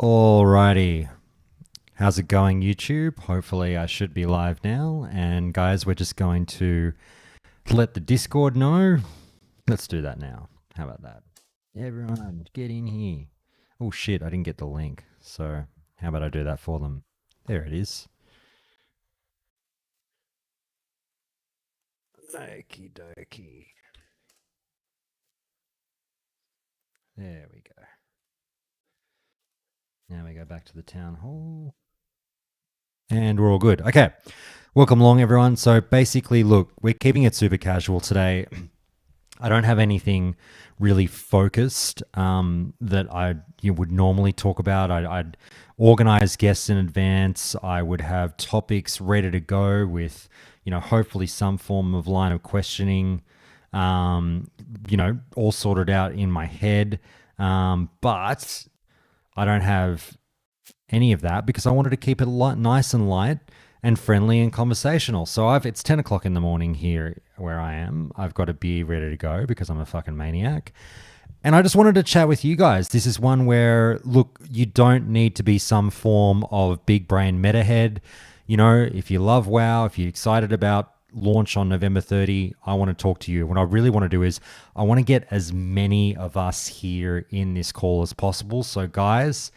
Alrighty. How's it going, YouTube? Hopefully I should be live now. And guys, we're just going to let the Discord know. Let's do that now. How about that? Everyone, get in here. Oh shit, I didn't get the link. So how about I do that for them? There it is. Okie dokie. There we go. Now we go back to the town hall. And we're all good. Okay. Welcome along, everyone. So basically, look, we're keeping it super casual today. I don't have anything really focused that you would normally talk about. I'd organize guests in advance. I would have topics ready to go with, hopefully some form of line of questioning, all sorted out in my head. But I don't have any of that because I wanted to keep it nice and light and friendly and conversational. So it's 10 o'clock in the morning here where I am. I've got a beer ready to go because I'm a fucking maniac. And I just wanted to chat with you guys. This is one where, look, you don't need to be some form of big brain meta head. If you love WoW, if you're excited about launch on November 30, I want to talk to you. What I really want to do is I want to get as many of us here in this call as possible. So guys,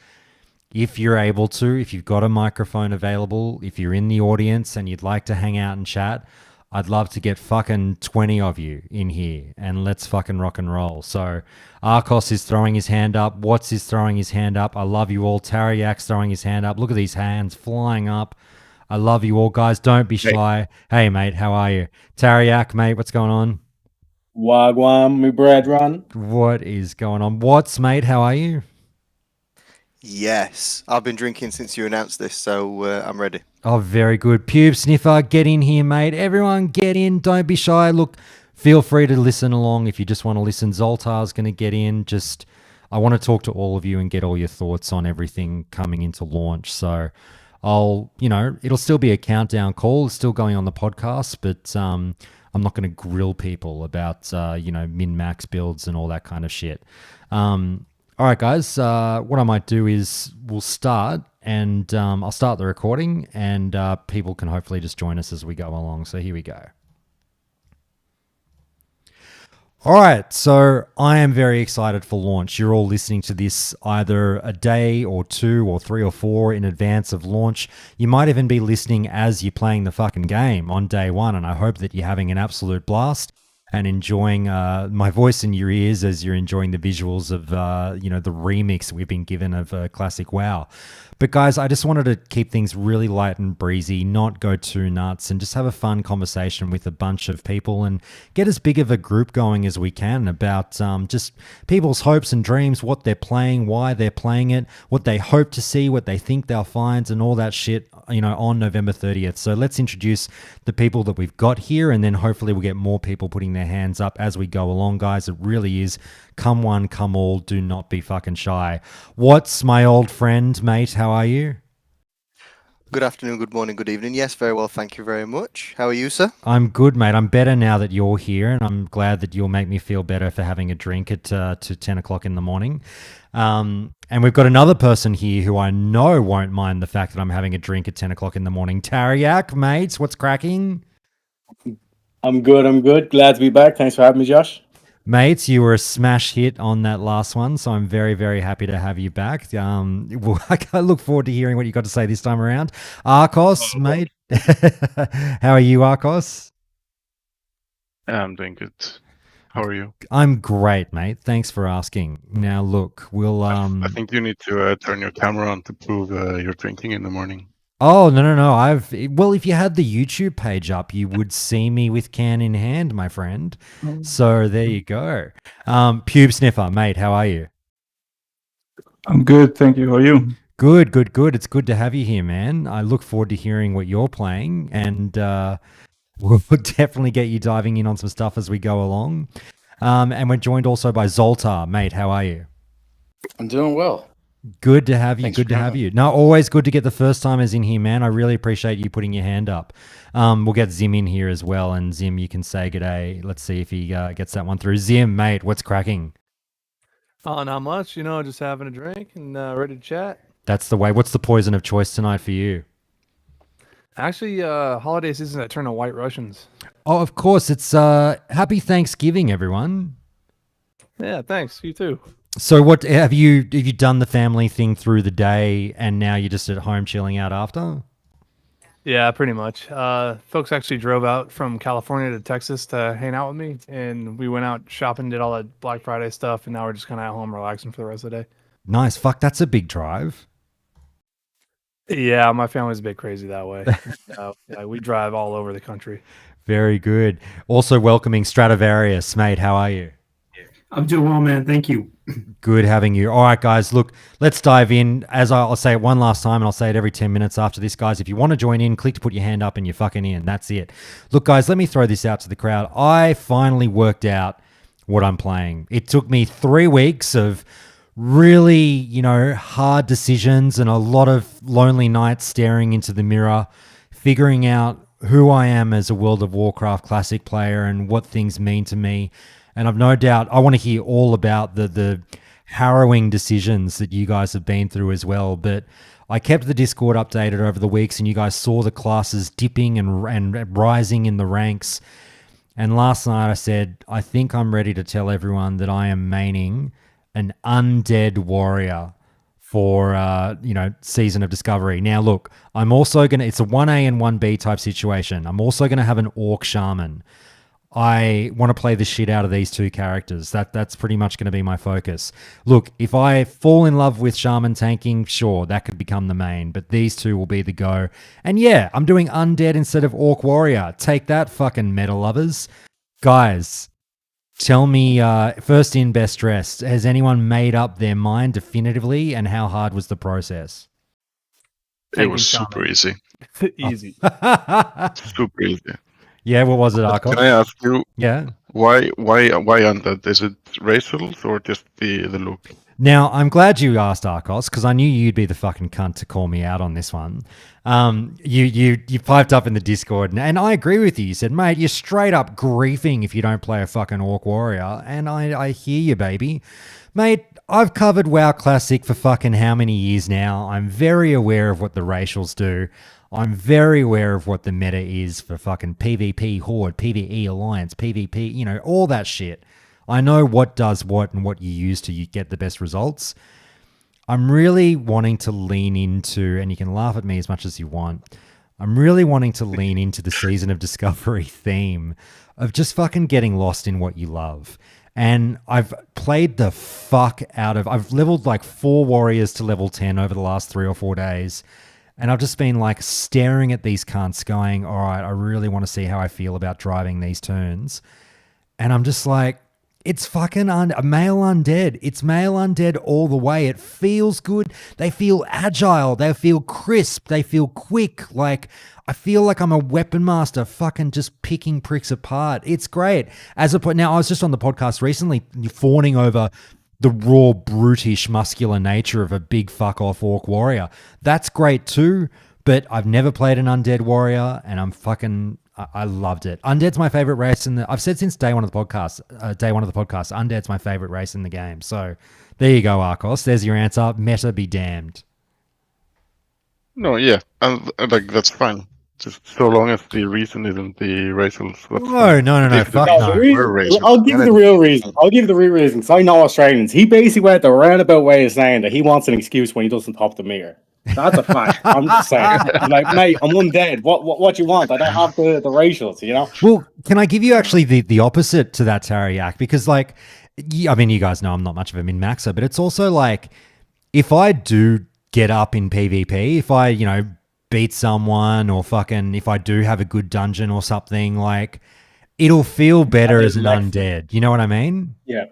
if you're able to, if you've got a microphone available, if you're in the audience and you'd like to hang out and chat, I'd love to get fucking 20 of you in here and let's fucking rock and roll. So Arcos is throwing his hand up. Watts is throwing his hand up. I love you all. Tariak's throwing his hand up. Look at these hands flying up. I love you all, guys. Don't be shy. Hey, mate, how are you? Tariak, mate, what's going on? Wagwan, me brethren. What is going on? Watts, mate, how are you? Yes, I've been drinking since you announced this, so I'm ready. Oh, very good. Pube Sniffer, get in here, mate. Everyone get in. Don't be shy. Look, feel free to listen along if you just want to listen. Zoltar's going to get in. I want to talk to all of you and get all your thoughts on everything coming into launch. So it'll still be a countdown call. It's still going on the podcast, but I'm not going to grill people about, min-max builds and all that kind of shit. All right, guys, what I might do is we'll start and I'll start the recording and people can hopefully just join us as we go along. So here we go. All right, so I am very excited for launch. You're all listening to this either a day or two or three or four in advance of launch. You might even be listening as you're playing the fucking game on day one, and I hope that you're having an absolute blast and enjoying my voice in your ears as you're enjoying the visuals of, the remix we've been given of classic WoW. But guys, I just wanted to keep things really light and breezy, not go too nuts, and just have a fun conversation with a bunch of people and get as big of a group going as we can about just people's hopes and dreams, what they're playing, why they're playing it, what they hope to see, what they think they'll find, and all that shit, on November 30th. So let's introduce the people that we've got here, and then hopefully we'll get more people putting their hands up as we go along, guys. It really is come one, come all. Do not be fucking shy. What's my old friend, mate? How are you? Good afternoon, good morning, good evening. Yes, very well, thank you very much. How are you, sir? I'm good, mate. I'm better now that you're here, and I'm glad that you'll make me feel better for having a drink at to 10 o'clock in the morning. And we've got another person here who I know won't mind the fact that I'm having a drink at 10 o'clock in the morning. Tariak, mates, what's cracking? I'm good. Glad to be back. Thanks for having me, Josh. Mates, you were a smash hit on that last one, so I'm very, very happy to have you back. I look forward to hearing what you got to say this time around. Arcos, mate. How are you, Arcos? I'm doing good. How are you? I'm great, mate. Thanks for asking. Now, look, we'll... I think you need to turn your camera on to prove you're drinking in the morning. Oh, no. Well, if you had the YouTube page up, you would see me with can in hand, my friend. So there you go. Pube Sniffer, mate, how are you? I'm good, thank you. How are you? Good. It's good to have you here, man. I look forward to hearing what you're playing, and we'll definitely get you diving in on some stuff as we go along. And we're joined also by Zoltar, mate. How are you? I'm doing well. Good to have you. Thanks Good to for have having you. No, always good to get the first timers in here, man. I really appreciate you putting your hand up. We'll get Zim in here as well. And Zim, you can say g'day. Let's see if he gets that one through. Zim, mate, what's cracking? Oh, not much. Just having a drink and ready to chat. That's the way. What's the poison of choice tonight for you? Actually, holiday season I turn to White Russians. Oh, of course. It's Happy Thanksgiving, everyone. Yeah, thanks. You too. So what have you done the family thing through the day and now you're just at home chilling out after? Yeah, pretty much. Folks actually drove out from California to Texas to hang out with me, and we went out shopping, did all that Black Friday stuff, and now we're just kind of at home relaxing for the rest of the day. Nice. Fuck, that's a big drive. Yeah, my family's a bit crazy that way. Yeah, we drive all over the country. Very good. Also welcoming Stradivarius, mate. How are you? I'm doing well, man. Thank you. Good having you. All right, guys, look, let's dive in. As I'll say it one last time, and I'll say it every 10 minutes after this, guys. If you want to join in, click to put your hand up and you're fucking in. That's it. Look, guys, let me throw this out to the crowd. I finally worked out what I'm playing. It took me 3 weeks of really, hard decisions and a lot of lonely nights staring into the mirror, figuring out who I am as a World of Warcraft Classic player and what things mean to me. And I've no doubt I want to hear all about the harrowing decisions that you guys have been through as well. But I kept the Discord updated over the weeks and you guys saw the classes dipping and rising in the ranks. And last night I said, I think I'm ready to tell everyone that I am maining an Undead warrior for, Season of Discovery. Now, look, I'm also going to, it's a 1A and 1B type situation. I'm also going to have an Orc Shaman. I want to play the shit out of these two characters. That's pretty much going to be my focus. Look, if I fall in love with Shaman tanking, sure, that could become the main, but these two will be the go. And yeah, I'm doing Undead instead of Orc Warrior. Take that, fucking meta lovers. Guys, tell me, first in, best dressed, has anyone made up their mind definitively, and how hard was the process? It was super easy. Easy. Super easy. Yeah, what was it, But Arco? can I ask you, Yeah. why Undead? Is it racials or just the look? Now, I'm glad you asked, Arcos, because I knew you'd be the fucking cunt to call me out on this one. You piped up in the Discord, and I agree with you. You said, mate, you're straight up griefing if you don't play a fucking Orc Warrior, and I hear you, baby. Mate, I've covered WoW Classic for fucking how many years now? I'm very aware of what the racials do. I'm very aware of what the meta is for fucking PvP Horde, PvE Alliance, PvP, all that shit. I know what does what and what you use to get the best results. I'm really wanting to lean into, and you can laugh at me as much as you want, I'm really wanting to lean into the Season of Discovery theme of just fucking getting lost in what you love. And I've played the fuck out of, I've leveled like 4 warriors to level 10 over the last 3 or 4 days. And I've just been like staring at these cunts going, all right, I really want to see how I feel about driving these turns. And I'm just like, it's fucking male undead. It's male undead all the way. It feels good. They feel agile. They feel crisp. They feel quick. Like, I feel like I'm a weapon master fucking just picking pricks apart. It's great. Now, I was just on the podcast recently fawning over the raw, brutish, muscular nature of a big fuck-off Orc Warrior. That's great too, but I've never played an Undead Warrior, and I loved it. Undead's my favorite race I've said since day one of the podcast, Undead's my favorite race in the game. So there you go, Arcos. There's your answer. Meta be damned. No, yeah, and like that's fine. Just so long as the reason isn't the racials. No, fuck No, no. the reason, I'll give you the real reason. I'll give you the real reason, because I know Australians. He basically went the roundabout way of saying that he wants an excuse when he doesn't top the mirror. That's a fact. I'm just saying. I'm like, mate, I'm undead. What you want? I don't have the racials, Well, can I give you actually the opposite to that, Tarayak? Because, like, I mean, you guys know I'm not much of a min-maxer, but it's also like, if I do get up in PvP, if I, beat someone, or fucking if I do have a good dungeon or something, like, it'll feel better as an undead. You know what I mean? Yeah.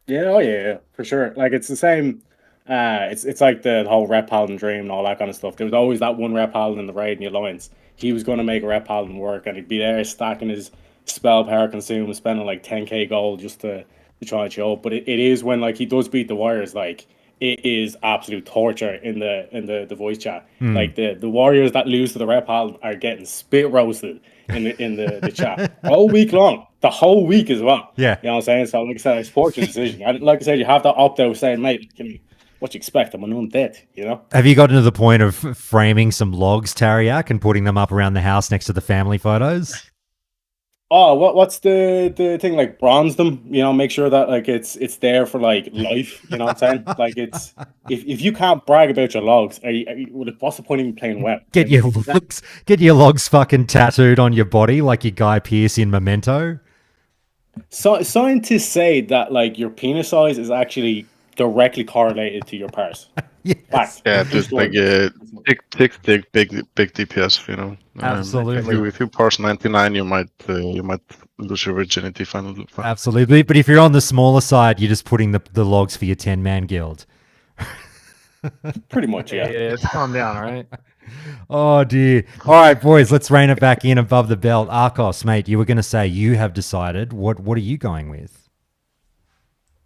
Oh yeah, for sure. Like, it's the same. It's like the whole Red Paladin dream and all that kind of stuff. There was always that one Red Paladin in the raid in the Alliance. He was going to make a Red Paladin work, and he'd be there stacking his spell power consume, spending like 10k gold just to try and show up. But it is when, like, he does beat the warriors, like, it is absolute torture in the voice chat. Like, the warriors that lose to the Red Paladin are getting spit roasted in the chat all week long, the whole week as well. Yeah, you know what I'm saying. So, like I said, I support your decision. Like I said, you have to opt out saying, mate, what you expect? I'm an undead, you know? Have you gotten to the point of framing some logs, Tariak, and putting them up around the house next to the family photos? Oh, what's the thing, like bronze them, you know, make sure that like it's there for like life, you know what I'm saying? Like it's if you can't brag about your logs, what's the point of even playing WoW? Get your logs fucking tattooed on your body like your Guy Pearce in Memento. So scientists say that like your penis size is actually directly correlated to your parse. Yes. Fact. Yeah, True just like story. big DPS, you know. Absolutely. If you parse 99, you might lose your virginity finally. Absolutely. But if you're on the smaller side, you're just putting the logs for your 10-man guild. Pretty much, yeah. Yeah, calm down, all right? Oh, dear. All right, boys, let's rein it back in above the belt. Arcos, mate, you were going to say you have decided. What are you going with?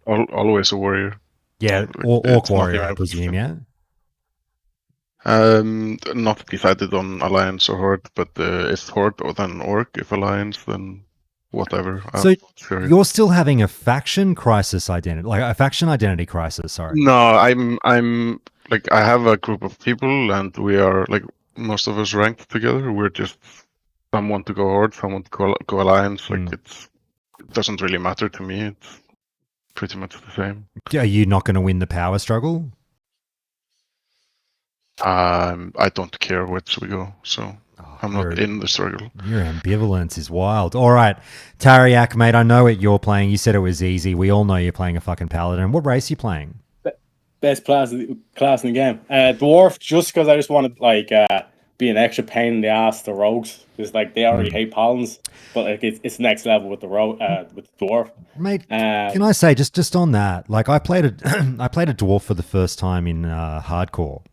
Always a warrior. Yeah, It's Orc not Warrior, even I presume, yeah? Not decided on alliance or horde, but if horde or then orc, if alliance, then whatever. So Sure. you're still having a faction crisis identity, like a faction identity crisis, sorry. No, I'm like I have a group of people, and we are like most of us ranked together. We're just some want to go horde, some want to go alliance. Like it doesn't really matter to me. It's pretty much the same. Are you not going to win the power struggle? I don't care which we go, so I'm not in the struggle. Your ambivalence is wild. All right, Tariak, mate, I know what you're playing. You said it was easy. We all know you're playing a fucking paladin. What race are you playing? Best class in the game. Dwarf, just because I just wanted like be an extra pain in the ass to rogues, because like they already hate paladins, but like it's next level with the with the dwarf. Mate, can I say just on that? Like I played a dwarf for the first time in hardcore.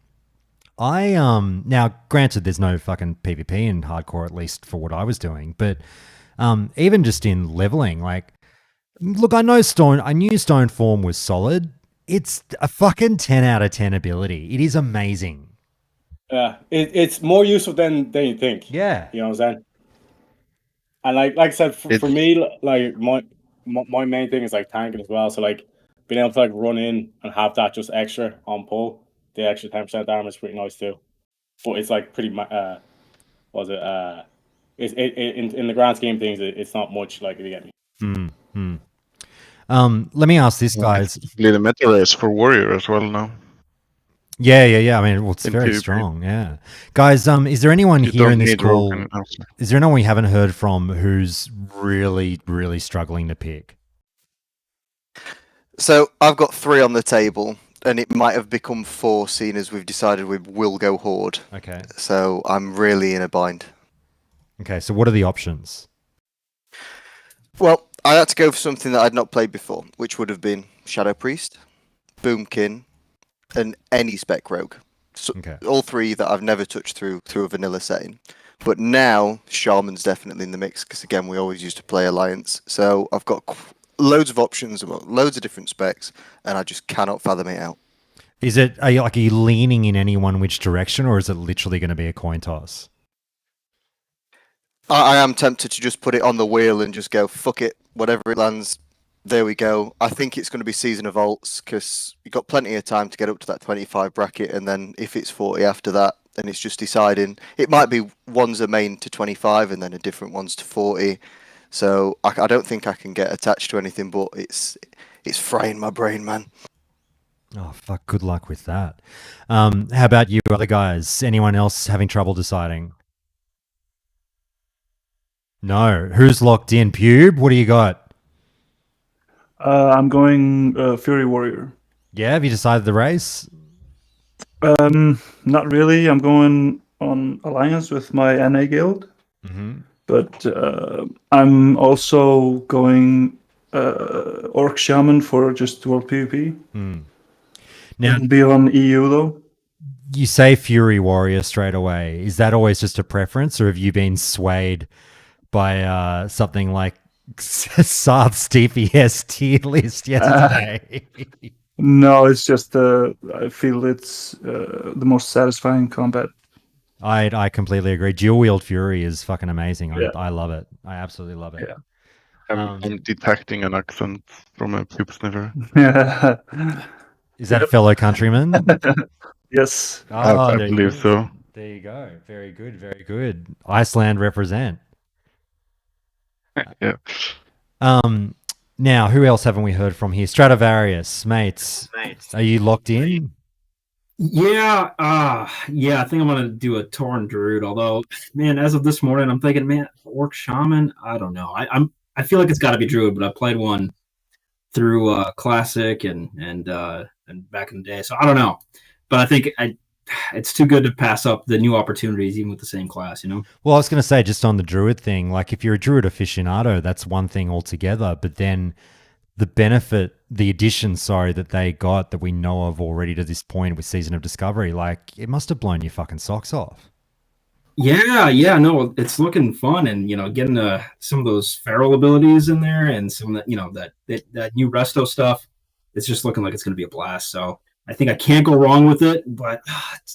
Now granted there's no fucking PvP in hardcore, at least for what I was doing, but even just in leveling, like look, I knew Stone Form was solid. It's a fucking 10 out of 10 ability. It is amazing. Yeah, it's more useful than you think. Yeah. You know what I'm saying? And like I said, for me, like my main thing is like tanking as well. So like being able to like run in and have that just extra on pull, the extra 10% damage is pretty nice too. But it's like pretty in the grand scheme of things, it's not much, like, if you get me. Let me ask this, guys. The meta race for warrior as well now. Yeah. I mean, well, it's In very PvP. strong. Yeah, guys. Is there anyone You here don't in this need call? rogue and- Is there anyone we haven't heard from who's really, really struggling to pick? So I've got 3 on the table, and it might have become 4, seeing as we've decided we will go horde. Okay. So I'm really in a bind. Okay. So what are the options? Well, I had to go for something that I'd not played before, which would have been Shadow Priest, Boomkin, and any spec rogue. So Okay. all 3 that I've never touched through a vanilla setting. But now Shaman's definitely in the mix, because again we always used to play alliance. So I've got loads of options, loads of different specs, and I just cannot fathom it out. Are you leaning in any one which direction, or is it literally going to be a coin toss? I am tempted to just put it on the wheel and just go, fuck it, whatever it lands, there we go. I think it's going to be Season of Vaults, because you've got plenty of time to get up to that 25 bracket, and then if it's 40 after that, then it's just deciding. It might be one's a main to 25 and then a different one's to 40. So I don't think I can get attached to anything, but it's frying my brain, man. Oh, fuck. Good luck with that. How about you other guys? Anyone else having trouble deciding? No. Who's locked in? Pube, what do you got? I'm going Fury Warrior. Yeah, have you decided the race? Not really. I'm going on alliance with my NA guild, but I'm also going Orc Shaman for just World PvP. Now, It'll be on EU though. you say Fury Warrior straight away. Is that always just a preference, or have you been swayed by something like Sarth's DPS tier list yesterday? No, it's just I feel it's the most satisfying combat. I completely agree. Dual wield Fury is fucking amazing. Yeah. I love it. I absolutely love it. Yeah. I'm detecting an accent from a pube sniffer. Is that a fellow countryman? Yes. I there you believe go. so. There you go. Very good. Very good. Iceland represent. Yeah. Now, who else haven't we heard from here? Stradivarius, mates. Are you locked in? Yeah, yeah. I think I'm gonna do a Torn Druid. Although, man, as of this morning, I'm thinking, man, Orc Shaman. I don't know. I feel like it's got to be Druid, but I played one through Classic and back in the day, so I don't know. But I think it's too good to pass up the new opportunities, even with the same class. You know. Well, I was going to say, just on the Druid thing, like if you're a Druid aficionado, that's one thing altogether. But then the benefit, the addition, sorry, that they got that we know of already to this point with Season of Discovery, like it must have blown your fucking socks off. Yeah, no, it's looking fun, and getting some of those feral abilities in there, and some of that, that new resto stuff. It's just looking like it's going to be a blast. So I think I can't go wrong with it. But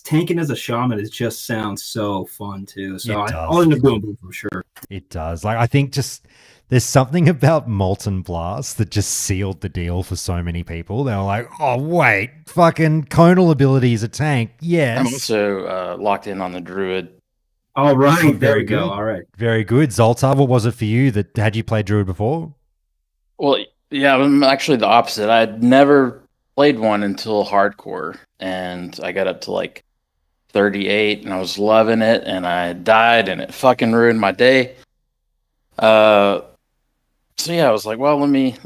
tanking as a shaman, it just sounds so fun too. So I'll end up doing both for sure. It does. Like I think just there's something about Molten Blast that just sealed the deal for so many people. They were like, oh wait, fucking conal ability is a tank. Yes. I'm also locked in on the druid. All right, Oh, there we good. go. All right, very good. Zoltar, what was it for you? That had you played Druid before? Well, yeah, I'm actually the opposite. I had never played one until hardcore, and I got up to like 38, and I was loving it, and I died, and it fucking ruined my day. So yeah, I was like, well, let me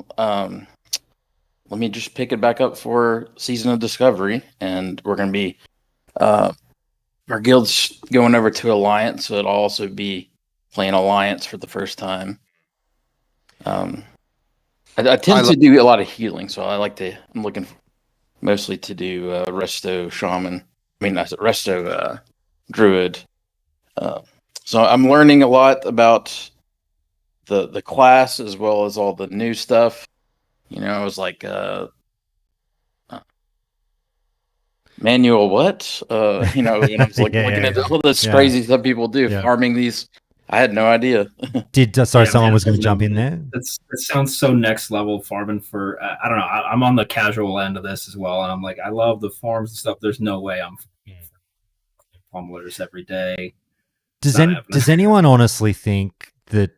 just pick it back up for Season of Discovery, and we're gonna be our guild's going over to Alliance, so it'll also be playing Alliance for the first time. I tend to do a lot of healing, so I'm looking mostly to do Resto Shaman. I mean, Resto Druid. So I'm learning a lot about the class as well as all the new stuff. I was like, manual what? When I was like looking at all this crazy stuff people do, farming these. I had no idea. Someone was going to jump in there? It sounds so next level farming for, I don't know. I'm on the casual end of this as well. And I'm like, I love the farms and stuff. There's no way I'm pummelers every day. Does anyone honestly think that,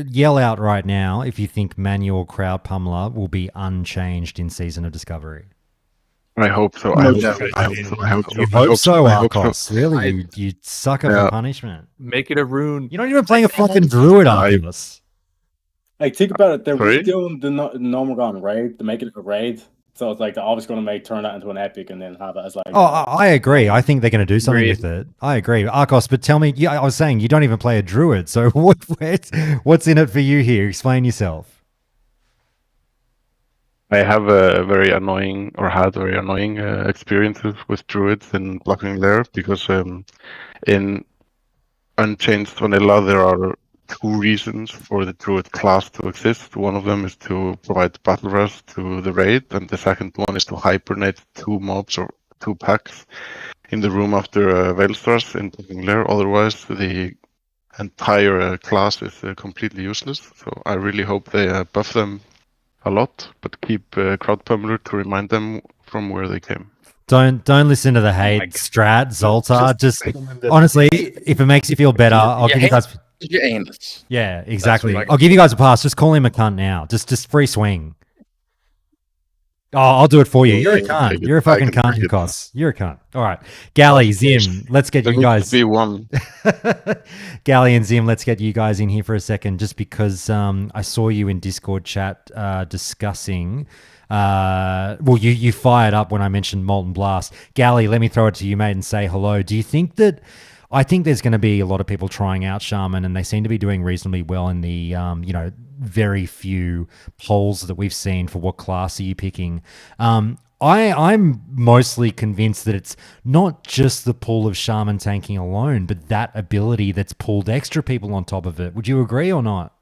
yell out right now if you think manual crowd pummeler will be unchanged in Season of Discovery? I hope so. I hope so. You hope so, Arcos. Really? You sucker for punishment. Make it a rune. You're not even playing a fucking druid, Arcos. Like, think about it. They're redoing the Nomagon raid to make it a raid. So it's like they're always going to turn that into an epic and then have it as like... Oh, I agree. I think they're going to do something with it. I agree. Arcos, but tell me, I was saying you don't even play a druid. So what's in it for you here? Explain yourself. I have had very annoying experiences with druids in Blocking Lair because in Unchanged Vanilla there are two reasons for the druid class to exist. One of them is to provide battle rest to the raid, and the second one is to hibernate two mobs or two packs in the room after Veilstars in Blocking Lair. Otherwise, the entire class is completely useless. So I really hope they buff them a lot, but keep Crowd Pummeler to remind them from where they came. Don't listen to the hate, Strat, Zoltar. Just honestly, if it makes you feel better, I'll give you guys... Yeah, exactly. I'll give you guys a pass. Just call him a cunt now. Just free swing. Oh, I'll do it for you. You're a cunt. You're a fucking cunt, Nikos. You're a cunt. All right. Gally, Zim, let's get you guys... Be one. Gally and Zim, let's get you guys in here for a second, just because I saw you in Discord chat discussing... you fired up when I mentioned Molten Blast. Gally, let me throw it to you, mate, and say hello. Do you think that... I think there's going to be a lot of people trying out Shaman, and they seem to be doing reasonably well in the, very few polls that we've seen for what class are you picking. I'm mostly convinced that it's not just the pull of Shaman tanking alone, but that ability that's pulled extra people on top of it. Would you agree or not?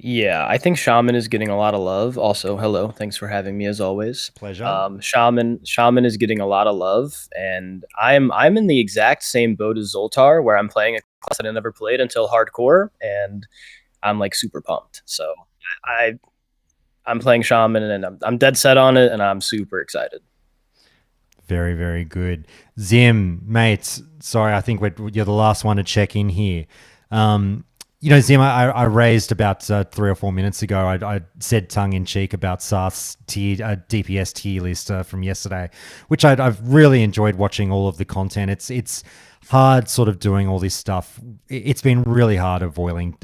Yeah, I think Shaman is getting a lot of love. Also, hello, thanks for having me as always. Pleasure. Shaman is getting a lot of love, and I'm in the exact same boat as Zoltar, where I'm playing a class that I never played until hardcore, and I'm like super pumped. So I'm playing Shaman, and I'm dead set on it, and I'm super excited. Very, very good. Zim, mates, sorry, I think you're the last one to check in here. Zim, I raised about 3 or 4 minutes ago, I said tongue-in-cheek about Saath's DPS tier list from yesterday, which I've really enjoyed watching all of the content. It's hard sort of doing all this stuff. It's been really hard avoiding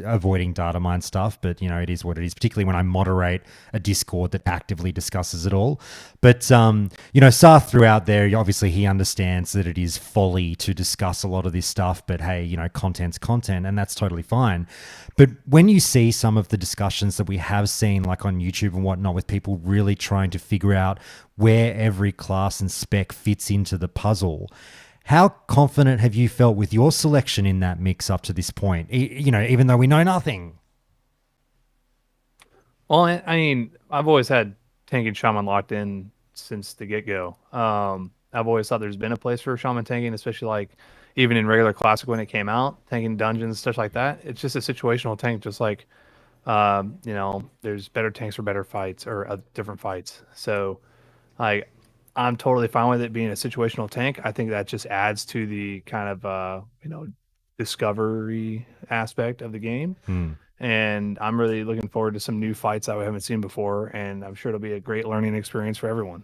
data mine stuff, but it is what it is, particularly when I moderate a Discord that actively discusses it all. But Saath threw out there, obviously he understands that it is folly to discuss a lot of this stuff, but hey, content's content, and that's totally fine. But when you see some of the discussions that we have seen, like on YouTube and whatnot, with people really trying to figure out where every class and spec fits into the puzzle, how confident have you felt with your selection in that mix up to this point? Even though we know nothing. Well, I mean, I've always had tank and Shaman locked in since the get-go. I've always thought there's been a place for Shaman tanking, especially like even in regular Classic when it came out, tanking dungeons, stuff like that. It's just a situational tank, just like, there's better tanks for better fights or different fights. So, like, I'm totally fine with it being a situational tank. I think that just adds to the kind of, discovery aspect of the game. And I'm really looking forward to some new fights that we haven't seen before. And I'm sure it'll be a great learning experience for everyone.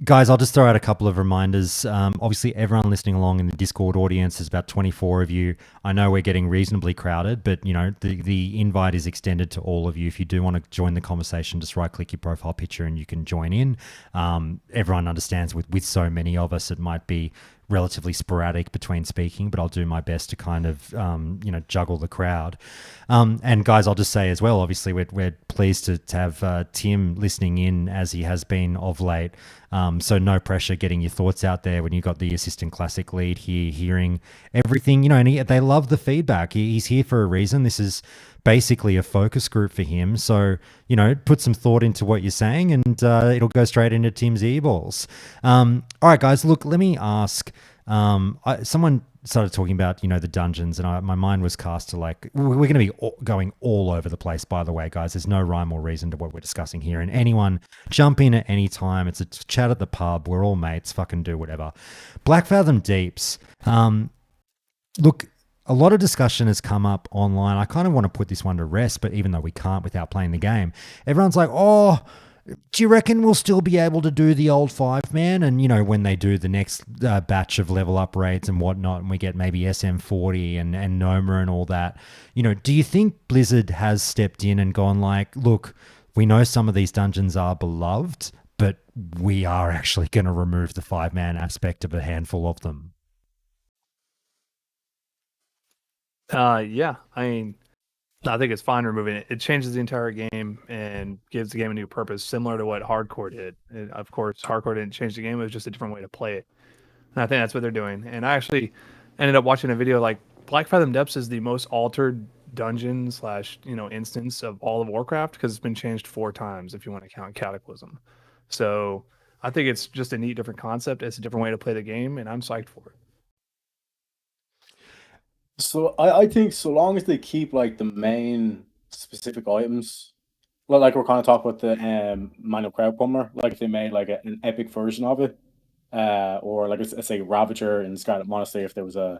Guys, I'll just throw out a couple of reminders. Obviously, everyone listening along in the Discord audience, there's about 24 of you. I know we're getting reasonably crowded, but the invite is extended to all of you. If you do want to join the conversation, just right-click your profile picture and you can join in. Everyone understands with so many of us, it might be relatively sporadic between speaking, but I'll do my best to kind of, juggle the crowd. And guys, I'll just say as well, obviously we're pleased to have Tim listening in as he has been of late. So no pressure getting your thoughts out there when you got the assistant classic lead here, hearing everything, and they love the feedback. He's here for a reason. This is basically a focus group for him. So, put some thought into what you're saying and it'll go straight into Tim's earballs. All right, guys, look, let me ask, someone started talking about, the dungeons, and my mind was cast to like, we're going to be going all over the place, by the way, guys. There's no rhyme or reason to what we're discussing here. And anyone jump in at any time. It's a chat at the pub. We're all mates. Fucking do whatever. Blackfathom Deeps. Look, a lot of discussion has come up online. I kind of want to put this one to rest, but even though we can't without playing the game, everyone's like, oh, do you reckon we'll still be able to do the old 5-man? And, when they do the next batch of level up raids and whatnot, and we get maybe SM40 and Noma and all that, do you think Blizzard has stepped in and gone like, look, we know some of these dungeons are beloved, but we are actually going to remove the 5-man aspect of a handful of them? Yeah, I mean, I think it's fine removing it. It changes the entire game and gives the game a new purpose, similar to what Hardcore did. And of course, Hardcore didn't change the game; it was just a different way to play it. And I think that's what they're doing. And I actually ended up watching a video like Blackfathom Depths is the most altered dungeon / instance of all of Warcraft because it's been changed 4 times if you want to count Cataclysm. So I think it's just a neat, different concept. It's a different way to play the game, and I'm psyched for it. So I think so long as they keep like the main specific items, like we're kind of talking about the Manual Crowdcomer, like if they made like an epic version of it, or like let's say Ravager in Scarlet Monastery, if there was a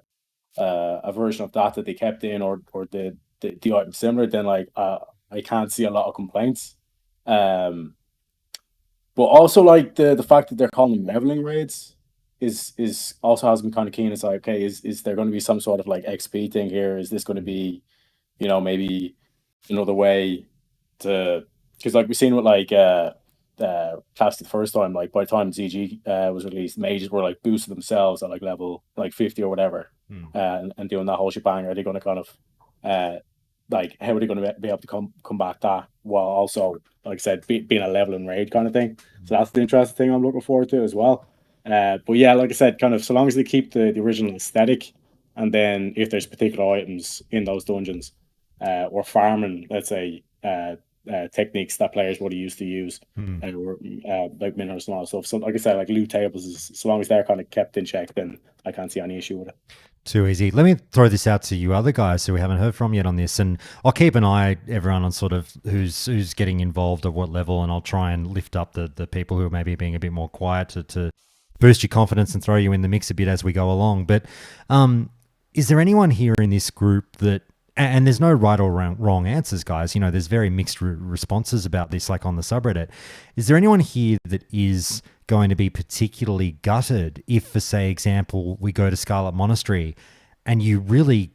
version of that they kept in, or the item similar, then like I can't see a lot of complaints. But also like the fact that they're calling them leveling raids is also has me kind of keen. It's like, okay, is there going to be some sort of like XP thing here? Is this going to be, maybe another way to, because like we've seen with like Classic the first time, like by the time ZG was released, mages were like boosting themselves at like level like 50 or whatever, and doing that whole shebang. Are they going to kind of like, how are they going to be able to come back that while also, like I said, being a leveling raid kind of thing? So that's the interesting thing I'm looking forward to as well. But yeah, like I said, kind of so long as they keep the original aesthetic, and then if there's particular items in those dungeons, or farming, let's say, techniques that players would have used to use, like minerals and all that stuff. So, like I said, like loot tables, as long as they're kind of kept in check, then I can't see any issue with it. Too easy. Let me throw this out to you other guys who we haven't heard from yet on this, and I'll keep an eye, everyone, on sort of who's getting involved at what level, and I'll try and lift up the people who are maybe being a bit more quiet to boost your confidence and throw you in the mix a bit as we go along. But is there anyone here in this group that, and there's no right or wrong answers, guys, you know, there's very mixed responses about this, like on the subreddit. Is there anyone here that is going to be particularly gutted if, for say, example, we go to Scarlet Monastery and you really,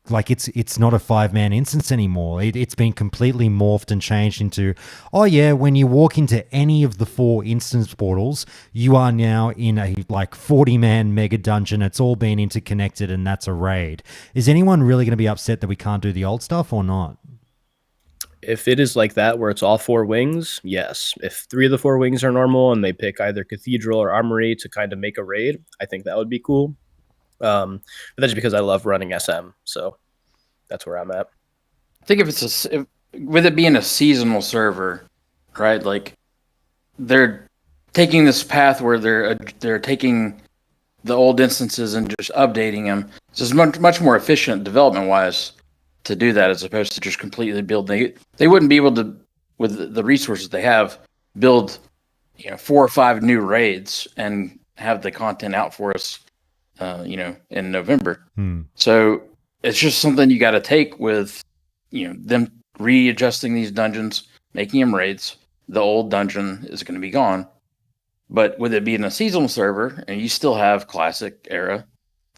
like, it's not a 5-man instance anymore. It's been completely morphed and changed into, oh yeah, when you walk into any of the 4 instance portals, you are now in a like 40-man mega dungeon. It's all been interconnected and that's a raid. Is anyone really going to be upset that we can't do the old stuff or not? If it is like that, where it's all 4 wings, yes. If 3 of the 4 wings are normal and they pick either Cathedral or Armory to kind of make a raid, I think that would be cool. But that's just because I love running SM, so that's where I'm at. I think with it being a seasonal server, right? Like they're taking this path where they're taking the old instances and just updating them. So it's much more efficient development wise to do that as opposed to just completely build. They wouldn't be able to, with the resources they have, build 4 or 5 new raids and have the content out for us in November. So it's just something you got to take with them readjusting these dungeons, making them raids. The old dungeon is going to be gone, but with it being a seasonal server and you still have classic era,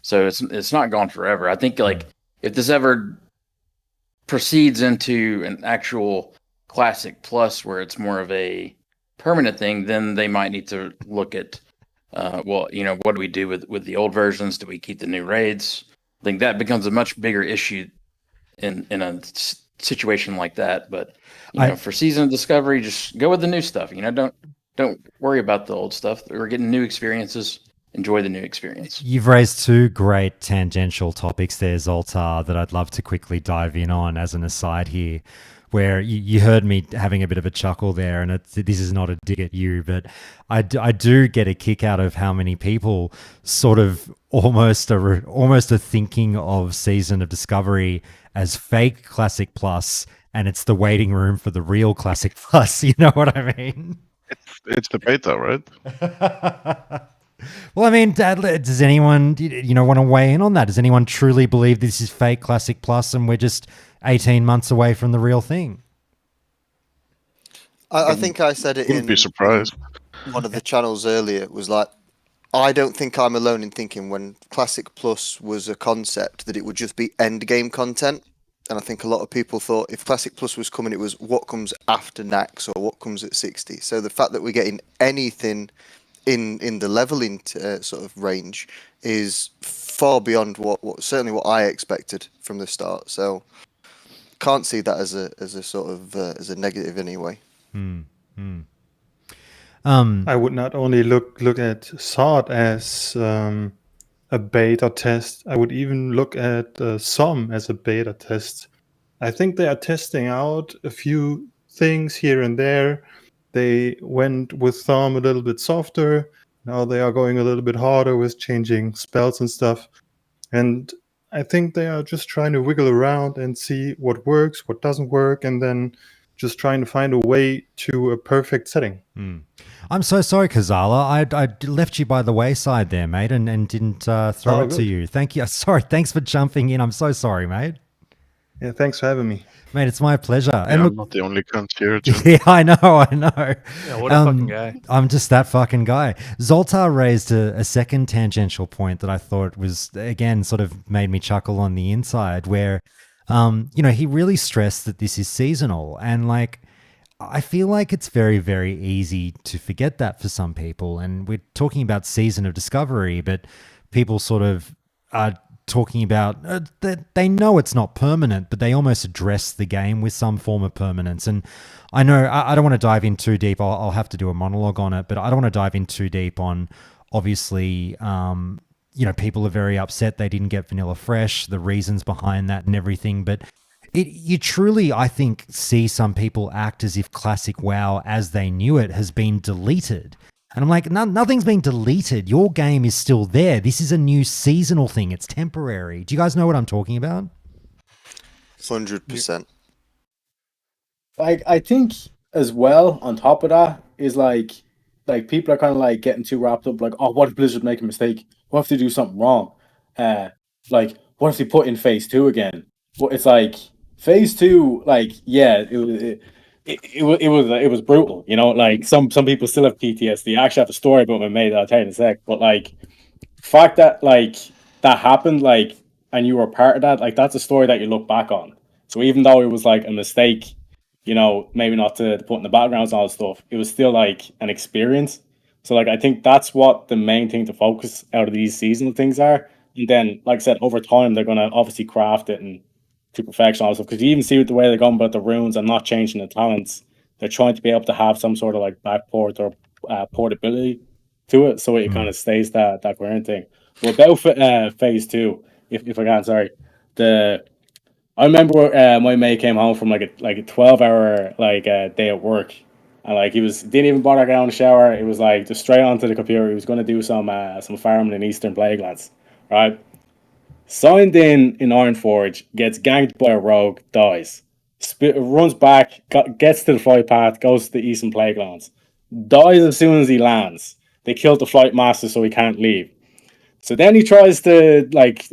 so it's not gone forever. I think like if this ever proceeds into an actual classic plus where it's more of a permanent thing, then they might need to look at what do we do with the old versions? Do we keep the new raids? I think that becomes a much bigger issue in a situation like that. But for Season of Discovery, just go with the new stuff. Don't worry about the old stuff. We're getting new experiences. Enjoy the new experience. You've raised 2 great tangential topics there, Zoltar, that I'd love to quickly dive in on as an aside here, where you heard me having a bit of a chuckle there, and this is not a dig at you, but I do get a kick out of how many people sort of almost are thinking of Season of Discovery as fake Classic Plus, and it's the waiting room for the real Classic Plus. You know what I mean? It's the beta, right? Well, I mean, does anyone want to weigh in on that? Does anyone truly believe this is fake Classic Plus and we're just 18 months away from the real thing? I think I said it Wouldn't be surprised. one of the channels earlier. It was like, I don't think I'm alone in thinking when Classic Plus was a concept that it would just be end game content. And I think a lot of people thought if Classic Plus was coming, it was what comes after Nax or what comes at 60. So the fact that we're getting anything in the leveling sort of range is far beyond what certainly what I expected from the start. So can't see that as a sort of as a negative anyway. I would not only look at SOD as a beta test. I would even look at SOM as a beta test. I think they are testing out a few things here and there. They went with SOM a little bit softer. Now they are going a little bit harder with changing spells and stuff. And I think they are just trying to wiggle around and see what works, what doesn't work, and then just trying to find a way to a perfect setting. I'm so sorry, Kazala. I left you by the wayside there, mate, and didn't throw it to you. Thank you. Sorry. Thanks for jumping in. I'm so sorry, mate. Yeah, thanks for having me. Mate, it's my pleasure. Yeah, and look, I'm not the only cunt here. Yeah, I know. Yeah, what a fucking guy. I'm just that fucking guy. Zoltar raised a second tangential point that I thought was, again, sort of made me chuckle on the inside, where, he really stressed that this is seasonal. And, like, I feel like it's very, very easy to forget that for some people. And we're talking about Season of Discovery, but people sort of are talking about that they know it's not permanent, but they almost address the game with some form of permanence. And I know I don't want to dive in too deep. I'll have to do a monologue on it, but I don't want to dive in too deep on, obviously, people are very upset they didn't get Vanilla Fresh, the reasons behind that and everything. But You truly, I think, see some people act as if classic WoW as they knew it has been deleted. And I'm like, nothing's been deleted. Your game is still there. This is a new seasonal thing. It's temporary. Do you guys know what I'm talking about? 100%. Like, I think as well, on top of that, is like people are kind of like getting too wrapped up, like, oh, what if Blizzard make a mistake? What if they do something wrong? Like, what if they put in phase 2 again? Well, it's like phase 2, like, yeah, it was brutal, you know. Like some people still have PTSD. I actually have a story about my mate that I'll tell you in a sec. But like, fact that like that happened, like, and you were part of that, like, that's a story that you look back on. So even though it was like a mistake, you know, maybe not to put in the backgrounds and all that stuff, it was still like an experience. So like, I think that's what the main thing to focus out of these seasonal things are. And then, like I said, over time they're gonna obviously craft it and to perfection also, because you even see with the way they're going about the runes and not changing the talents, they're trying to be able to have some sort of like backport or portability to it, so it kind of stays that coherent thing. Well, about phase 2, if I can, sorry, I remember my mate came home from like a 12-hour like day at work, and like he didn't even bother getting on the shower. It was like just straight onto the computer. He was going to do some farming in Eastern Plaguelands, right? Signed in Ironforge, gets ganked by a rogue, dies. Runs back, gets to the flight path, goes to the Eastern Plaguelands, dies as soon as he lands. They killed the flight master, so he can't leave. So then he tries to like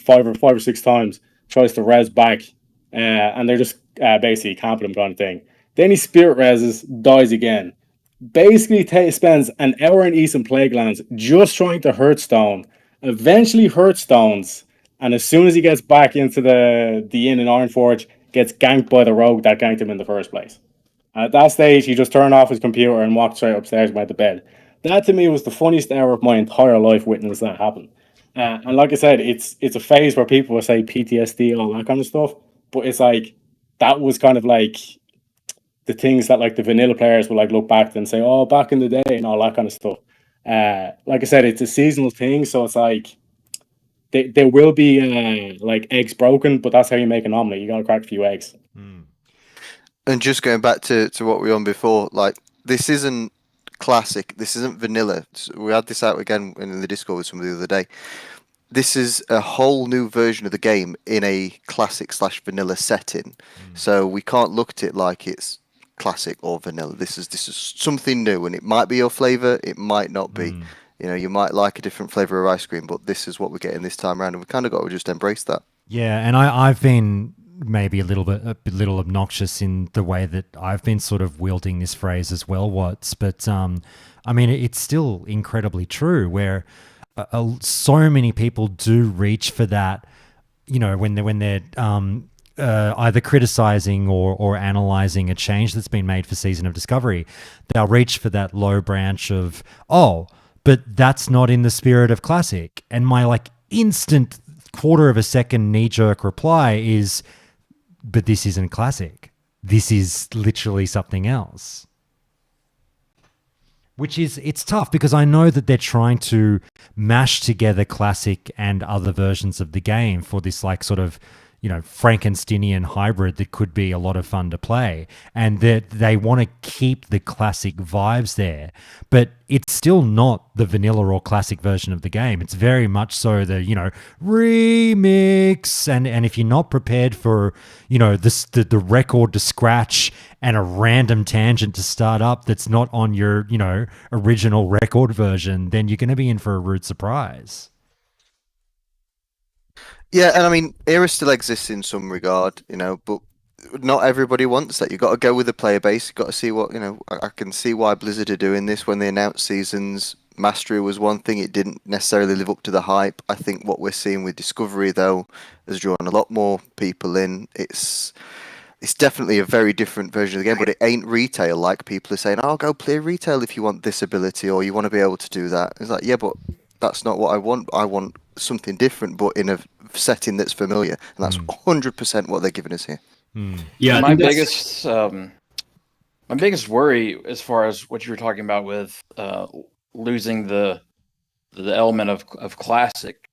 five or six times, tries to res back, and they're just basically camping him kind of thing. Then he spirit reses, dies again. Basically spends an hour in Eastern Plaguelands just trying to Hearthstone. Eventually Hearthstones, and as soon as he gets back into the inn in Ironforge, gets ganked by the rogue that ganked him in the first place. At that stage, he just turned off his computer and walked straight upstairs and went to bed. That to me was the funniest hour of my entire life witnessing that happen. And like I said, it's a phase where people will say PTSD, all that kind of stuff. But it's like, that was kind of like the things that like the vanilla players will like look back and say, oh, back in the day and all that kind of stuff. Like I said, it's a seasonal thing, so it's like there will be like eggs broken, but that's how you make an omelet. You gotta crack a few eggs. And just going back to what we were on before, like, this isn't classic, this isn't vanilla. We had this out again in the Discord with somebody the other day. This is a whole new version of the game in a classic/vanilla setting. So we can't look at it like it's classic or vanilla. This is something new, and it might be your flavor, it might not be. You know, you might like a different flavor of ice cream, but this is what we're getting this time around, and we kind of got to just embrace that. Yeah, and I've been maybe a little obnoxious in the way that I've been sort of wielding this phrase as well, Watts. But I mean, it's still incredibly true. Where so many people do reach for that, you know, when they're either criticizing or analyzing a change that's been made for Season of Discovery, they'll reach for that low branch of, oh, but that's not in the spirit of Classic. And my like instant quarter of a second knee-jerk reply is, but this isn't Classic. This is literally something else. Which is, it's tough because I know that they're trying to mash together Classic and other versions of the game for this like sort of, you know, Frankensteinian hybrid that could be a lot of fun to play, and that they want to keep the Classic vibes there, but it's still not the vanilla or Classic version of the game. It's very much so the, you know, remix, and if you're not prepared for, you know, the record to scratch and a random tangent to start up that's not on your, you know, original record version, then you're going to be in for a rude surprise. Yeah, and I mean, Era still exists in some regard, you know, but not everybody wants that. You've got to go with the player base. You've got to see what, you know, I can see why Blizzard are doing this when they announced seasons. Mastery was one thing, it didn't necessarily live up to the hype. I think what we're seeing with Discovery, though, has drawn a lot more people in. It's definitely a very different version of the game, but it ain't retail like people are saying, oh, go play retail if you want this ability or you want to be able to do that. It's like, yeah, but that's not what I want. I want something different, but in a setting that's familiar, and that's 100% what they're giving us here. Yeah, my biggest worry, as far as what you were talking about with losing the element of classic,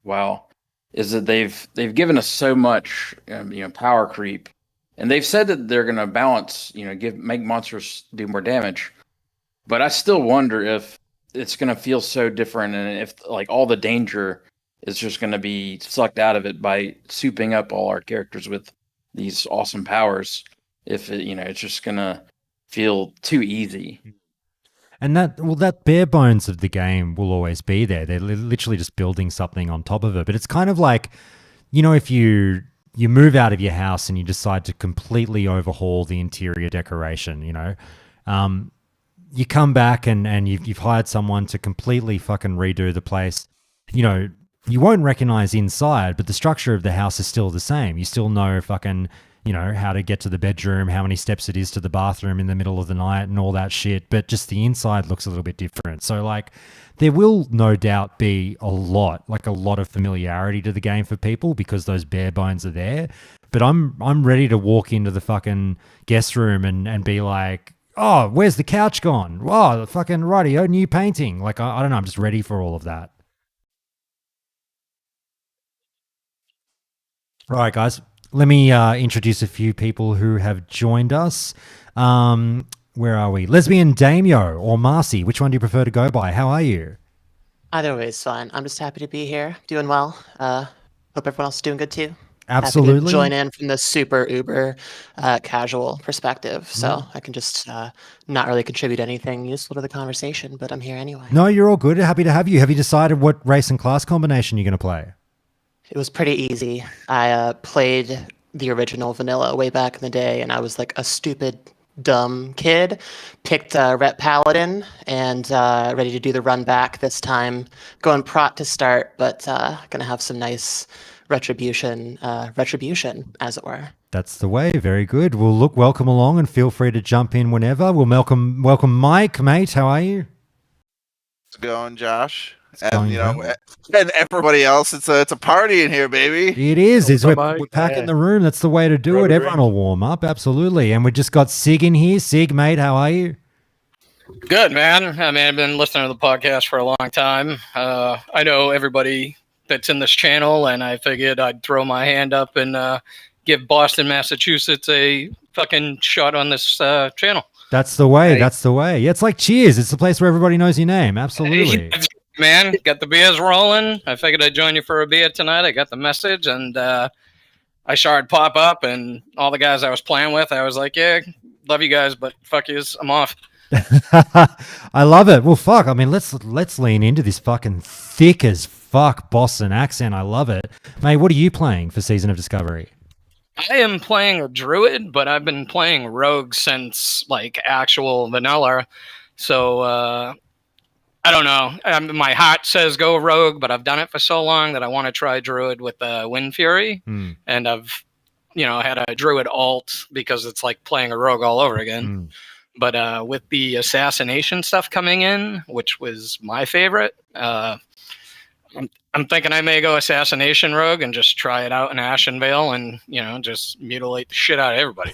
WoW, is that they've given us so much, power creep, and they've said that they're going to balance, make monsters do more damage. But I still wonder if it's going to feel so different, and if like all the danger is just going to be sucked out of it by souping up all our characters with these awesome powers. If it's just going to feel too easy. And that bare bones of the game will always be there. They're literally just building something on top of it. But it's kind of like, if you move out of your house and you decide to completely overhaul the interior decoration, you come back and you've hired someone to completely fucking redo the place. You won't recognize inside, but the structure of the house is still the same. You still know fucking, how to get to the bedroom, how many steps it is to the bathroom in the middle of the night and all that shit. But just the inside looks a little bit different. So like there will no doubt be a lot of familiarity to the game for people because those bare bones are there. But I'm ready to walk into the fucking guest room and be like, oh, where's the couch gone? Oh, the fucking righty, new painting. Like, I don't know. I'm just ready for all of that. All right, guys. Let me introduce a few people who have joined us. Where are we? Lesbian Damio or Marcy? Which one do you prefer to go by? How are you? Either way is fine. I'm just happy to be here, doing well. Hope everyone else is doing good too. Absolutely. Happy to join in from the super uber casual perspective, so I can just not really contribute anything useful to the conversation, but I'm here anyway. No, you're all good. Happy to have you. Have you decided what race and class combination you're going to play? It was pretty easy. I played the original vanilla way back in the day, and I was like a stupid, dumb kid. Picked Rep Paladin and ready to do the run back this time. Going prot to start, but gonna have some nice retribution, as it were. That's the way. Very good. Well, look, welcome along, and feel free to jump in whenever. We'll welcome Mike, mate. How are you? It's going, Josh. It's going And everybody else, it's a party in here, baby. It is. We're packing the room. That's the way to do it. Everyone will warm up. Absolutely. And we just got Sig in here. Sig, mate, how are you? Good, man. I mean, I've been listening to the podcast for a long time. I know everybody that's in this channel, and I figured I'd throw my hand up and give Boston, Massachusetts a fucking shot on this channel. That's the way. Hey. That's the way. Yeah, it's like Cheers. It's the place where everybody knows your name. Absolutely. Man, got the beers rolling. I figured I'd join you for a beer tonight. I got the message, and I saw it pop up, and all the guys I was playing with, I was like, yeah, love you guys, but fuck yous, I'm off. I love it. Well, fuck. I mean, let's lean into this fucking thick as fuck Boston accent. I love it. Mate, what are you playing for Season of Discovery? I am playing a druid, but I've been playing rogue since like actual vanilla. So, I don't know. My heart says go rogue, but I've done it for so long that I want to try druid with Wind Fury, and I've, had a druid alt because it's like playing a rogue all over again. But with the assassination stuff coming in, which was my favorite, I'm thinking I may go assassination rogue and just try it out in Ashenvale and, just mutilate the shit out of everybody.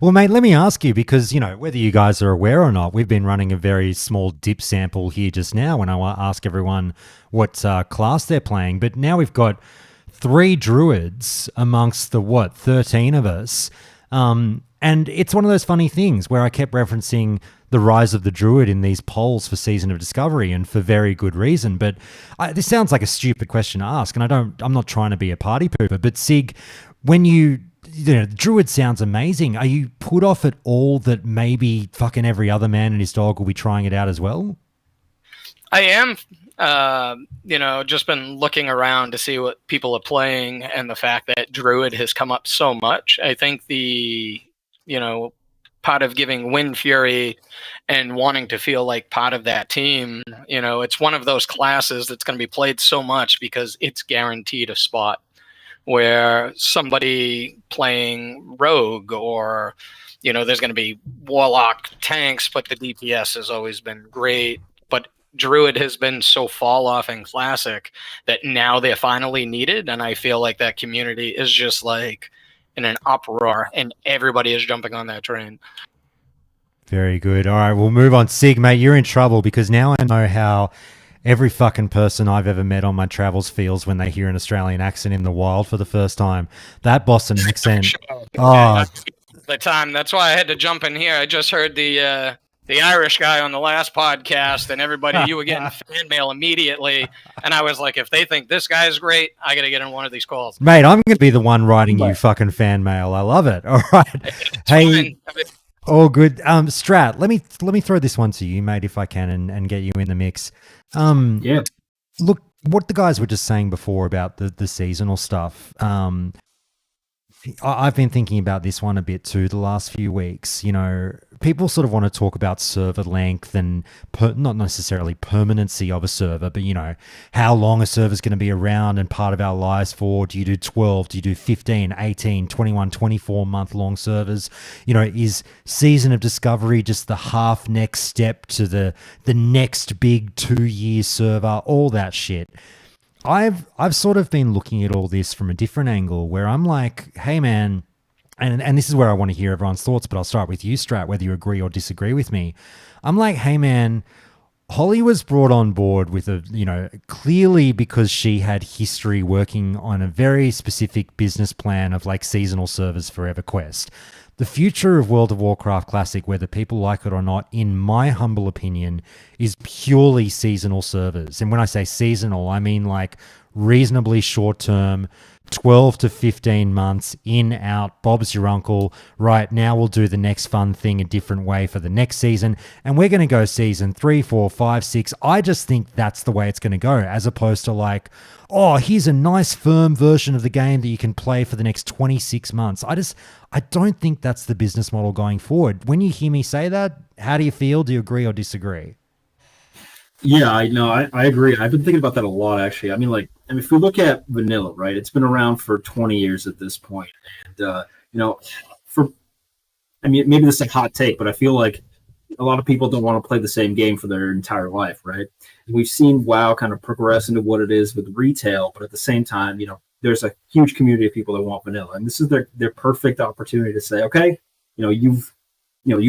Well, mate, let me ask you, because, whether you guys are aware or not, we've been running a very small dip sample here just now when I ask everyone what class they're playing. But now we've got 3 druids amongst the, 13 of us. And it's one of those funny things where I kept referencing the rise of the druid in these polls for Season of Discovery, and for very good reason. But this sounds like a stupid question to ask, and I'm not trying to be a party pooper, but Sig, when druid sounds amazing. Are you put off at all that maybe fucking every other man and his dog will be trying it out as well? I am. Just been looking around to see what people are playing, and the fact that druid has come up so much. I think the part of giving Wind Fury and wanting to feel like part of that team, it's one of those classes that's going to be played so much because it's guaranteed a spot, where somebody playing rogue or, there's going to be Warlock tanks, but the DPS has always been great. But druid has been so fall off in classic that now they're finally needed. And I feel like that community is just like in an uproar, and everybody is jumping on that train. Very good. All right, we'll move on. Sig, mate, you're in trouble because now I know how Every fucking person I've ever met on my travels feels when they hear an Australian accent in the wild for the first time. That Boston accent. Oh, The time. That's why I had to jump in here. I just heard the Irish guy on the last podcast, and everybody, you were getting fan mail immediately. And I was like, if they think this guy is great, I got to get in one of these calls. mate, I'm going to be the one writing you fucking fan mail. I love it. All right. Hey, all good. Strat, let me throw this one to you, mate, if I can, and get you in the mix. Yeah. Look, what the guys were just saying before about the seasonal stuff. I've been thinking about this one a bit too the last few weeks. You know, people sort of want to talk about server length and not necessarily permanency of a server, but, you know, how long a server is going to be around and part of our lives for. Do you do 12? Do you do 15, 18, 21, 24-month-long servers? You know, is Season of Discovery just the half next step to the next big 2-year server? All that shit. I've sort of been looking at all this from a different angle where I'm like, hey man, and this is where I want to hear everyone's thoughts, but I'll start with you, Strat, whether you agree or disagree with me. I'm like, hey man, Holly was brought on board with clearly because she had history working on a very specific business plan of like seasonal servers for EverQuest. The future of World of Warcraft Classic, whether people like it or not, in my humble opinion, is purely seasonal servers. And when I say seasonal, I mean like reasonably short-term, 12 to 15 months, in, out, Bob's your uncle. Right, now we'll do the next fun thing a different way for the next season. And we're going to go season 3, 4, 5, 6. I just think that's the way it's going to go, as opposed to like, oh, here's a nice firm version of the game that you can play for the next 26 months. I don't think that's the business model going forward. When you hear me say that, how do you feel? Do you agree or disagree? Yeah, I agree. I've been thinking about that a lot, actually. I mean, if we look at vanilla, right, it's been around for 20 years at this point. And, maybe this is a hot take, but I feel like a lot of people don't want to play the same game for their entire life, right? And we've seen WoW kind of progress into what it is with retail, but at the same time, there's a huge community of people that want vanilla, and this is their perfect opportunity to say, okay, you've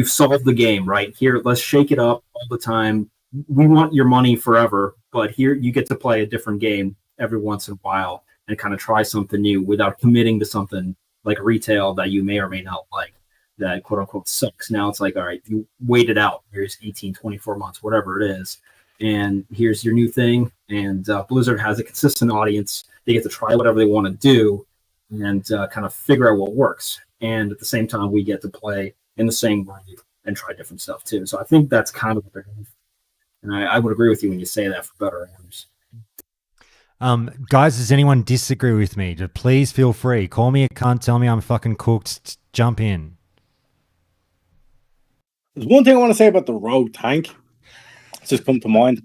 solved the game, right? Here, let's shake it up all the time. We want your money forever, but here you get to play a different game every once in a while and kind of try something new without committing to something like retail that you may or may not like, that quote unquote sucks. Now it's like, all right, you wait it out. Here's 18, 24 months, whatever it is. And here's your new thing. And Blizzard has a consistent audience. They get to try whatever they want to do and kind of figure out what works. And at the same time, we get to play in the same way and try different stuff too. So I think that's kind of what they're doing. And I would agree with you when you say that, for better or worse. Guys, does anyone disagree with me? Please feel free. Call me a cunt. Tell me I'm fucking cooked. Jump in. There's one thing I want to say about the rogue tank. It's just come to mind.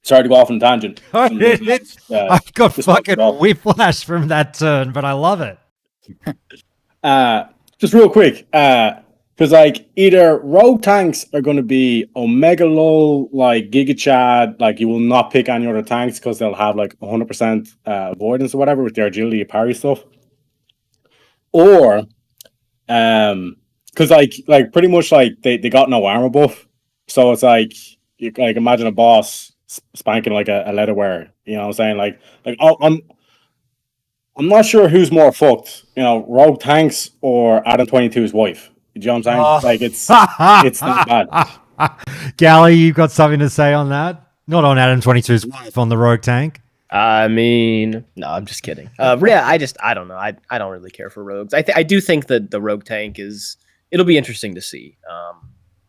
Sorry to go off on a tangent. I got fucking whiplash from that turn, but I love it. Just real quick. Because either rogue tanks are going to be Omega Low, Giga Chad, you will not pick any other tanks because they'll have 100% avoidance or whatever with their agility parry stuff. Or, because pretty much they got no armor buff, so it's you imagine a boss spanking a leatherware. You know what I'm saying? I'm not sure who's more fucked. Rogue tanks or Adam 22's wife. You know what I'm saying? It's not bad. Gally, you've got something to say on that? Not on Adam 22's wife, on the rogue tank. I mean, no, I'm just kidding. Yeah, I don't know. I don't really care for rogues. I do think that the rogue tank it'll be interesting to see.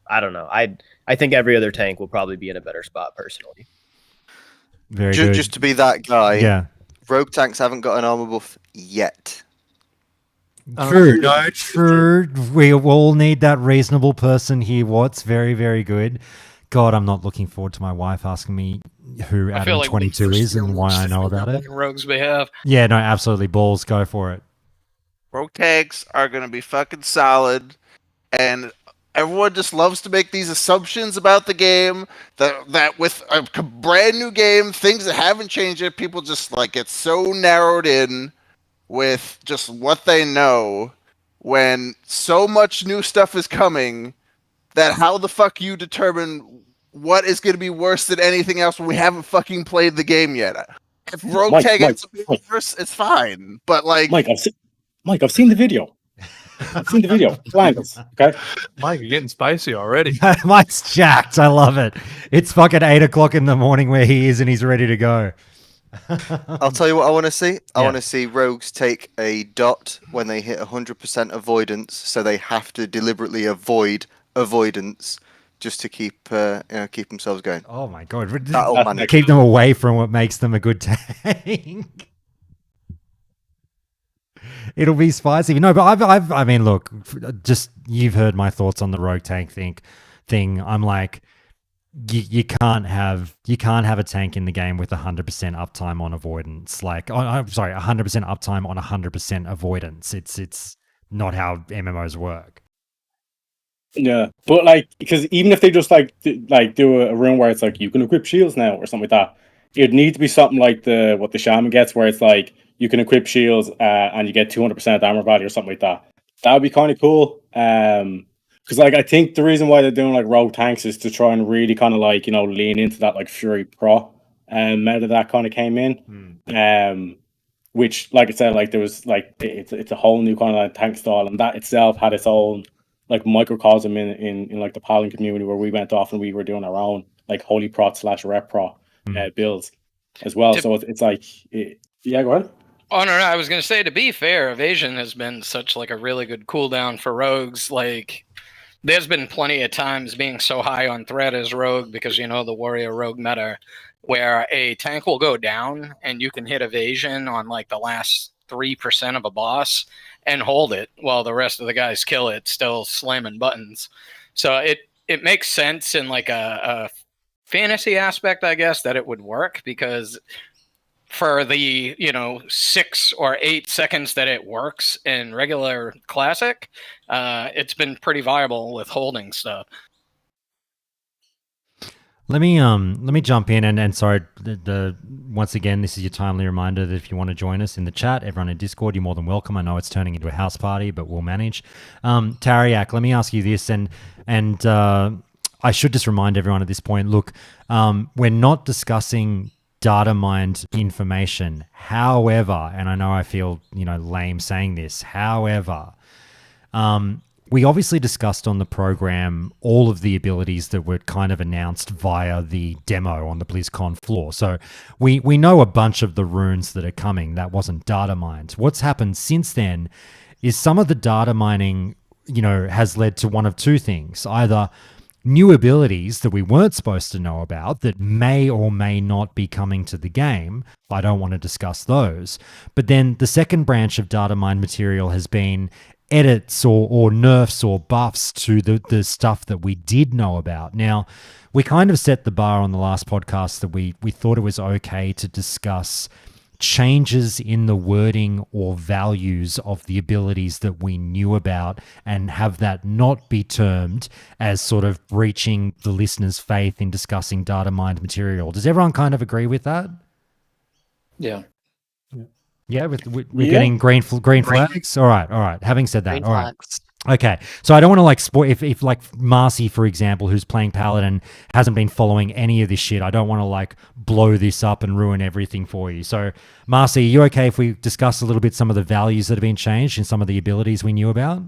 I don't know. I think every other tank will probably be in a better spot personally. Very good. Just to be that guy. Yeah. Rogue tanks haven't got an armor buff yet. True. We all need that reasonable person here. What's very, very good. God, I'm not looking forward to my wife asking me who Adam 22 is and why I know about it. Rogues behave. Yeah, no, absolutely. Balls, go for it. Rogue tanks are going to be fucking solid, and everyone just loves to make these assumptions about the game that with a brand new game, things that haven't changed yet, people just get so narrowed in with just what they know when so much new stuff is coming that how the fuck you determine what is going to be worse than anything else when we haven't fucking played the game yet? If Rogue Mike, Tag Mike, ends up being worse, it's fine. But like, Mike, I've seen the video. I've seen the video. Blankets, okay? Mike, you're getting spicy already. Mike's jacked. I love it. It's fucking 8 o'clock in the morning where he is, and he's ready to go. I'll tell you what I want to see. I Yeah. want to see rogues take a dot when they hit 100% avoidance, so they have to deliberately avoid avoidance just to keep keep themselves going. Oh my god! That'll manage. Keep them away from what makes them a good tank. It'll be spicy. No, but I mean, look, just you've heard my thoughts on the rogue tank thing. I'm like, you can't have a tank in the game with 100% uptime on avoidance. Like, I'm sorry, 100% uptime on 100% avoidance. It's not how MMOs work. Yeah, but like, because even if they just do a rune where it's like you can equip shields now or something like that, it'd need to be something like what the Shaman gets, where it's like you can equip shields and you get 200% armor value or something like that. That would be kind of cool. Because like I think the reason why they're doing like rogue tanks is to try and really kind of like lean into that like Fury Pro meta that kind of came in. Which, like I said, like there was like it's a whole new kind of like tank style, and that itself had its own like microcosm in like the Paladin community, where we went off and we were doing our own like holy prot / rep pro builds as well. So it's like, yeah, go ahead. Oh no, I was gonna say, to be fair, evasion has been such like a really good cooldown for rogues. Like, there's been plenty of times being so high on threat as rogue, because the warrior rogue meta, where a tank will go down and you can hit evasion on like the last 3% of a boss and hold it while the rest of the guys kill it, still slamming buttons. So it makes sense in like a fantasy aspect, I guess, that it would work, because for the 6 or 8 seconds that it works in regular classic, it's been pretty viable with holding stuff. Let me jump in and sorry, once again, this is your timely reminder that if you want to join us in the chat, everyone in Discord, you're more than welcome. I know it's turning into a house party, but we'll manage. Tariak, let me ask you this, and I should just remind everyone at this point, look, we're not discussing data mined information. However, and I know I feel lame saying this, however, we obviously discussed on the program all of the abilities that were kind of announced via the demo on the BlizzCon floor. So we know a bunch of the runes that are coming. That wasn't data mined. What's happened since then is some of the data mining, has led to one of two things. Either new abilities that we weren't supposed to know about that may or may not be coming to the game. I don't want to discuss those. But then the second branch of data mine material has been edits or nerfs or buffs to the stuff that we did know about. Now, we kind of set the bar on the last podcast that we thought it was okay to discuss changes in the wording or values of the abilities that we knew about and have that not be termed as sort of breaching the listener's faith in discussing data mined material. Does everyone kind of agree with that? Yeah. Yeah, we're getting green flags. All right. Having said that, Green all right. flags. Okay, so I don't want to like spoil. If like Marcy, for example, who's playing Paladin, hasn't been following any of this shit, I don't want to like blow this up and ruin everything for you. So, Marcy, are you okay if we discuss a little bit some of the values that have been changed and some of the abilities we knew about?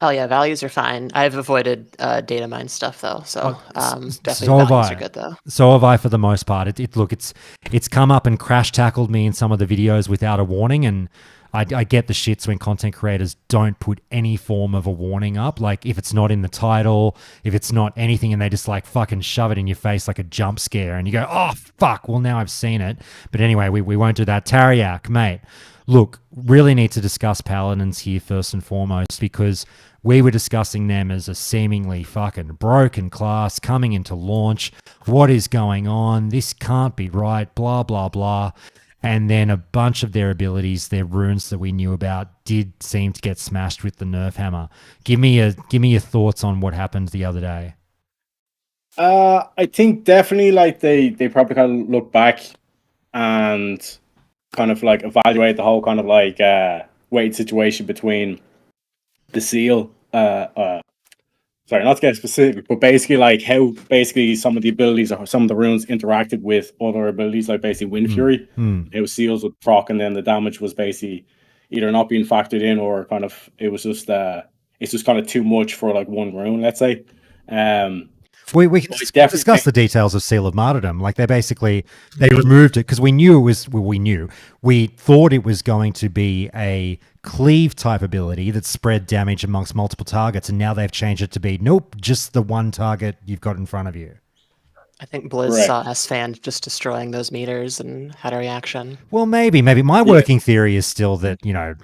Oh yeah, values are fine. I've avoided data mine stuff though, so definitely so have values I. are good though. So have I for the most part. It's come up and crash tackled me in some of the videos without a warning, and I get the shits when content creators don't put any form of a warning up. Like if it's not in the title, if it's not anything, and they just like fucking shove it in your face like a jump scare, and you go, oh fuck, well now I've seen it. But anyway, we won't do that. Tariak, mate. Look, really need to discuss Paladins here first and foremost, because we were discussing them as a seemingly fucking broken class coming into launch. What is going on? This can't be right, blah, blah, blah. And then a bunch of their abilities, their runes that we knew about, did seem to get smashed with the nerf hammer. Give me your thoughts on what happened the other day. I think definitely like they probably kind of look back and kind of like evaluate the whole kind of like weight situation between the seal sorry, not to get specific, but basically like how basically some of the abilities or some of the runes interacted with other abilities, like basically Wind Fury. How seals would proc, and then the damage was basically either not being factored in or kind of it was just it's just kind of too much for like one rune, let's say. We can discuss the details of Seal of Martyrdom. Like they removed it because we thought it was going to be a cleave type ability that spread damage amongst multiple targets, and now they've changed it to be nope, just the one target you've got in front of you. I think Blizz saw S-Fan just destroying those meters and had a reaction. Well, maybe. My working theory is still that,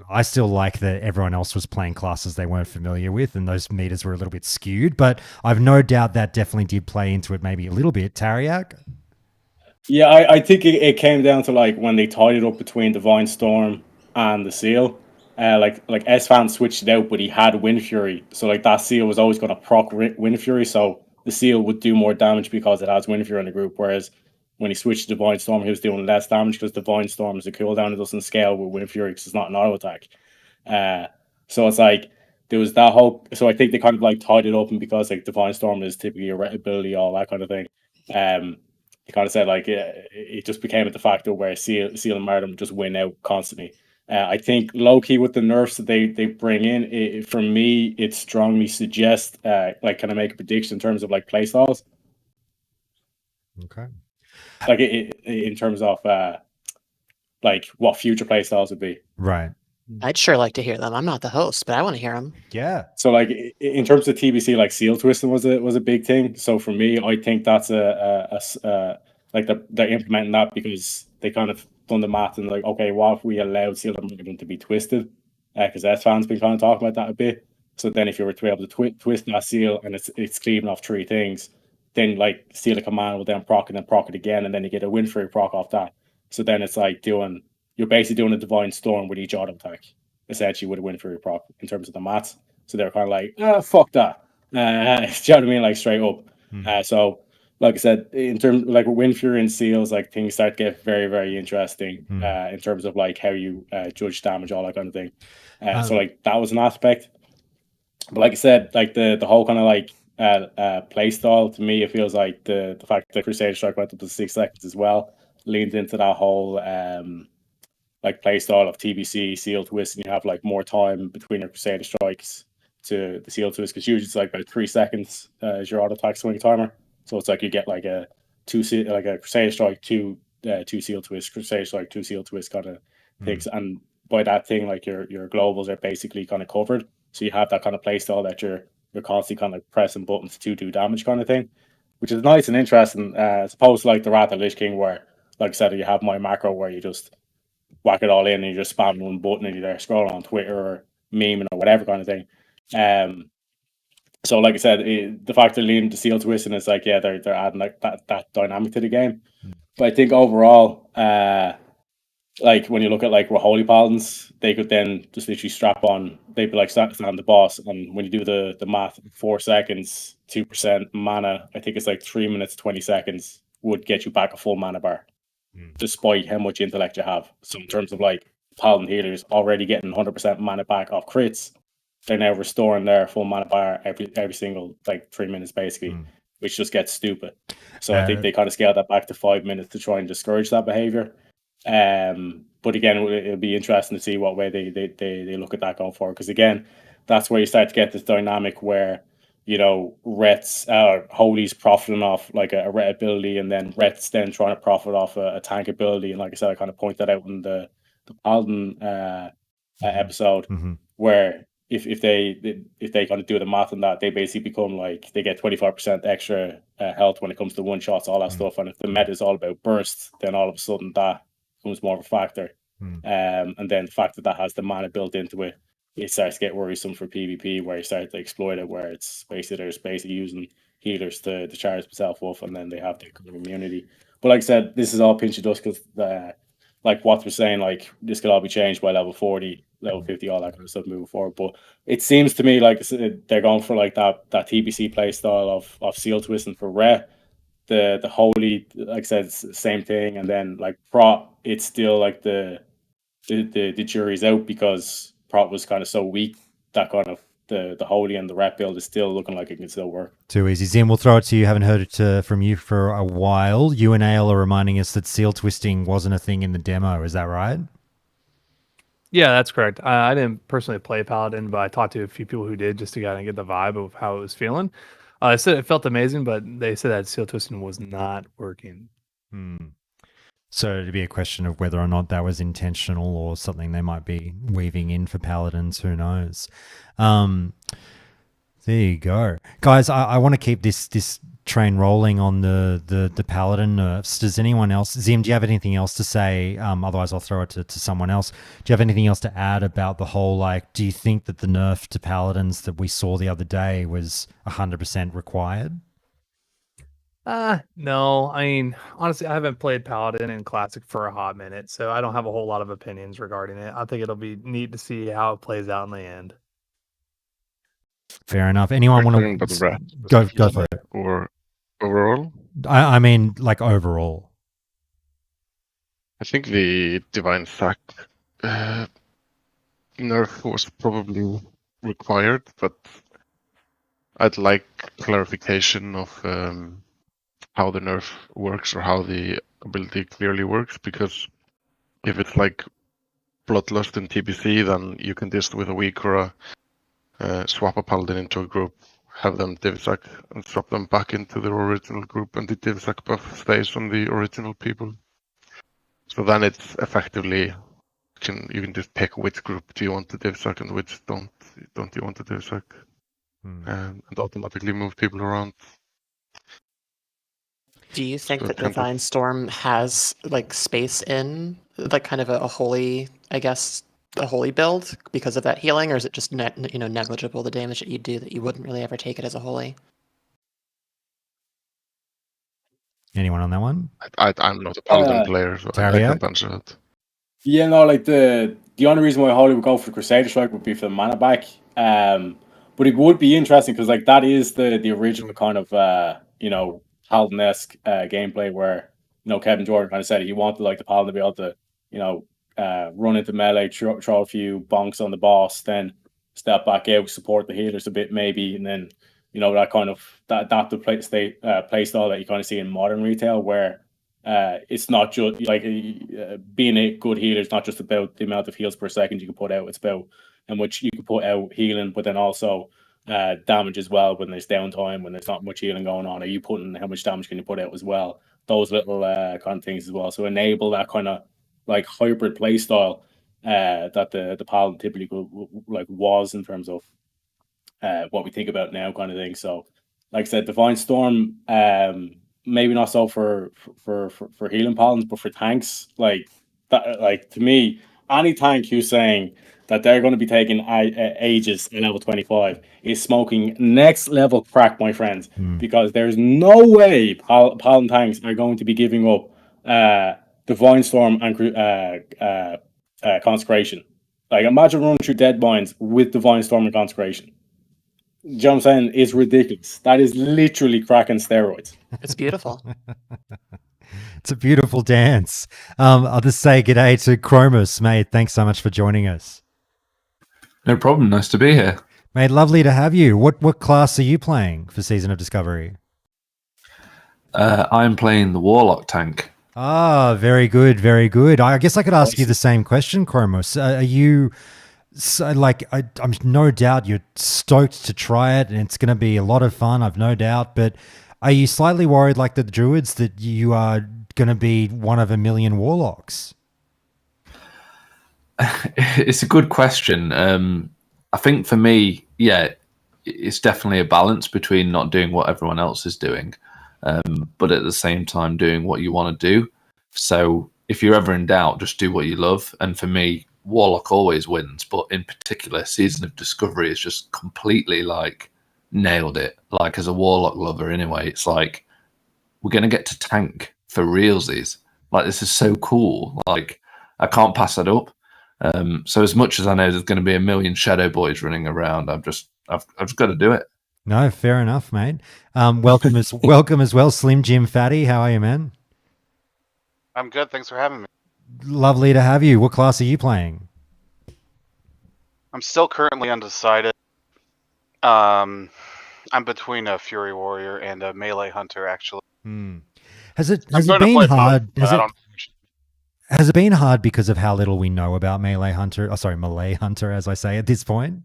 I still like that everyone else was playing classes they weren't familiar with and those meters were a little bit skewed, but I've no doubt that definitely did play into it maybe a little bit. Tariak? Yeah, I think it came down to like when they tied it up between Divine Storm and the Seal. Like S-Fan switched it out, but he had Wind Fury. So like that Seal was always going to proc Wind Fury, so the Seal would do more damage because it has Wind Fury in the group, whereas when he switched to Divine Storm, he was doing less damage because Divine Storm is a cooldown. It doesn't scale with Wind Fury because it's not an auto attack. So it's like there was that whole. So I think they kind of like tied it up, and because like Divine Storm is typically a ret ability, all that kind of thing. They kind of said like it just became a de facto where Seal and Martyrdom just win out constantly. I think low key with the nerfs that they bring in, for me, it strongly suggests like can I make a prediction in terms of like playstyles? Okay. Like in terms of like what future playstyles would be. Right. I'd sure like to hear them. I'm not the host, but I want to hear them. Yeah. So like in terms of TBC, like seal twisting was a big thing. So for me, I think that's like they're implementing that because they kind of done the math and like, okay, what if we allowed seal to be twisted? Because S-Fan's been kind of talking about that a bit. So then if you were to be able to twist that seal and it's cleaving off three things, then like seal a command will then proc it again, and then you get a Wind Fury proc off that. So then it's like you're basically doing a Divine Storm with each auto attack, essentially with a Wind Fury proc in terms of the maths. So they're kind of like, fuck that. Do you know what I mean? Like straight up. So like I said, in terms like with Wind Fury and seals, like things start to get very, very interesting in terms of like how you judge damage, all that kind of thing. So like that was an aspect. But like I said, like the whole kind of like play style, to me, it feels like the fact that Crusader Strike went up to 6 seconds as well leans into that whole like play style of TBC, seal twist, and you have like more time between your Crusader Strikes to the seal twist, because usually it's like about 3 seconds as your auto attack swing timer. So it's like you get like a Crusader Strike, two seal twist, Crusader Strike, 2 seal twist kind of things, and by that thing, like your globals are basically kind of covered. So you have that kind of play style that you're constantly kind of pressing buttons to do damage kind of thing, which is nice and interesting, as opposed to like the Wrath of Lich King, where, like I said, you have my macro where you just whack it all in and you just spam one button and you're scrolling on Twitter or memeing or whatever kind of thing. So like I said, the fact they're leaning to seal twist, and it's like, yeah, they're adding like that dynamic to the game. But I think overall, like when you look at like Holy Paladins, they could then just literally strap on, they'd be like stand the boss, and when you do the math, 4 seconds, 2% mana, I think it's like 3 minutes 20 seconds would get you back a full mana bar, despite how much intellect you have. So in terms of like Paladin healers already getting 100% mana back off crits, they're now restoring their full mana bar every single like 3 minutes basically, which just gets stupid. So I think they kind of scaled that back to 5 minutes to try and discourage that behavior. But again, it'll be interesting to see what way they look at that going forward, because again, that's where you start to get this dynamic where, you know, Rets Holy's profiting off like a Ret ability, and then Rets then trying to profit off a tank ability. And like I said, I kind of point that out in the Paladin episode, where if they kind of do the math on that, they basically become like, they get 25% extra health when it comes to one shots, all that stuff. And if the meta is all about bursts, then all of a sudden that becomes more of a factor. And then the fact that has the mana built into it, it starts to get worrisome for PvP, where you start to exploit it, where it's basically using healers to charge themselves off, and then they have their kind of immunity. But like I said, this is all pinch of dust, because like what we're saying, like this could all be changed by level 40, level 50, all that kind of stuff moving forward. But it seems to me like they're going for like that TBC play style of seal twisting for Re. The Holy, like I said, it's the same thing. And then like Prot, it's still like the jury's out, because Prot was kind of so weak that kind of the holy and the rep build is still looking like it can still work. Too easy. Zim, we'll throw it to you. Haven't heard it from you for a while. You and Ale are reminding us that seal twisting wasn't a thing in the demo. Is that right? Yeah, that's correct. I didn't personally play Paladin, but I talked to a few people who did just to kind of get the vibe of how it was feeling. I said it felt amazing, but they said that seal twisting was not working. So it'd be a question of whether or not that was intentional or something they might be weaving in for Paladins. Who knows? There you go. Guys, I want to keep this train rolling on the Paladin nerfs. Does anyone else, Zim, do you have anything else to say? Otherwise, I'll throw it to someone else. Do you have anything else to add about the whole, like, do you think that the nerf to Paladins that we saw the other day was 100% required? No. I mean, honestly, I haven't played Paladin in Classic for a hot minute, so I don't have a whole lot of opinions regarding it. I think it'll be neat to see how it plays out in the end. Fair enough. Anyone want to go for it? Or overall? I mean, like, overall. I think the Divine Sack nerf was probably required, but I'd like clarification of how the nerf works or how the ability clearly works, because if it's like Bloodlust in TBC, then you can just with a week or a swap a Paladin into a group, have them divsack and swap them back into their original group, and the divsack buff stays on the original people. So then it's effectively you can just pick which group do you want to divsack and which don't you want to divsack, and automatically move people around. Do you think that Divine Storm has like space in like kind of a holy, I guess, a holy build because of that healing, or is it just negligible, the damage that you do, that you wouldn't really ever take it as a holy? Anyone on that one? I'm not a Paladin player, so I can't answer that. Yeah, no, like the only reason why Holy would go for Crusader Strike would be for the mana back. But it would be interesting because like that is the original kind of Paladin-esque gameplay where Kevin Jordan kind of said he wanted like the Paladin to be able to run into melee, throw a few bonks on the boss, then step back out, support the healers a bit maybe, and then that kind of that adaptive play style that you kind of see in modern retail, where it's not just like being a good healer is not just about the amount of heals per second you can put out. It's about how much you can put out healing, but then also damage as well when there's downtime, when there's not much healing going on. Are you putting how much damage can you put out as well? Those little kind of things as well. So enable that kind of like hybrid play style that the Paladin typically was in terms of what we think about now, kind of thing. So, like I said, Divine Storm, maybe not so for healing Paladins, but for tanks, like that, like to me, any tank who's saying that they're going to be taking ages at level 25 is smoking next level crack, my friends, because there's no way Paladin tanks are going to be giving up Divine Storm and Consecration. Like, imagine running through Deadmines with Divine Storm and Consecration. You know what I'm saying? It's ridiculous. That is literally cracking steroids. It's beautiful. It's a beautiful dance. I'll just say g'day to Chromus, mate. Thanks so much for joining us. No problem. Nice to be here. Mate, lovely to have you. What class are you playing for Season of Discovery? I'm playing the Warlock tank. Ah, very good, very good. I guess I could ask you the same question, Chromus. Are you... So, like, I'm no doubt you're stoked to try it, and it's going to be a lot of fun, I've no doubt. But are you slightly worried, like the druids, that you are going to be one of a million warlocks? It's a good question. I think for me, yeah, it's definitely a balance between not doing what everyone else is doing, but at the same time doing what you want to do. So if you're ever in doubt, just do what you love. And for me, Warlock always wins, but in particular, Season of Discovery is just completely like nailed it. Like, as a Warlock lover anyway, it's like we're going to get to tank for realsies. Like, this is so cool. Like, I can't pass that up. So as much as I know there's going to be a million Shadow Boys running around, I've just got to do it. No, fair enough, mate. Welcome as well, Slim Jim Fatty. How are you, man? I'm good. Thanks for having me. Lovely to have you. What class are you playing? I'm still currently undecided. I'm between a Fury Warrior and a Melee Hunter, actually. Has it I'm going to been play both, hard? but I don't. Has it been hard because of how little we know about Melee Hunter? Oh, sorry, Melee Hunter, as I say at this point.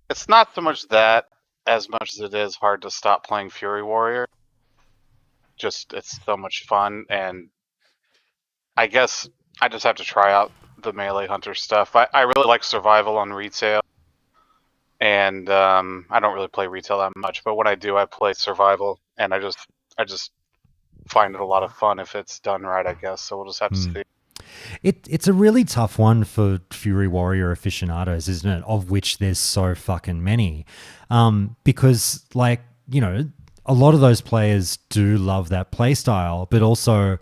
It's not so much that as much as it is hard to stop playing Fury Warrior. Just it's so much fun, and I guess I just have to try out the Melee Hunter stuff. I really like survival on retail, and I don't really play retail that much. But when I do, I play survival, and I just find it a lot of fun if it's done right, I guess. So we'll just have to see. It's a really tough one for Fury Warrior aficionados, isn't it? Of which there's so fucking many. Because, like, you know, a lot of those players do love that playstyle, but also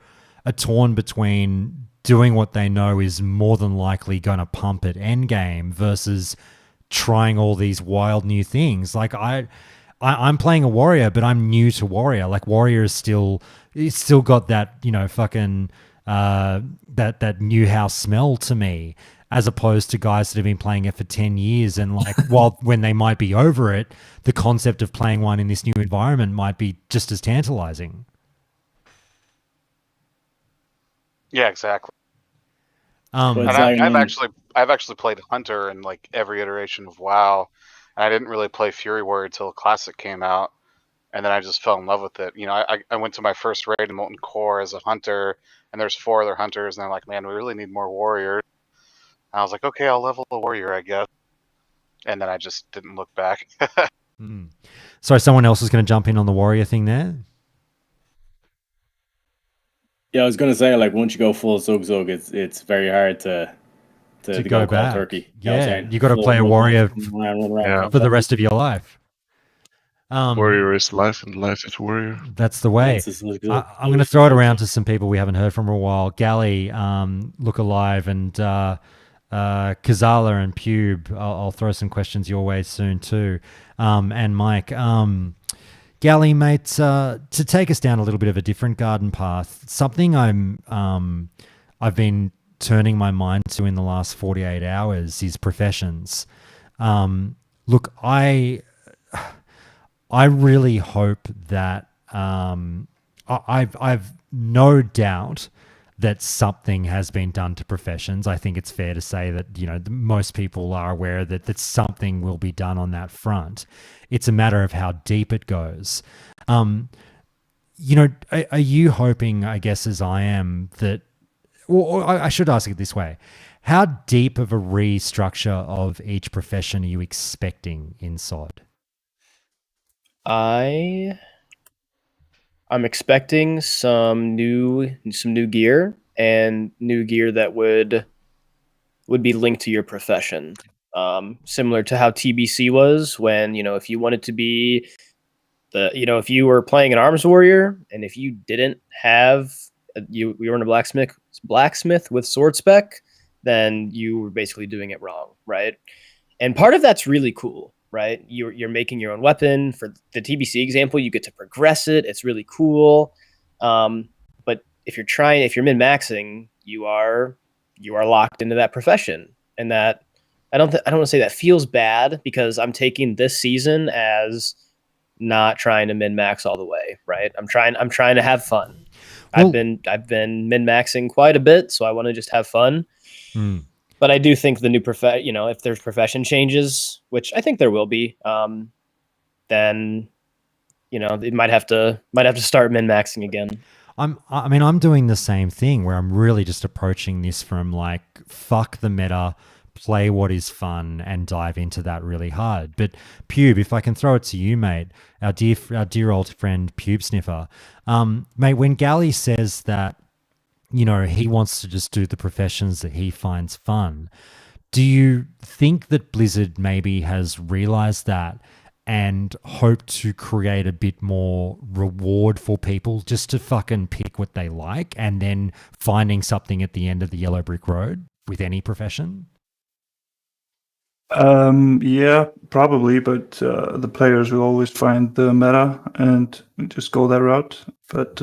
are torn between doing what they know is more than likely going to pump at endgame versus trying all these wild new things. Like, I'm playing a warrior, but I'm new to warrior. Like, warrior is it's still got that, you know, fucking that new house smell to me, as opposed to guys that have been playing it for 10 years and like when they might be over it, the concept of playing one in this new environment might be just as tantalizing. Yeah, exactly. But And I've actually played Hunter in like every iteration of WoW. And I didn't really play Fury Warrior until Classic came out, and then I just fell in love with it. You know, I went to my first raid in Molten Core as a hunter, and there's 4 other hunters, and they're like, man, we really need more warriors. And I was like, okay, I'll level a warrior, I guess. And then I just didn't look back. So someone else is going to jump in on the warrior thing there? Yeah, I was gonna say, like, once you go full Zug, it's very hard to go back. cold turkey. Yeah, you got to play a warrior for the rest of your life. Warrior is life, and life is warrior. That's the way. I'm going to throw it around to some people we haven't heard from for a while. Gally, Look Alive, and Kazala and Pube. I'll throw some questions your way soon too. And Mike. Gally, mate, to take us down a little bit of a different garden path, something I've been turning my mind to in the last 48 hours is professions. Look, I really hope that I've no doubt that something has been done to professions. I think it's fair to say that, you know, most people are aware that something will be done on that front. It's a matter of how deep it goes. You know, are you hoping, I guess, as I am, that, or I should ask it this way, how deep of a restructure of each profession are you expecting in SOD? I'm expecting some new gear, and new gear that would be linked to your profession. Similar to how TBC was when, you know, if you wanted to be if you were playing an arms warrior, and if you didn't have you weren't a blacksmith with sword spec, then you were basically doing it wrong, right? And part of that's really cool, right? You're making your own weapon. For the TBC example, you get to progress it. It's really cool. But if you're min-maxing, you are locked into that profession. And that I don't want to say that feels bad, because I'm taking this season as not trying to min-max all the way, right? I'm trying to have fun. Well, I've been min-maxing quite a bit, so I want to just have fun. But I do think the new if there's profession changes, which I think there will be, then, you know, it might have to start min-maxing again. I'm doing the same thing, where I'm really just approaching this from like, fuck the meta, play what is fun, and dive into that really hard. But Pube, if I can throw it to you, mate, our dear old friend Pube Sniffer, mate, when Gally says that, you know, he wants to just do the professions that he finds fun, do you think that Blizzard maybe has realized that and hope to create a bit more reward for people just to fucking pick what they like, and then finding something at the end of the yellow brick road with any profession? Yeah, probably, but the players will always find the meta and just go that route. But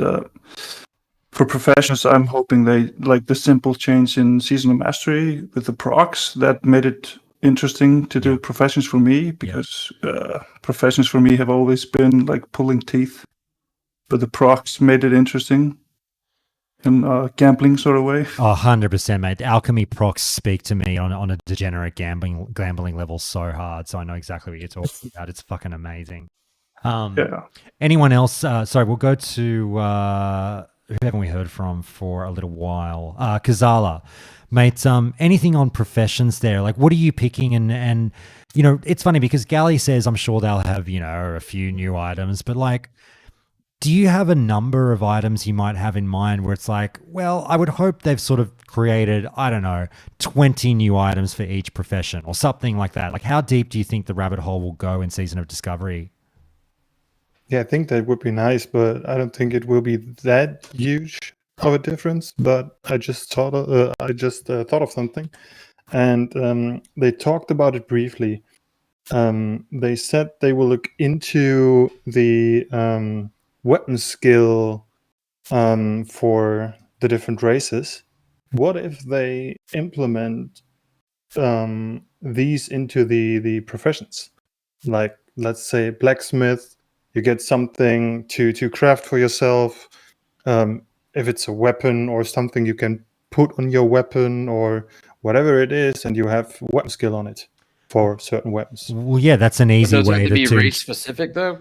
for professions, I'm hoping they, like the simple change in seasonal mastery with the procs, that made it interesting to do professions for me, because professions for me have always been like pulling teeth, but the procs made it interesting in a gambling sort of way. Oh, 100%, mate. The alchemy procs speak to me on a degenerate gambling level so hard, so I know exactly what you're talking about. It's fucking amazing. Anyone else? Sorry, we'll go to who haven't we heard from for a little while? Kazala, mate. Anything on professions there? Like, what are you picking? And you know, it's funny because Gally says I'm sure they'll have, you know, a few new items, but like, do you have a number of items you might have in mind where it's like, well, I would hope they've sort of created, I don't know, 20 new items for each profession or something like that? Like, how deep do you think the rabbit hole will go in Season of Discovery? Yeah, I think that would be nice, but I don't think it will be that huge of a difference. But I just thought of something, and they talked about it briefly. They said they will look into the weapon skill for the different races. What if they implement these into the professions? Like, let's say blacksmith, you get something to craft for yourself. If it's a weapon or something you can put on your weapon or whatever it is, and you have weapon skill on it for certain weapons. Well, yeah, that's an easy Does it way have to be to race specific though?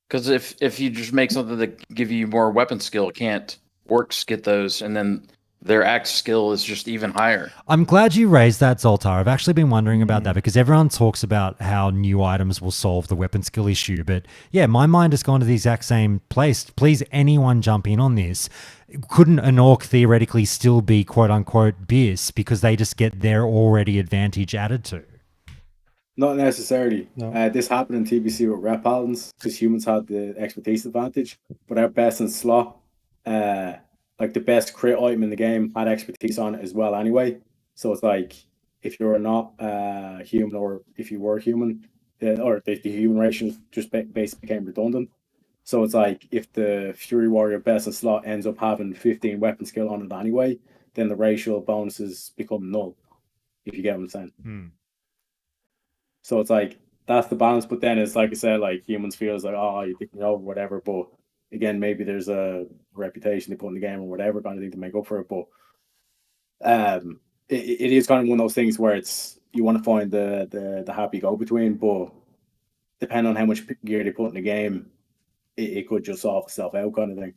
Because if you just make something that give you more weapon skill, can't orcs get those, and then their axe skill is just even higher? I'm glad you raised that, Zoltar. I've actually been wondering about that because everyone talks about how new items will solve the weapon skill issue. But yeah, my mind has gone to the exact same place. Please, anyone jump in on this. Couldn't an orc theoretically still be quote unquote bis because they just get their already advantage added to? Not necessarily. No. This happened in TBC with Red Paladins because humans had the expertise advantage, but our best in slot, like the best crit item in the game, had expertise on it as well anyway. So it's like, if you're not human, or if you were human, or the human race just basically became redundant. So it's like, if the Fury Warrior best in slot ends up having 15 weapon skill on it anyway, then the racial bonuses become null, if you get what I'm saying. So it's like, that's the balance. But then it's like I said, like, humans feels like, oh, you picked me over, whatever. But again, maybe there's a reputation they put in the game or whatever kind of thing to make up for it. But it is kind of one of those things where it's, you want to find the happy go between. But depending on how much gear they put in the game, it could just solve itself out kind of thing.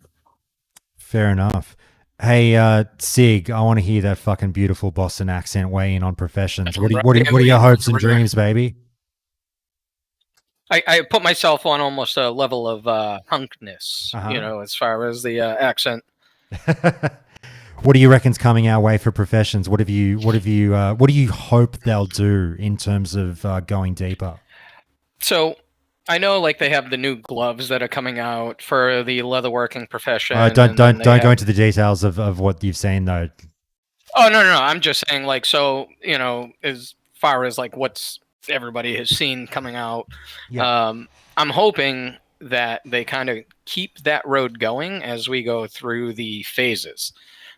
Fair enough. Hey, Sig, I want to hear that fucking beautiful Boston accent weigh in on professions. What are your hopes and dreams, baby? I put myself on almost a level of hunkness, you know, as far as the accent. What do you reckon's coming our way for professions? What do you hope they'll do in terms of going deeper? So I know, like, they have the new gloves that are coming out for the leatherworking profession. Don't go into the details of what you've seen though. Oh no, I'm just saying, like, so, you know, as far as like what's everybody has seen coming out, I'm hoping that they kind of keep that road going as we go through the phases.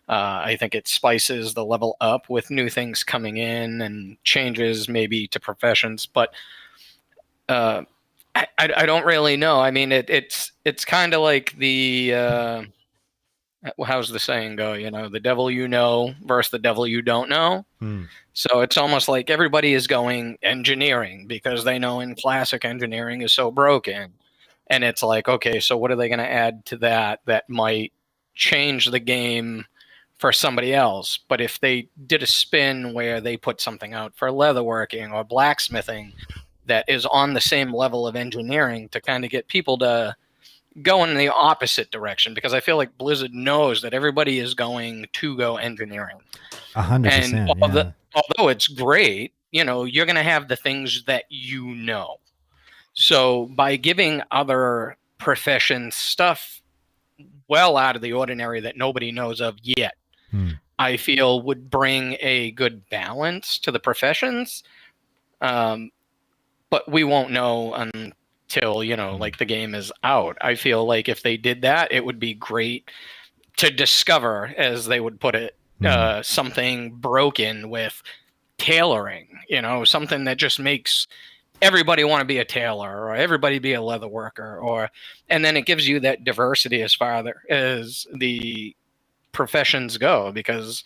I think it spices the level up with new things coming in and changes maybe to professions, but I don't really know. I mean, it's kind of like the how's the saying go? You know, the devil you know versus the devil you don't know. So it's almost like everybody is going engineering because they know in classic engineering is so broken, and it's like, okay, so what are they going to add to that might change the game for somebody else? But if they did a spin where they put something out for leatherworking or blacksmithing that is on the same level of engineering to kind of get people to go in the opposite direction, because I feel like Blizzard knows that everybody is going to go engineering. 100%. And although it's great, you know, you're going to have the things that you know. So by giving other professions stuff well out of the ordinary that nobody knows of yet, I feel would bring a good balance to the professions. But we won't know until, you know, like the game is out. I feel like if they did that, it would be great to discover, as they would put it, something broken with tailoring, something that just makes everybody want to be a tailor or everybody be a leather worker, and then it gives you that diversity as far as the professions go, because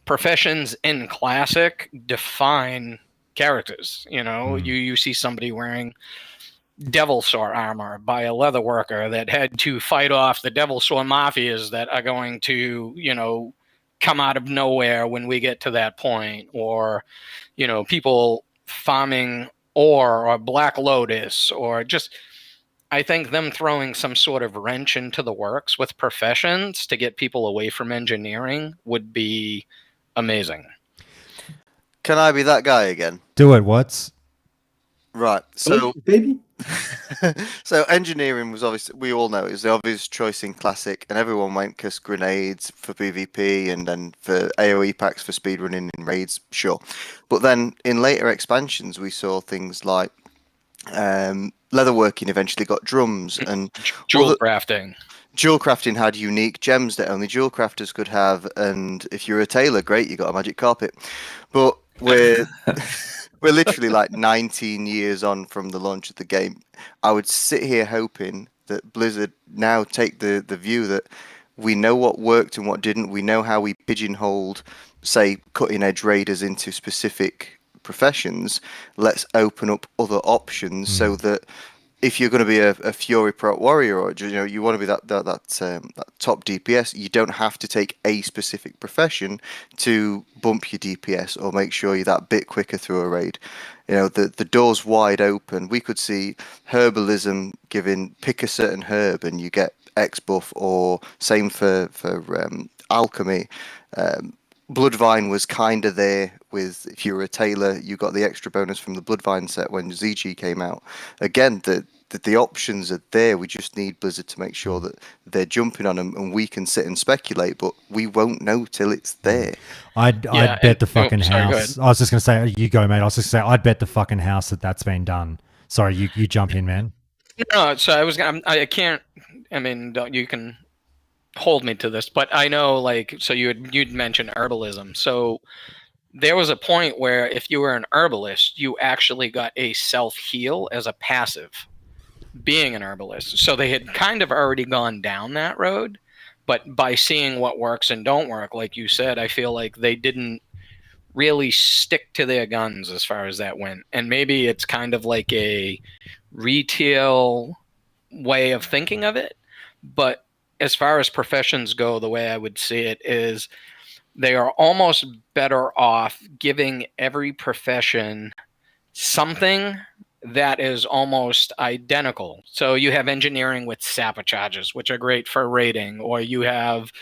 professions in Classic define characters. You see somebody wearing Devil Saw armor by a leather worker that had to fight off the Devil Saw mafias that are going to, come out of nowhere when we get to that point, or, people farming ore or Black Lotus, or just, I think them throwing some sort of wrench into the works with professions to get people away from engineering would be amazing. Can I be that guy again? Do it, what's right? So, baby. So engineering was obviously, we all know it was the obvious choice in Classic, and everyone went because grenades for PvP and then for AoE packs for speedrunning in raids, sure. But then in later expansions, we saw things like leatherworking eventually got drums, and jewel crafting. Jewel crafting had unique gems that only jewel crafters could have, and if you're a tailor, great, you got a magic carpet. But we're literally like 19 years on from the launch of the game. I would sit here hoping that Blizzard now take the view that we know what worked and what didn't. We know how we pigeonholed, say, cutting edge raiders into specific professions. Let's open up other options so that if you're going to be a Fury Pro warrior, or you want to be that top DPS, you don't have to take a specific profession to bump your DPS or make sure you're that bit quicker through a raid. The door's wide open. We could see herbalism pick a certain herb and you get X buff, or same for alchemy. Bloodvine was kind of there with, if you were a tailor, you got the extra bonus from the Bloodvine set when ZG came out. Again, the options are there. We just need Blizzard to make sure that they're jumping on them, and we can sit and speculate, but we won't know till it's there. I'd bet the fucking house. I was just going to say, you go, mate. I was just going to say, I'd bet the fucking house that's been done. Sorry, you jump in, man. No, so I can't, you can hold me to this, but I know, so you'd mentioned herbalism. So there was a point where if you were an herbalist, you actually got a self-heal as a passive, being an herbalist. So they had kind of already gone down that road, but by seeing what works and don't work, like you said, I feel like they didn't really stick to their guns as far as that went. And maybe it's kind of like a retail way of thinking of it, but as far as professions go, the way I would see it is they are almost better off giving every profession something that is almost identical. So you have engineering with sapper charges, which are great for raiding, or you have,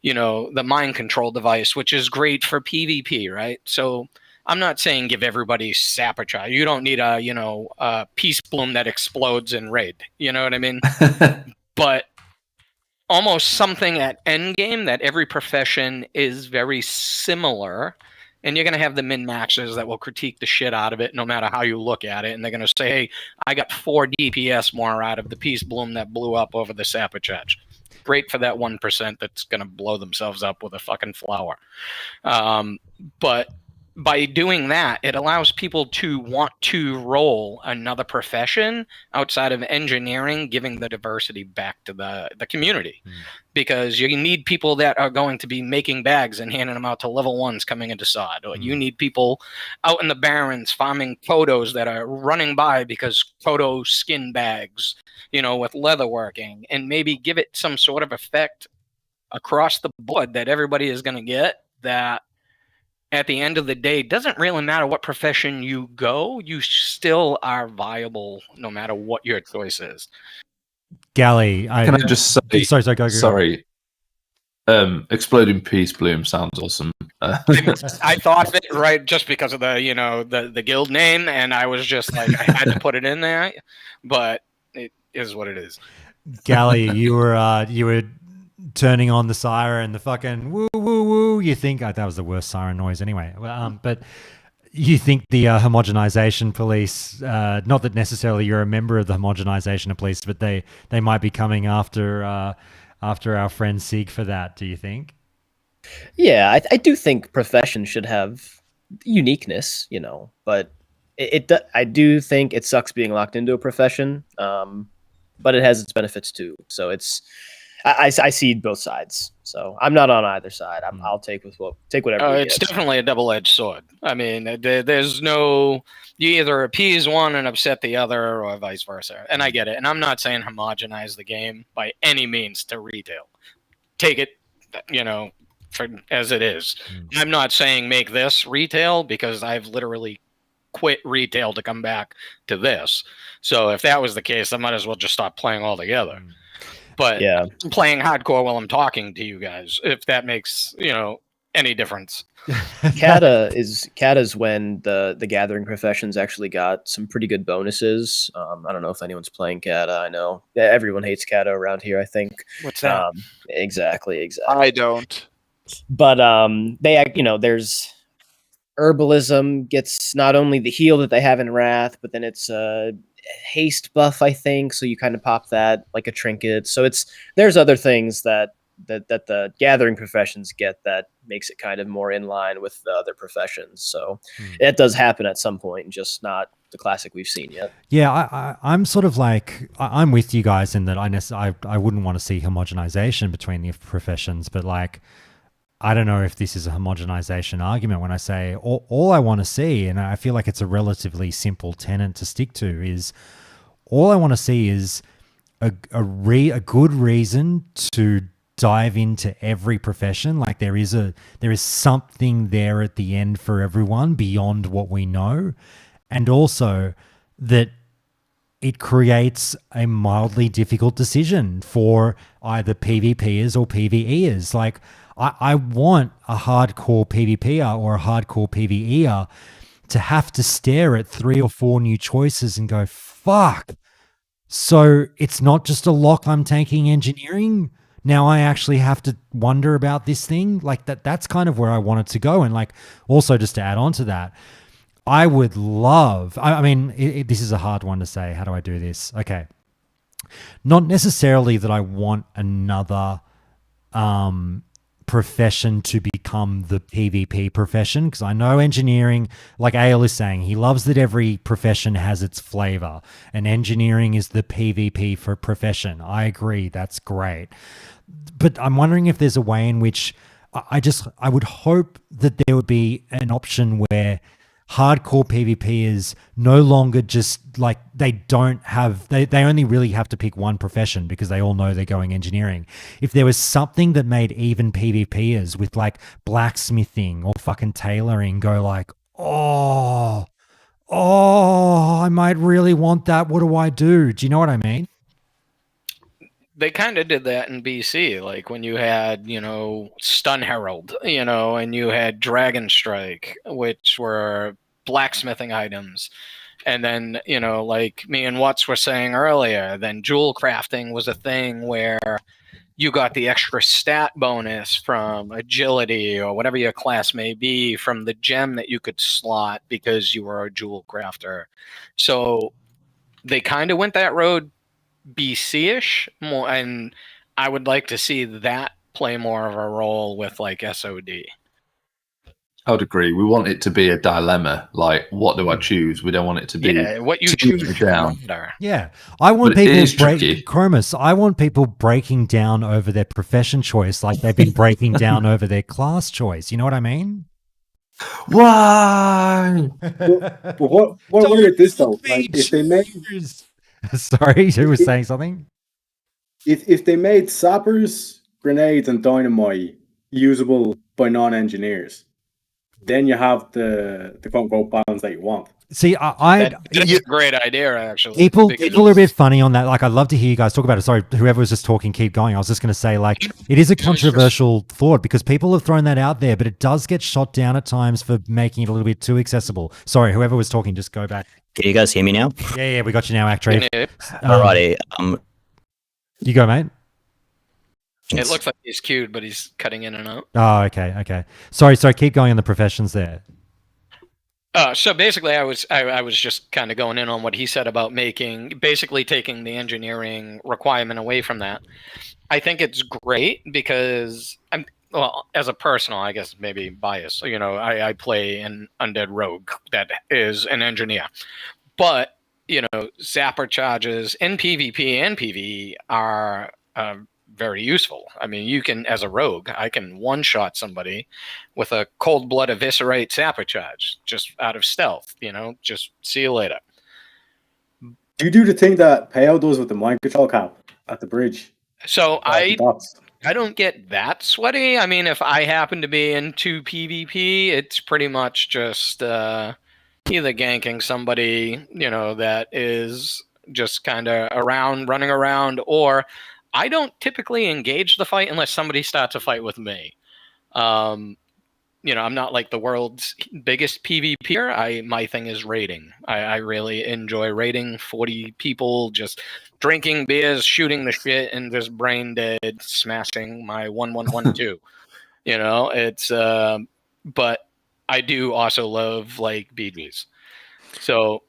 the mind control device, which is great for PvP, right? So I'm not saying give everybody sapper charge. You don't need a peace bloom that explodes in raid. You know what I mean? But almost something at endgame that every profession is very similar, and you're going to have the min-maxers that will critique the shit out of it no matter how you look at it, and they're going to say, hey, I got 4 DPS more out of the Peace Bloom that blew up over the Sapper Charge. Great for that 1% that's going to blow themselves up with a fucking flower. But by doing that, it allows people to want to roll another profession outside of engineering, giving the diversity back to the community. Because you need people that are going to be making bags and handing them out to level 1s coming into SOD. Or you need people out in the Barrens farming photos that are running by because photo skin bags, with leatherworking. And maybe give it some sort of effect across the board that everybody is going to get, that at the end of the day, doesn't really matter what profession you go, you still are viable no matter what your choice is. Gally, Can I just say? Sorry, go. Sorry. Exploding Peace Bloom sounds awesome. I thought of it right just because of the guild name, and I was just like, I had to put it in there, but it is what it is. Gally, you were turning on the siren, the fucking woo woo woo. You think that was the worst siren noise anyway. But you think the homogenization police, not that necessarily you're a member of the homogenization police, but they might be coming after our friend Sieg for that. Do you think? Yeah, I do think professions should have uniqueness, but I do think it sucks being locked into a profession, but it has its benefits too. So I see both sides. So I'm not on either side. I'll take whatever. It's definitely a double-edged sword. I mean, there's no, you either appease one and upset the other, or vice versa. And I get it. And I'm not saying homogenize the game by any means to retail. Take it, for as it is. I'm not saying make this retail, because I've literally quit retail to come back to this. So if that was the case, I might as well just stop playing altogether. But I'm playing hardcore while I'm talking to you guys, if that makes any difference. Kata is when the gathering professions actually got some pretty good bonuses. I don't know if anyone's playing Kata. I know everyone hates Kata around here, I think. What's that? Exactly. I don't. But there's herbalism gets not only the heal that they have in Wrath, but then it's haste buff, I think, so you kind of pop that like a trinket. So there's other things that the gathering professions get that makes it kind of more in line with the other professions. So it does happen at some point, just not the classic we've seen yet. Yeah, I'm sort of like, I'm with you guys in that I wouldn't want to see homogenization between the professions, but like, I don't know if this is a homogenization argument when I say all I want to see, and I feel like it's a relatively simple tenet to stick to, is all I want to see is a good reason to dive into every profession. Like there is something there at the end for everyone beyond what we know, and also that it creates a mildly difficult decision for either PvPers or PvEers. Like I want a hardcore PvPer or a hardcore PvEer to have to stare at 3 or 4 new choices and go, fuck. So it's not just a lock I'm taking engineering. Now I actually have to wonder about this thing. Like that's kind of where I want it to go. And like, also just to add on to that, I would love, this is a hard one to say. How do I do this? Okay. Not necessarily that I want another, profession to become the PvP profession, because I know engineering, like Ale is saying, he loves that every profession has its flavor, and engineering is the PvP for profession. I agree, that's great. But I'm wondering if there's a way in which I would hope that there would be an option where hardcore PvP is no longer just like they only really have to pick one profession because they all know they're going engineering. If there was something that made even PvPers with like blacksmithing or fucking tailoring go like, oh, I might really want that. What do I do? Do you know what I mean? They kind of did that in BC, like when you had, Stun Herald, and you had Dragon Strike, which were blacksmithing items. And then, like me and Watts were saying earlier, then jewel crafting was a thing where you got the extra stat bonus from agility or whatever your class may be from the gem that you could slot because you were a jewel crafter. So they kind of went that road BC-ish more, and I would like to see that play more of a role with like SOD. I would agree. We want it to be a dilemma. Like, what do I choose? We don't want it to be what you choose down. Yeah, I want people Chromus. I want people breaking down over their profession choice like they've been breaking down over their class choice. You know what I mean? Why? But what about this though? Like, if they made sorry, who was saying something? If they made sappers, grenades, and dynamite usable by non-engineers, then you have the quote-unquote balance that you want. See, that's a great idea, actually. People are a bit funny on that. Like, I'd love to hear you guys talk about it. Sorry, whoever was just talking, keep going. I was just going to say, like, it is a controversial thought because people have thrown that out there, but it does get shot down at times for making it a little bit too accessible. Sorry, whoever was talking, just go back. Can you guys hear me now? Yeah, we got you now, Actree. Alrighty. You go, mate. It looks like he's queued, but he's cutting in and out. Oh, okay. Sorry, keep going on the professions there. So basically, I was just kind of going in on what he said about basically taking the engineering requirement away from that. I think it's great because well, as a personal, I guess maybe bias. You know, I play an undead rogue that is an engineer, but you know, zapper charges in PvP and PvE are very useful. I mean, you can, as a rogue, I can one-shot somebody with a cold blood eviscerate zapper charge just out of stealth. You know, just see you later. Do you do the thing that Pale does with the mind control cap at the bridge? So I don't get that sweaty. I mean, if I happen to be into PvP, it's pretty much just either ganking somebody, you know, that is just kind of around, running around, or I don't typically engage the fight unless somebody starts a fight with me. You know, I'm not like the world's biggest PvPer. My thing is raiding. I really enjoy raiding 40 people, just drinking beers, shooting the shit, and just brain dead, smashing my 1112. You know, it's but I do also love like BGs. So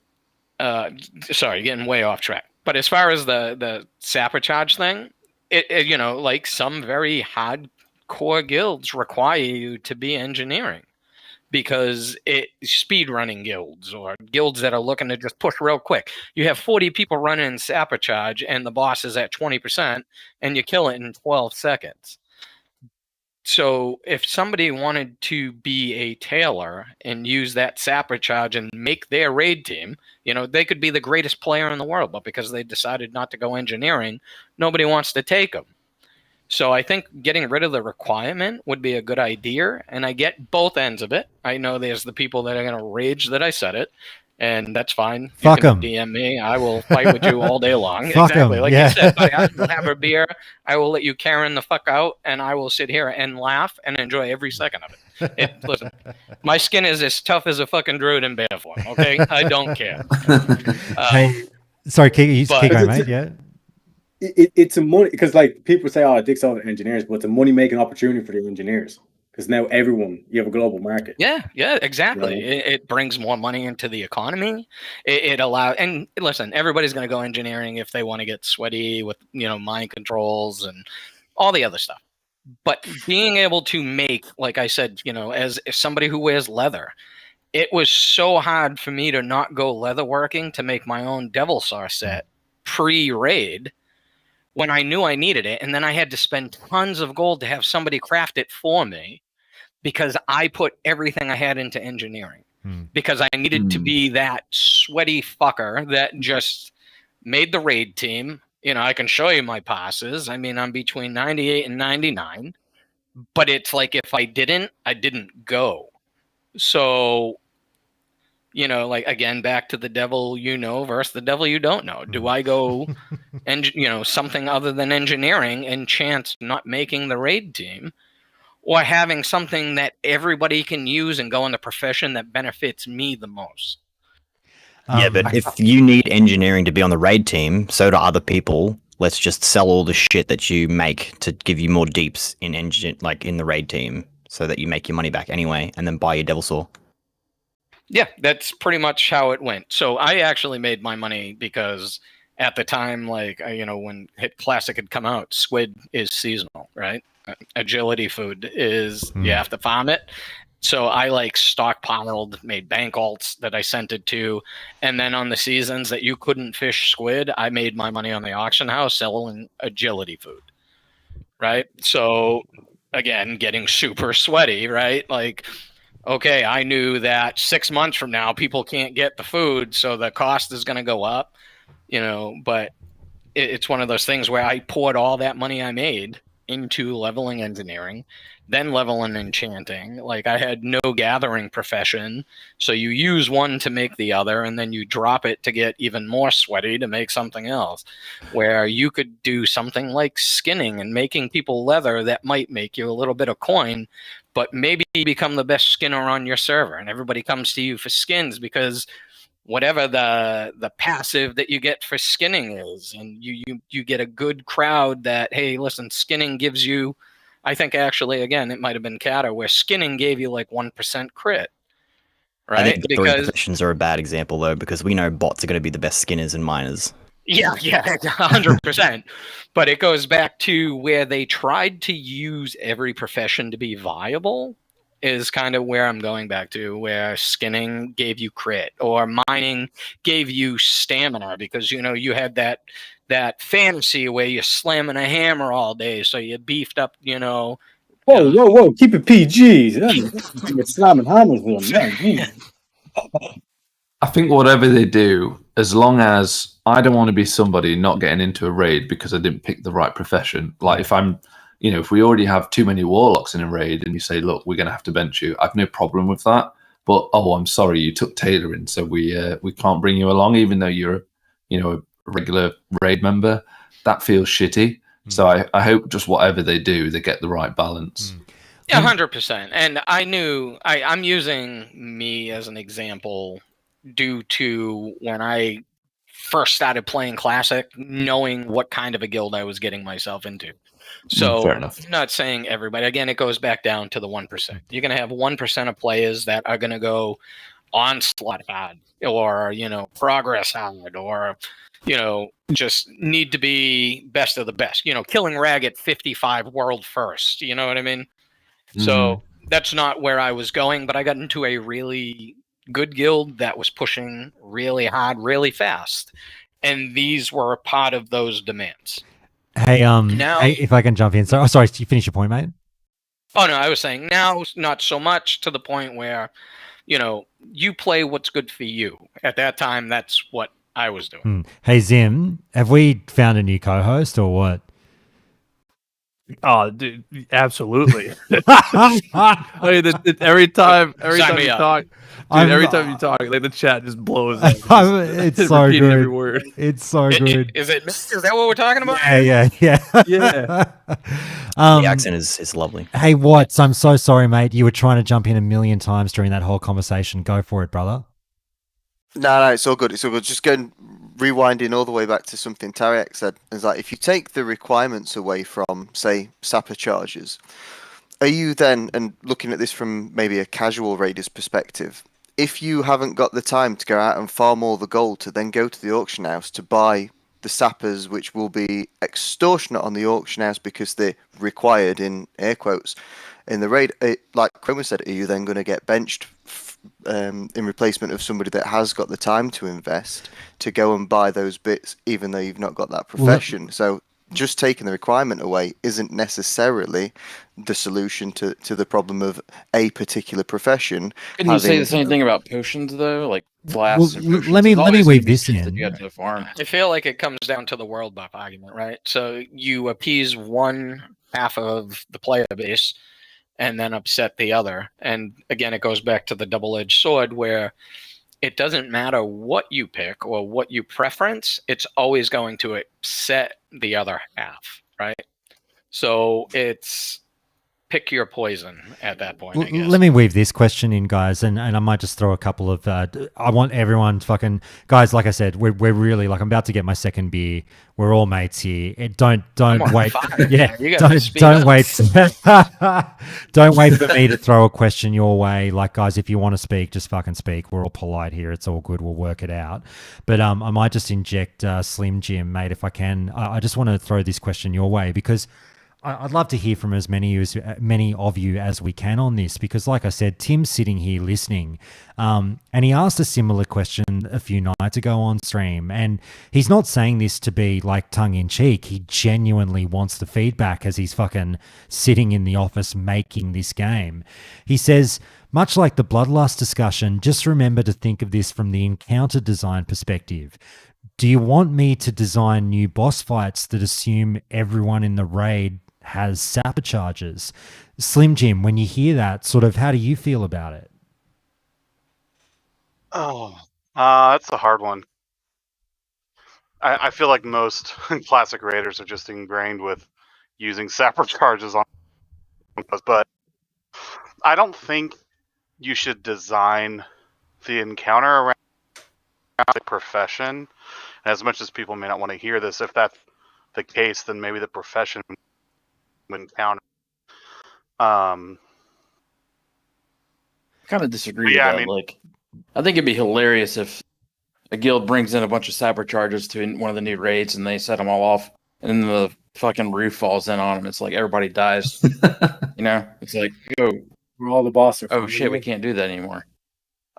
sorry, getting way off track. But as far as the sapper charge thing, it you know, like some very hardcore guilds require you to be engineering because speed running guilds or guilds that are looking to just push real quick. You have 40 people running sapper charge and the boss is at 20% and you kill it in 12 seconds. So if somebody wanted to be a tailor and use that sapper charge and make their raid team, you know, they could be the greatest player in the world, but because they decided not to go engineering, nobody wants to take them. So I think getting rid of the requirement would be a good idea, and I get both ends of it. I know there's the people that are going to rage that I said it, and that's fine. Fuck you can 'em. DM me. I will fight with you all day long. Fuck exactly. 'em, Like yeah. you said, buddy, I will have a beer. I will let you Karen the fuck out, and I will sit here and laugh and enjoy every second of it. Listen, my skin is as tough as a fucking druid in bear form, okay? I don't care. Hey, sorry, keep going, mate. Yeah. It's a money because like people say, "Oh, dicks out engineers," but it's a money making opportunity for the engineers because now you have a global market. Yeah, exactly. You know? It brings more money into the economy. It allows, and listen, everybody's going to go engineering if they want to get sweaty with, you know, mind controls and all the other stuff. But being able to make, like I said, you know, as somebody who wears leather, it was so hard for me to not go leather working to make my own Devil Saw set pre-raid when I knew I needed it. And then I had to spend tons of gold to have somebody craft it for me because I put everything I had into engineering because I needed to be that sweaty fucker that just made the raid team. You know, I can show you my passes. I mean, I'm between 98 and 99, but it's like if I didn't go. So, you know, like again, back to the devil you know versus the devil you don't know. Do I go and, you know, something other than engineering and chance not making the raid team, or having something that everybody can use and go in the profession that benefits me the most? Yeah, but if you need engineering to be on the raid team, so do other people. Let's just sell all the shit that you make to give you more deeps in in the raid team, so that you make your money back anyway, and then buy your Devil Saw. Yeah, that's pretty much how it went. So I actually made my money because at the time, like, you know, when Hit Classic had come out, squid is seasonal, right? Agility food is, you have to farm it. So I like stockpiled, made bank alts that I sent it to. And then on the seasons that you couldn't fish squid, I made my money on the auction house selling agility food, right? So again, getting super sweaty, right? Like, okay, I knew that 6 months from now, people can't get the food, so the cost is going to go up, you know, but it's one of those things where I poured all that money I made into leveling engineering, then leveling enchanting. Like, I had no gathering profession, so you use one to make the other, and then you drop it to get even more sweaty to make something else, where you could do something like skinning and making people leather that might make you a little bit of coin, but maybe become the best skinner on your server, and everybody comes to you for skins because whatever the passive that you get for skinning is, and you get a good crowd that, hey, listen, skinning gives you, I think actually, again, it might have been Kata, where skinning gave you like 1% crit, right? I think the druid professions are a bad example though, because we know bots are going to be the best skinners and miners. Yeah, 100%. But it goes back to where they tried to use every profession to be viable is kind of where I'm going back to, where skinning gave you crit or mining gave you stamina because, you had that fantasy where you're slamming a hammer all day. So you beefed up, Whoa, keep it PG. It's slamming hammers with them. I think whatever they do, as long as I don't want to be somebody not getting into a raid because I didn't pick the right profession. Like if I'm, if we already have too many warlocks in a raid and you say, look, we're going to have to bench you, I've no problem with that. But I'm sorry, you took tailoring, so we can't bring you along, even though you're, a regular raid member. That feels shitty. So I hope just whatever they do, they get the right balance. Yeah, 100%. And I knew I'm using me as an example due to when I first started playing Classic, knowing what kind of a guild I was getting myself into. So fair enough. I'm not saying everybody. Again, it goes back down to the 1%. You're going to have 1% of players that are going to go onslaught hard or, progress hard or, just need to be best of the best. Killing Rag at 55 world first. You know what I mean? So that's not where I was going, but I got into a really good guild that was pushing really hard, really fast. And these were part of those demands. Hey, if I can jump in. So, sorry, you finish your point, mate? Oh, no, I was saying now, not so much to the point where, you play what's good for you. At that time, that's what I was doing. Hey, Zim, have we found a new co-host or what? Oh, dude, absolutely. Every time you talk, every time you talk, like the chat just blows up. It's so good. Every word. It's so good. Is that what we're talking about? Yeah. Yeah. The accent is lovely. Hey, Watts, I'm so sorry, mate. You were trying to jump in a million times during that whole conversation. Go for it, brother. No, it's all good. It's all good. Just rewinding all the way back to something Tarek said. Is like if you take the requirements away from, say, sapper charges, are you then, and looking at this from maybe a casual raider's perspective, if you haven't got the time to go out and farm all the gold to then go to the auction house to buy the sappers, which will be extortionate on the auction house because they're required in air quotes in the raid, like Chroma said, are you then going to get benched in replacement of somebody that has got the time to invest to go and buy those bits, even though you've not got that profession? So just taking the requirement away isn't necessarily the solution to the problem of a particular profession. Couldn't you say the same thing about potions though? Like flasks. Let me weave this in. You got to farm. I feel like it comes down to the world buff argument, right? So you appease one half of the player base and then upset the other. And again, it goes back to the double-edged sword where it doesn't matter what you pick or what you preference, it's always going to upset the other half, right? So it's pick your poison at that point, I guess. Let me weave this question in, guys, and I might just throw a couple of. I want everyone fucking guys. Like I said, we're really like I'm about to get my second beer. We're all mates here. Don't wait. Yeah, don't wait. Don't wait for me to throw a question your way. Like, guys, if you want to speak, just fucking speak. We're all polite here. It's all good. We'll work it out. But I might just inject Slim Jim, mate, if I can. I just want to throw this question your way because I'd love to hear from as many of you as we can on this because, like I said, Tim's sitting here listening, and he asked a similar question a few nights ago on stream, and he's not saying this to be like tongue-in-cheek. He genuinely wants the feedback as he's fucking sitting in the office making this game. He says, much like the Bloodlust discussion, just remember to think of this from the encounter design perspective. Do you want me to design new boss fights that assume everyone in the raid has sapper charges? Slim Jim, when you hear that, sort of, how do you feel about it? That's a hard one. I feel like most classic raiders are just ingrained with using sapper charges on us, but I don't think you should design the encounter around the profession. As much as people may not want to hear this, if that's the case, then maybe the profession encounter. Kind of disagree with that. Like, I think it'd be hilarious if a guild brings in a bunch of sapper charges to one of the new raids, and they set them all off, and then the fucking roof falls in on them. It's like everybody dies. It's like, we're all the boss. Oh shit, we can't do that anymore.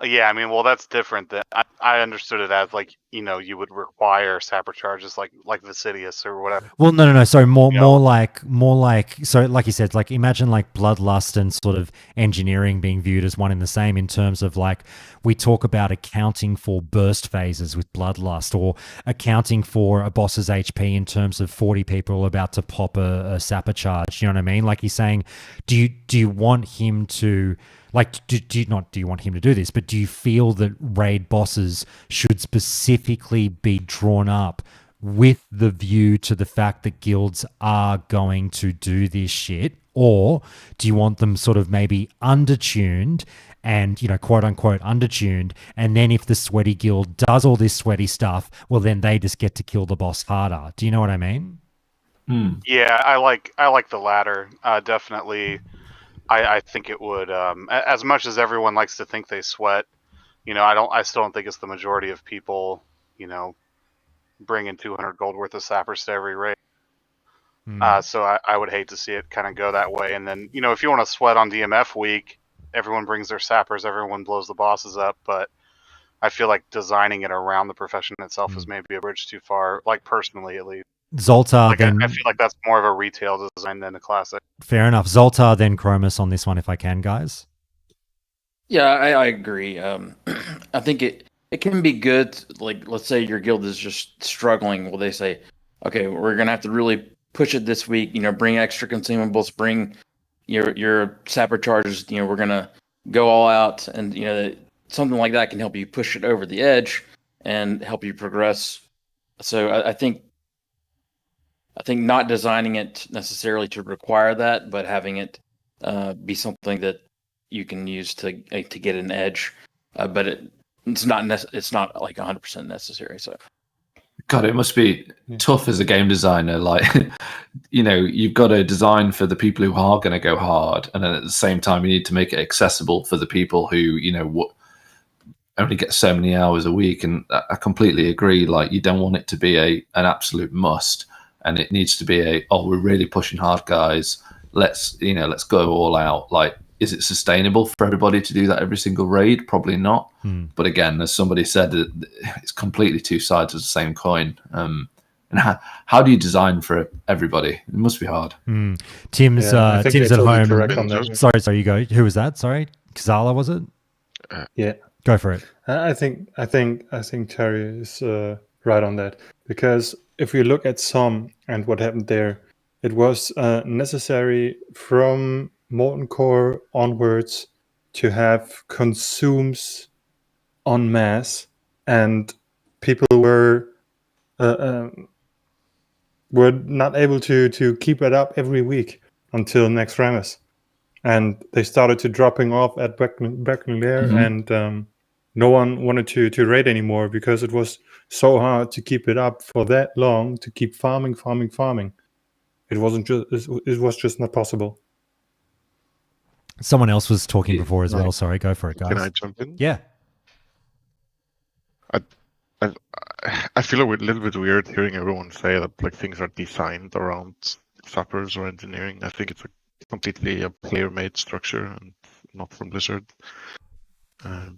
Yeah, I mean, well, that's different. I understood it as like, you would require sapper charges like Vicidius or whatever. Well, no. Sorry, more like. So, like you said, like imagine like bloodlust and sort of engineering being viewed as one and the same in terms of like we talk about accounting for burst phases with bloodlust, or accounting for a boss's HP in terms of 40 people about to pop a sapper charge. You know what I mean? Like he's saying, do you want him to? Like, do you want him to do this, but do you feel that raid bosses should specifically be drawn up with the view to the fact that guilds are going to do this shit? Or do you want them sort of maybe undertuned and, quote unquote undertuned, and then if the sweaty guild does all this sweaty stuff, well, then they just get to kill the boss harder. Do you know what I mean? Yeah, I like the latter. Definitely. I think it would, as much as everyone likes to think they sweat, I still don't think it's the majority of people, bringing 200 gold worth of sappers to every raid. So I would hate to see it kind of go that way. And then, if you want to sweat on DMF week, everyone brings their sappers, everyone blows the bosses up. But I feel like designing it around the profession itself is maybe a bridge too far, like personally at least. Zoltar, then I feel like that's more of a retail design than a classic. Fair enough. Zoltar, then Chromus on this one, if I can, guys. Yeah, I agree. I think it can be good. Like, let's say your guild is just struggling. Well, they say, okay, we're gonna have to really push it this week. Bring extra consumables, bring your sapper charges. We're gonna go all out, and something like that can help you push it over the edge and help you progress. So I think not designing it necessarily to require that, but having it be something that you can use to get an edge, but it's not like 100% necessary. So, God, it must be tough as a game designer. Like, you've got to design for the people who are going to go hard, and then at the same time, you need to make it accessible for the people who only get so many hours a week. And I completely agree. Like, you don't want it to be an absolute must. And it needs to be we're really pushing hard, guys. Let's go all out. Like, is it sustainable for everybody to do that every single raid? Probably not. But again, as somebody said, it's completely two sides of the same coin. And how do you design for everybody? It must be hard. Tim's at totally home. Sorry, you go. Who was that? Sorry, Kazala, was it? Yeah, go for it. I think Terry is right on that, because if we look at some and what happened there, it was necessary from Molten Core onwards to have consumes en masse, and people were not able to keep it up every week until next Rammus, and they started to dropping off at Beckler, and no one wanted to raid anymore because it was so hard to keep it up for that long, to keep farming. It was just not possible. Someone else was talking before as well. Sorry, go for it, guys. Can I jump in? Yeah. I feel a little bit weird hearing everyone say that like things are designed around sappers or engineering. I think it's completely a player-made structure and not from Blizzard. I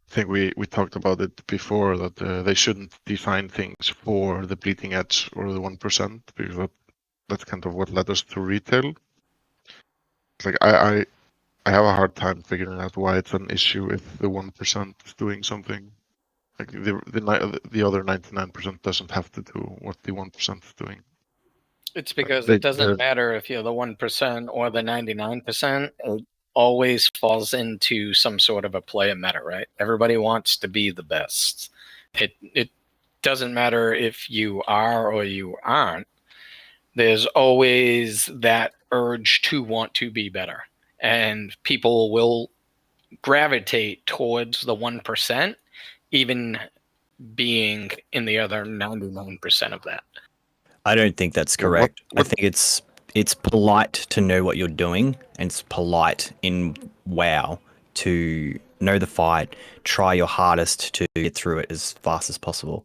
think we talked about it before that they shouldn't design things for the bleeding edge or the 1%, because that's kind of what led us to retail. It's like I have a hard time figuring out why it's an issue if the 1% is doing something. Like the other 99% doesn't have to do what the 1% is doing. It's because it doesn't matter if you're the 1% or the 99%. It always falls into some sort of a player meta, right? Everybody wants to be the best. It doesn't matter if you are or you aren't. There's always that urge to want to be better. And people will gravitate towards the 1%, even being in the other 99% of that. I don't think that's correct. I think it's polite to know what you're doing, and it's polite in WoW to know the fight, try your hardest to get through it as fast as possible.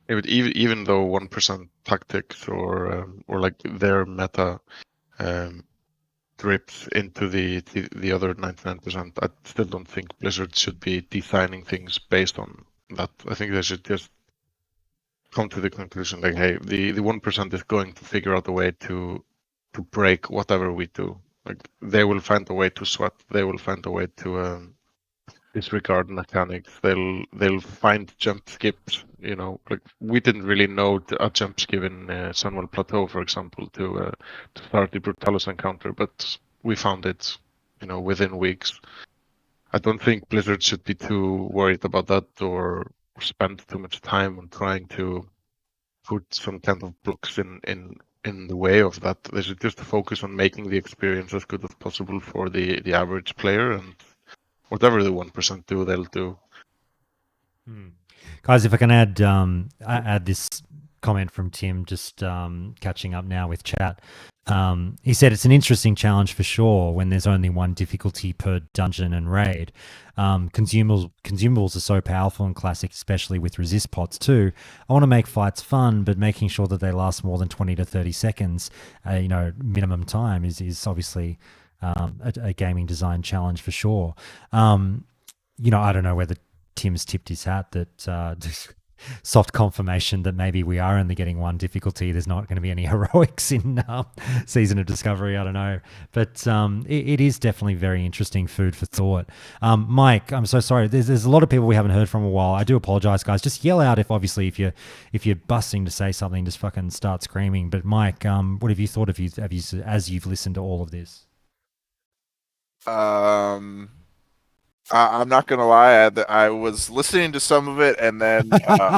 Yeah, but even though 1% tactics or like their meta drips into the other 99%, I still don't think Blizzard should be designing things based on that. I think they should just come to the conclusion like, hey, the 1% is going to figure out a way to break whatever we do. Like they will find a way to sweat. They will find a way to disregard mechanics. They'll find jump skips. You know, like we didn't really know a jump skip in Sunwell Plateau, for example, to start the Brutalis encounter, but we found it, you know, within weeks. I don't think Blizzard should be too worried about that or spend too much time on trying to put some kind of blocks in the way of that. They should just focus on making the experience as good as possible for the average player, and whatever the 1% do, they'll do. Guys, if I can add this comment from Tim, just catching up now with chat. He said it's an interesting challenge for sure when there's only one difficulty per dungeon and raid. Consumables are so powerful in Classic, especially with resist pots too. I want to make fights fun, but making sure that they last more than 20 to 30 seconds, minimum time is obviously a gaming design challenge for sure. I don't know whether Tim's tipped his hat that soft confirmation that maybe we are only getting one difficulty. There's not going to be any heroics in Season of Discovery. I don't know. But it is definitely very interesting food for thought. Mike, I'm so sorry. There's a lot of people we haven't heard from a while. I do apologize, guys. Just yell out if you're busting to say something, just fucking start screaming. But Mike, what have you thought as you've listened to all of this? I'm not gonna lie. I was listening to some of it, and then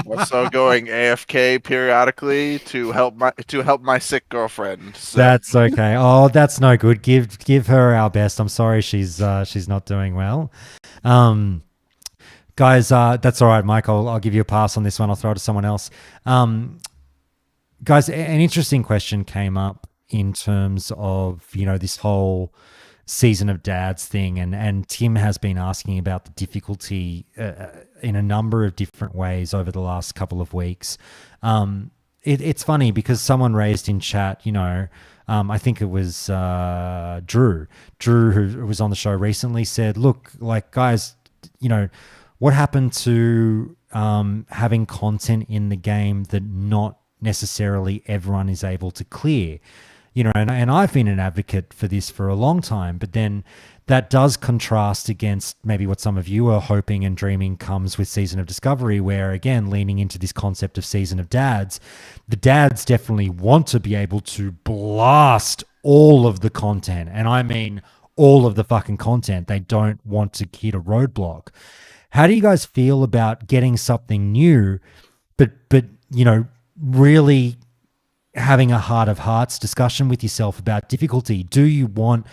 also going AFK periodically to help my sick girlfriend. So. That's okay. Oh, that's no good. Give her our best. I'm sorry she's not doing well. Guys, that's all right, Mike. I'll give you a pass on this one. I'll throw it to someone else. Guys, an interesting question came up in terms of this whole Season of Dads thing, and Tim has been asking about the difficulty in a number of different ways over the last couple of weeks. It's funny because someone raised in chat, I think it was Drew who was on the show recently, said, look, like, guys, what happened to having content in the game that not necessarily everyone is able to clear? And I've been an advocate for this for a long time, but then that does contrast against maybe what some of you are hoping and dreaming comes with Season of Discovery, where, again, leaning into this concept of Season of Dads, the dads definitely want to be able to blast all of the content. And I mean all of the fucking content. They don't want to hit a roadblock. How do you guys feel about getting something new, but really having a heart of hearts discussion with yourself about difficulty? Do you want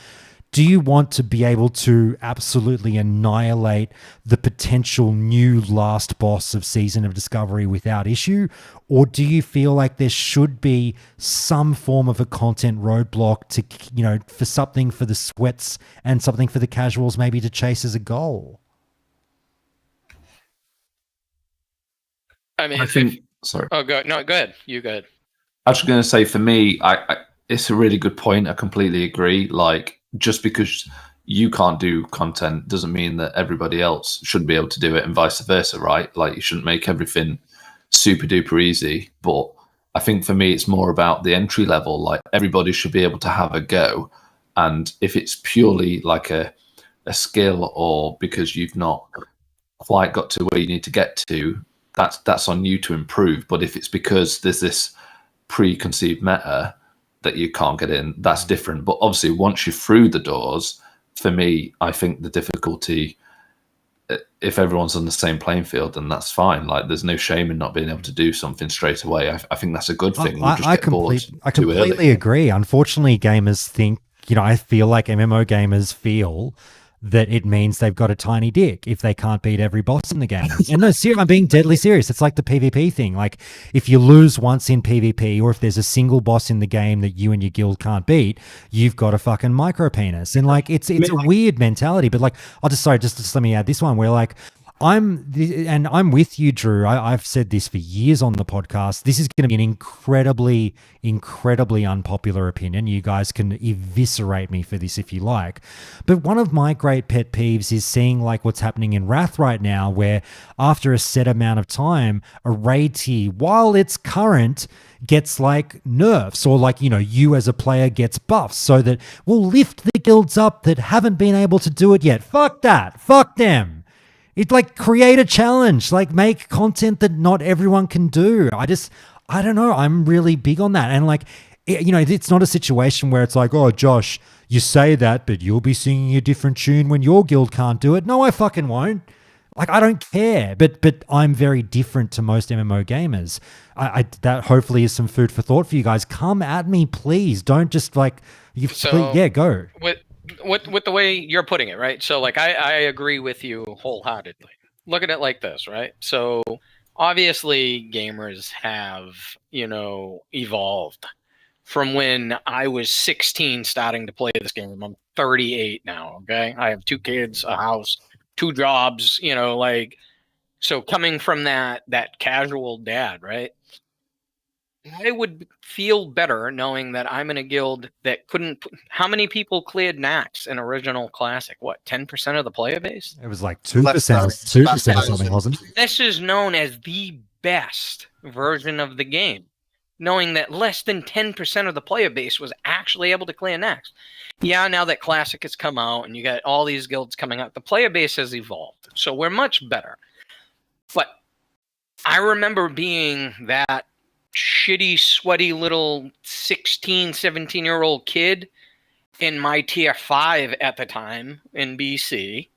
to be able to absolutely annihilate the potential new last boss of Season of Discovery without issue? Or do you feel like there should be some form of a content roadblock to, for something for the sweats and something for the casuals maybe to chase as a goal? I mean, sorry. Oh, go ahead. You go ahead. I was going to say, for me, it's a really good point. I completely agree. Like, just because you can't do content doesn't mean that everybody else shouldn't be able to do it, and vice versa, right? Like, you shouldn't make everything super duper easy. But I think for me, it's more about the entry level. Like, everybody should be able to have a go. And if it's purely like a skill, or because you've not quite got to where you need to get to, that's on you to improve. But if it's because there's this preconceived meta that you can't get in, that's different. But obviously, once you're through the doors, for me, I think the difficulty, if everyone's on the same playing field, then that's fine. Like, there's no shame in not being able to do something straight away. I think that's a good thing. I completely agree. Unfortunately, gamers think, I feel like MMO gamers feel that it means they've got a tiny dick if they can't beat every boss in the game. And no, I'm being deadly serious. It's like the PvP thing. Like, if you lose once in PvP, or if there's a single boss in the game that you and your guild can't beat, you've got a fucking micro penis. And like, it's a weird mentality. But like, just let me add this one where like, I'm with you, Drew. I've said this for years on the podcast. This is going to be an incredibly, incredibly unpopular opinion. You guys can eviscerate me for this if you like. But one of my great pet peeves is seeing like what's happening in Wrath right now, where after a set amount of time, a raid tier, while it's current, gets like nerfs, or like, you as a player gets buffs so that we'll lift the guilds up that haven't been able to do it yet. Fuck that. Fuck them. It like create a challenge, like make content that not everyone can do. I don't know. I'm really big on that. And like, it's not a situation where it's like, oh, Josh, you say that, but you'll be singing a different tune when your guild can't do it. No, I fucking won't. Like, I don't care, but I'm very different to most MMO gamers. That hopefully is some food for thought for you guys. Come at me, please. Don't just like, go. With the way you're putting it, right? So like I agree with you wholeheartedly. Look at it like this, right? So obviously gamers have, evolved from when I was 16 starting to play this game. I'm 38 now, okay? I have 2 kids, a house, 2 jobs, so coming from that casual dad, right? I would feel better knowing that I'm in a guild that couldn't. How many people cleared Nax in original Classic? What, 10% of the player base? It was like 2%, 2% or something, wasn't it? This is known as the best version of the game, knowing that less than 10% of the player base was actually able to clear Nax. Yeah, now that Classic has come out and you got all these guilds coming out, the player base has evolved. So we're much better. But I remember being that shitty, sweaty little 16, 17-year-old kid in my tier 5 at the time in BC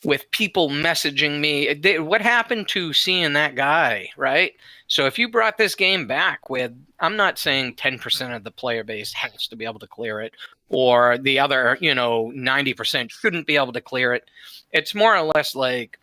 with people messaging me. What happened to seeing that guy, right? So if you brought this game back with, I'm not saying 10% of the player base has to be able to clear it, or the other, 90% shouldn't be able to clear it. It's more or less like,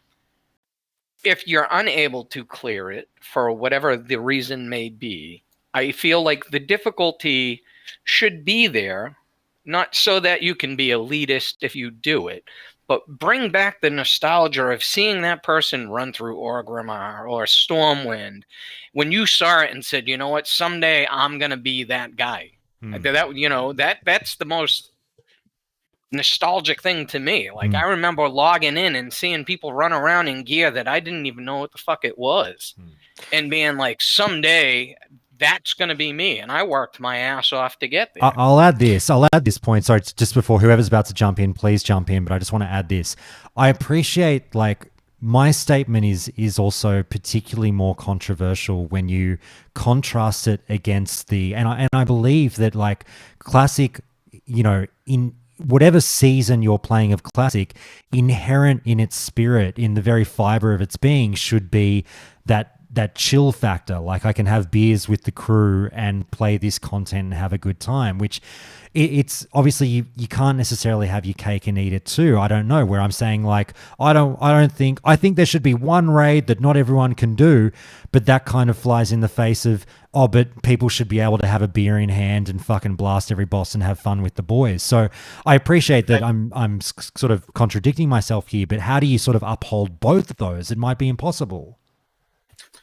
if you're unable to clear it for whatever the reason may be, I feel like the difficulty should be there, not so that you can be elitist if you do it, but bring back the nostalgia of seeing that person run through Orgrimmar or Stormwind when you saw it and said, you know what, someday I'm going to be that guy. That's the most nostalgic thing to me. Like, I remember logging in and seeing people run around in gear that I didn't even know what the fuck it was, and being like, someday that's going to be me. And I worked my ass off to get there. I'll add this point. Sorry, just before whoever's about to jump in, please jump in. But I just want to add this. I appreciate, like, my statement is also particularly more controversial when you contrast it against and I believe that, like, Classic, in whatever season you're playing of Classic, inherent in its spirit, in the very fiber of its being, should be that chill factor. Like, I can have beers with the crew and play this content and have a good time, which it's obviously you can't necessarily have your cake and eat it too. I don't know, where I'm saying, like, I think there should be one raid that not everyone can do, but that kind of flies in the face of, but people should be able to have a beer in hand and fucking blast every boss and have fun with the boys. So I appreciate that I'm sort of contradicting myself here, but how do you sort of uphold both of those? It might be impossible.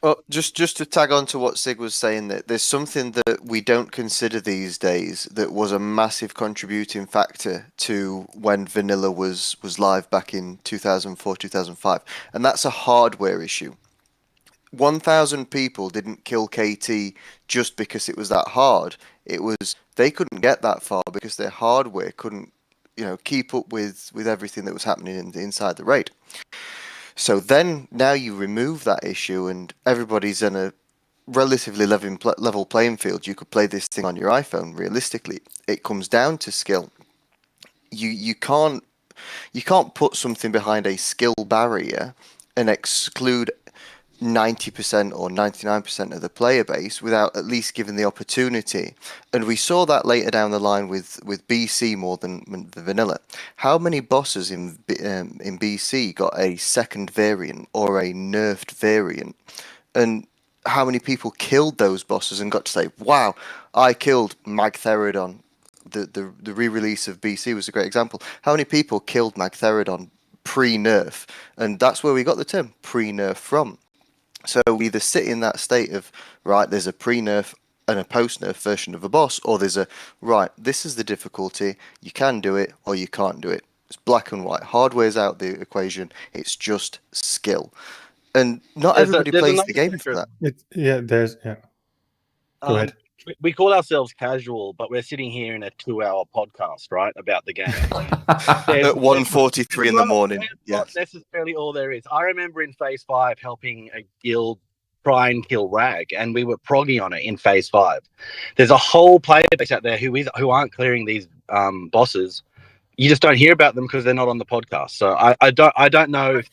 Well, just to tag on to what Sig was saying, that there's something that we don't consider these days that was a massive contributing factor to when vanilla was live back in 2004, 2005, and that's a hardware issue. 1,000 people didn't kill KT just because it was that hard. It was they couldn't get that far because their hardware couldn't, keep up with everything that was happening inside the raid. So then now you remove that issue and everybody's in a relatively level playing field. You could play this thing on your iPhone. Realistically, it comes down to skill. You can't put something behind a skill barrier and exclude 90% or 99% of the player base without at least giving the opportunity. And we saw that later down the line with BC more than the vanilla. How many bosses in BC got a second variant or a nerfed variant? And how many people killed those bosses and got to say, wow, I killed Magtheridon. The re-release of BC was a great example. How many people killed Magtheridon pre-nerf? And that's where we got the term pre-nerf from. So we either sit in that state of, right, there's a pre-nerf and a post-nerf version of a boss, or there's a, right, this is the difficulty, you can do it or you can't do it. It's black and white. Hardware's out the equation, it's just skill. And not everybody plays the game for that. Go ahead. We call ourselves casual, but we're sitting here in a 2-hour podcast, right, about the game. At 1:43 in the morning. Yeah, not necessarily all there is. I remember in Phase 5 helping a guild try and kill Rag, and we were proggy on it in Phase 5. There's a whole player base out there who aren't clearing these bosses. You just don't hear about them because they're not on the podcast. So I don't know if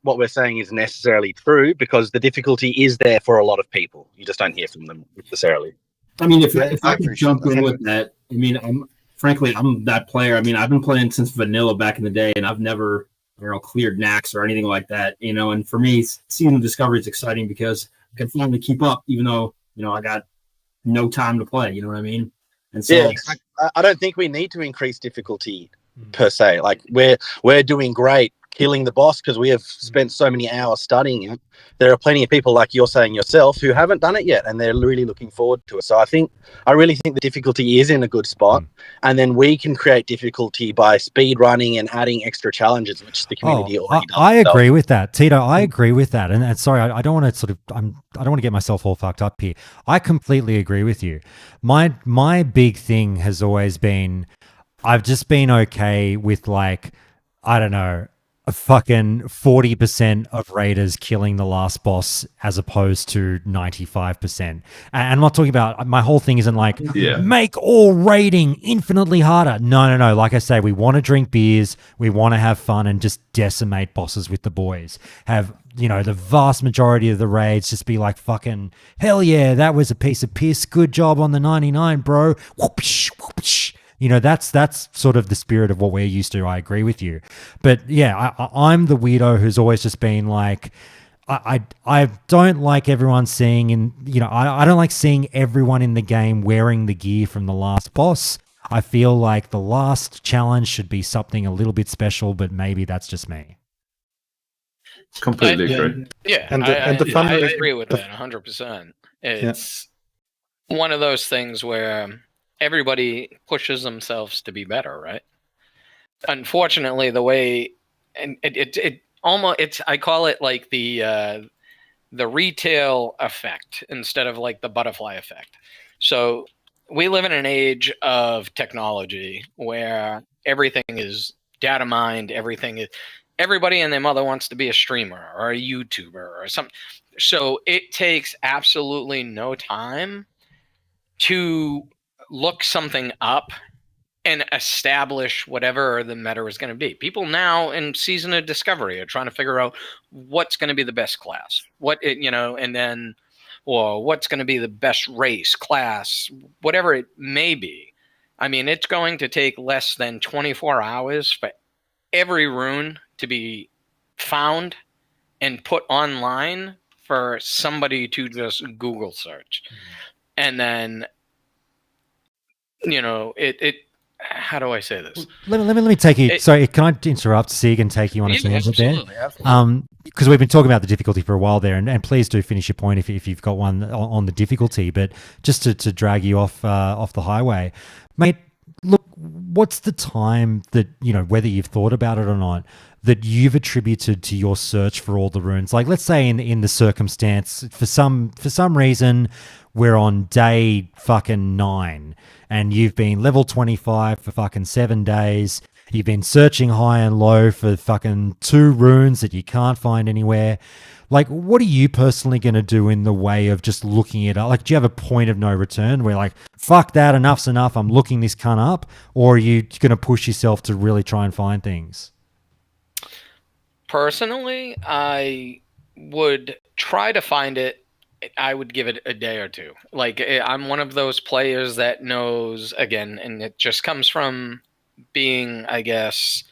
what we're saying is necessarily true, because the difficulty is there for a lot of people. You just don't hear from them necessarily. I mean, if I could jump in with that, I mean, I'm that player. I mean, I've been playing since vanilla back in the day, and I've never, cleared Nax or anything like that, And for me, season of discovery is exciting because I can finally keep up, even though, I got no time to play. You know what I mean? And so, yeah, I don't think we need to increase difficulty per se. Like we're doing great killing the boss because we have spent so many hours studying it. There are plenty of people, like you're saying yourself, who haven't done it yet, and they're really looking forward to it. So I really think the difficulty is in a good spot, and then we can create difficulty by speed running and adding extra challenges, which the community already does. I agree with that, Tito. I agree with that, and sorry, I don't want to I don't want to get myself all fucked up here. I completely agree with you. My big thing has always been, I've just been okay with, like, I don't know, a fucking 40% of raiders killing the last boss as opposed to 95%. And I'm not talking about, my whole thing isn't like, make all raiding infinitely harder. No. Like I say, we want to drink beers, we want to have fun and just decimate bosses with the boys. Have, the vast majority of the raids just be like, fucking, hell yeah, that was a piece of piss. Good job on the 99, bro. Whoopsh, whoopsh. That's sort of the spirit of what we're used to. I agree with you. But yeah, I'm the weirdo who's always just been like, I don't like everyone seeing, I don't like seeing everyone in the game wearing the gear from the last boss. I feel like the last challenge should be something a little bit special, but maybe that's just me. Completely agree. Yeah, I agree with that 100%. It's one of those things where everybody pushes themselves to be better, right? Unfortunately, the way, and it almost, I call it like the retail effect instead of like the butterfly effect. So we live in an age of technology where everything is data mined, everybody and their mother wants to be a streamer or a YouTuber or something. So it takes absolutely no time to look something up and establish whatever the meta is going to be. People now in Season of Discovery are trying to figure out what's going to be the best class, and then, or what's going to be the best race, class, whatever it may be. I mean, it's going to take less than 24 hours for every rune to be found and put online for somebody to just Google search. And then, how do I say this? Let me take you. Sorry, can I interrupt, Sig, and take you on a tangent there? Absolutely. Because we've been talking about the difficulty for a while there, and please do finish your point if you've got one on the difficulty. But just to drag you off the highway, mate. Look, what's the time that, whether you've thought about it or not, that you've attributed to your search for all the runes? Like, let's say in the circumstance, for some reason, we're on day fucking 9, and you've been level 25 for fucking 7 days. You've been searching high and low for fucking 2 runes that you can't find anywhere. Like, what are you personally going to do in the way of just looking it up? Like, do you have a point of no return where, like, fuck that, enough's enough, I'm looking this cunt up? Or are you going to push yourself to really try and find things? Personally, I would try to find it, I would give it a day or two. Like, I'm one of those players that knows, again, and it just comes from being, I guess,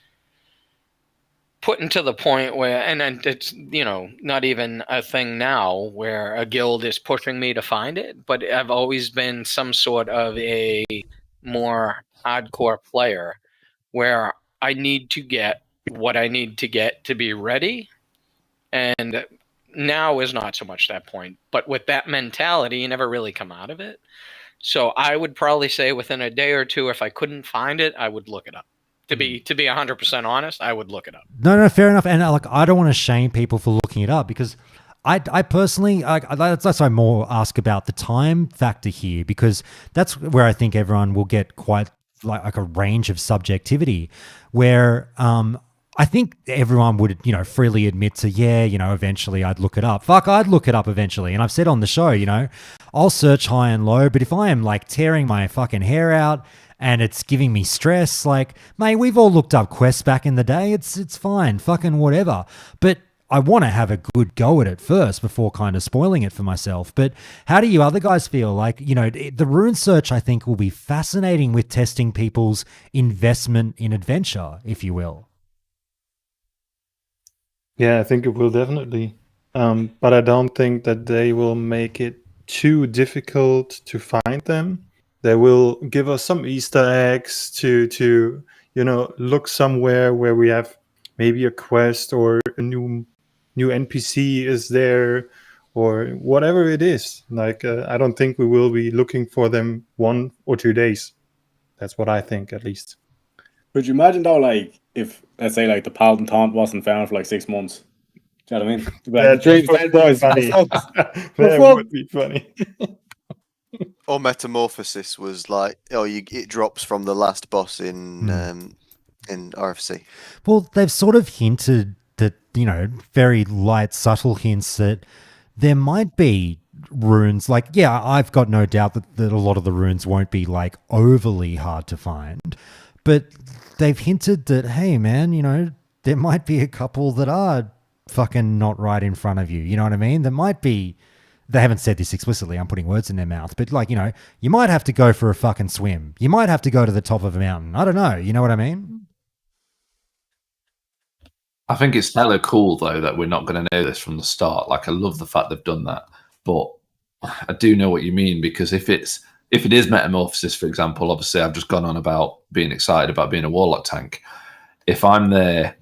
put into the point where, and it's, not even a thing now where a guild is pushing me to find it, but I've always been some sort of a more hardcore player where I need to get what I need to get to be ready. And now is not so much that point, but with that mentality, you never really come out of it. So I would probably say within a day or two, if I couldn't find it, I would look it up. To be 100% honest, I would look it up. No, fair enough. And I don't want to shame people for looking it up, because I personally, that's why I more ask about the time factor here, because that's where I think everyone will get quite like a range of subjectivity, where I think everyone would, freely admit to, eventually I'd look it up. Fuck, I'd look it up eventually. And I've said on the show, I'll search high and low, but if I am like tearing my fucking hair out and it's giving me stress, like, mate, we've all looked up quests back in the day. It's fine, fucking whatever. But I want to have a good go at it first before kind of spoiling it for myself. But how do you other guys feel? Like, the rune search, I think, will be fascinating with testing people's investment in adventure, if you will. Yeah, I think it will definitely. But I don't think that they will make it too difficult to find them. They will give us some Easter eggs to look somewhere where we have maybe a quest or a new NPC is there, or whatever it is. Like, I don't think we will be looking for them 1 or 2 days. That's what I think, at least. Could you imagine though, like, if, let's say, like, the Paladin taunt wasn't found for like 6 months? Do you know what I mean? Like, That would be funny. Or Metamorphosis was like, it drops from the last boss in RFC. Well, they've sort of hinted that, very light, subtle hints that there might be runes. Like, yeah, I've got no doubt that a lot of the runes won't be like overly hard to find, but they've hinted that, hey man, there might be a couple that are fucking not right in front of you. You know what I mean? There might be, they haven't said this explicitly, I'm putting words in their mouth, but like, you might have to go for a fucking swim. You might have to go to the top of a mountain. I don't know. You know what I mean? I think it's hella cool though that we're not going to know this from the start. Like, I love the fact they've done that, but I do know what you mean, because if it is Metamorphosis, for example, obviously I've just gone on about being excited about being a Warlock tank. If I'm there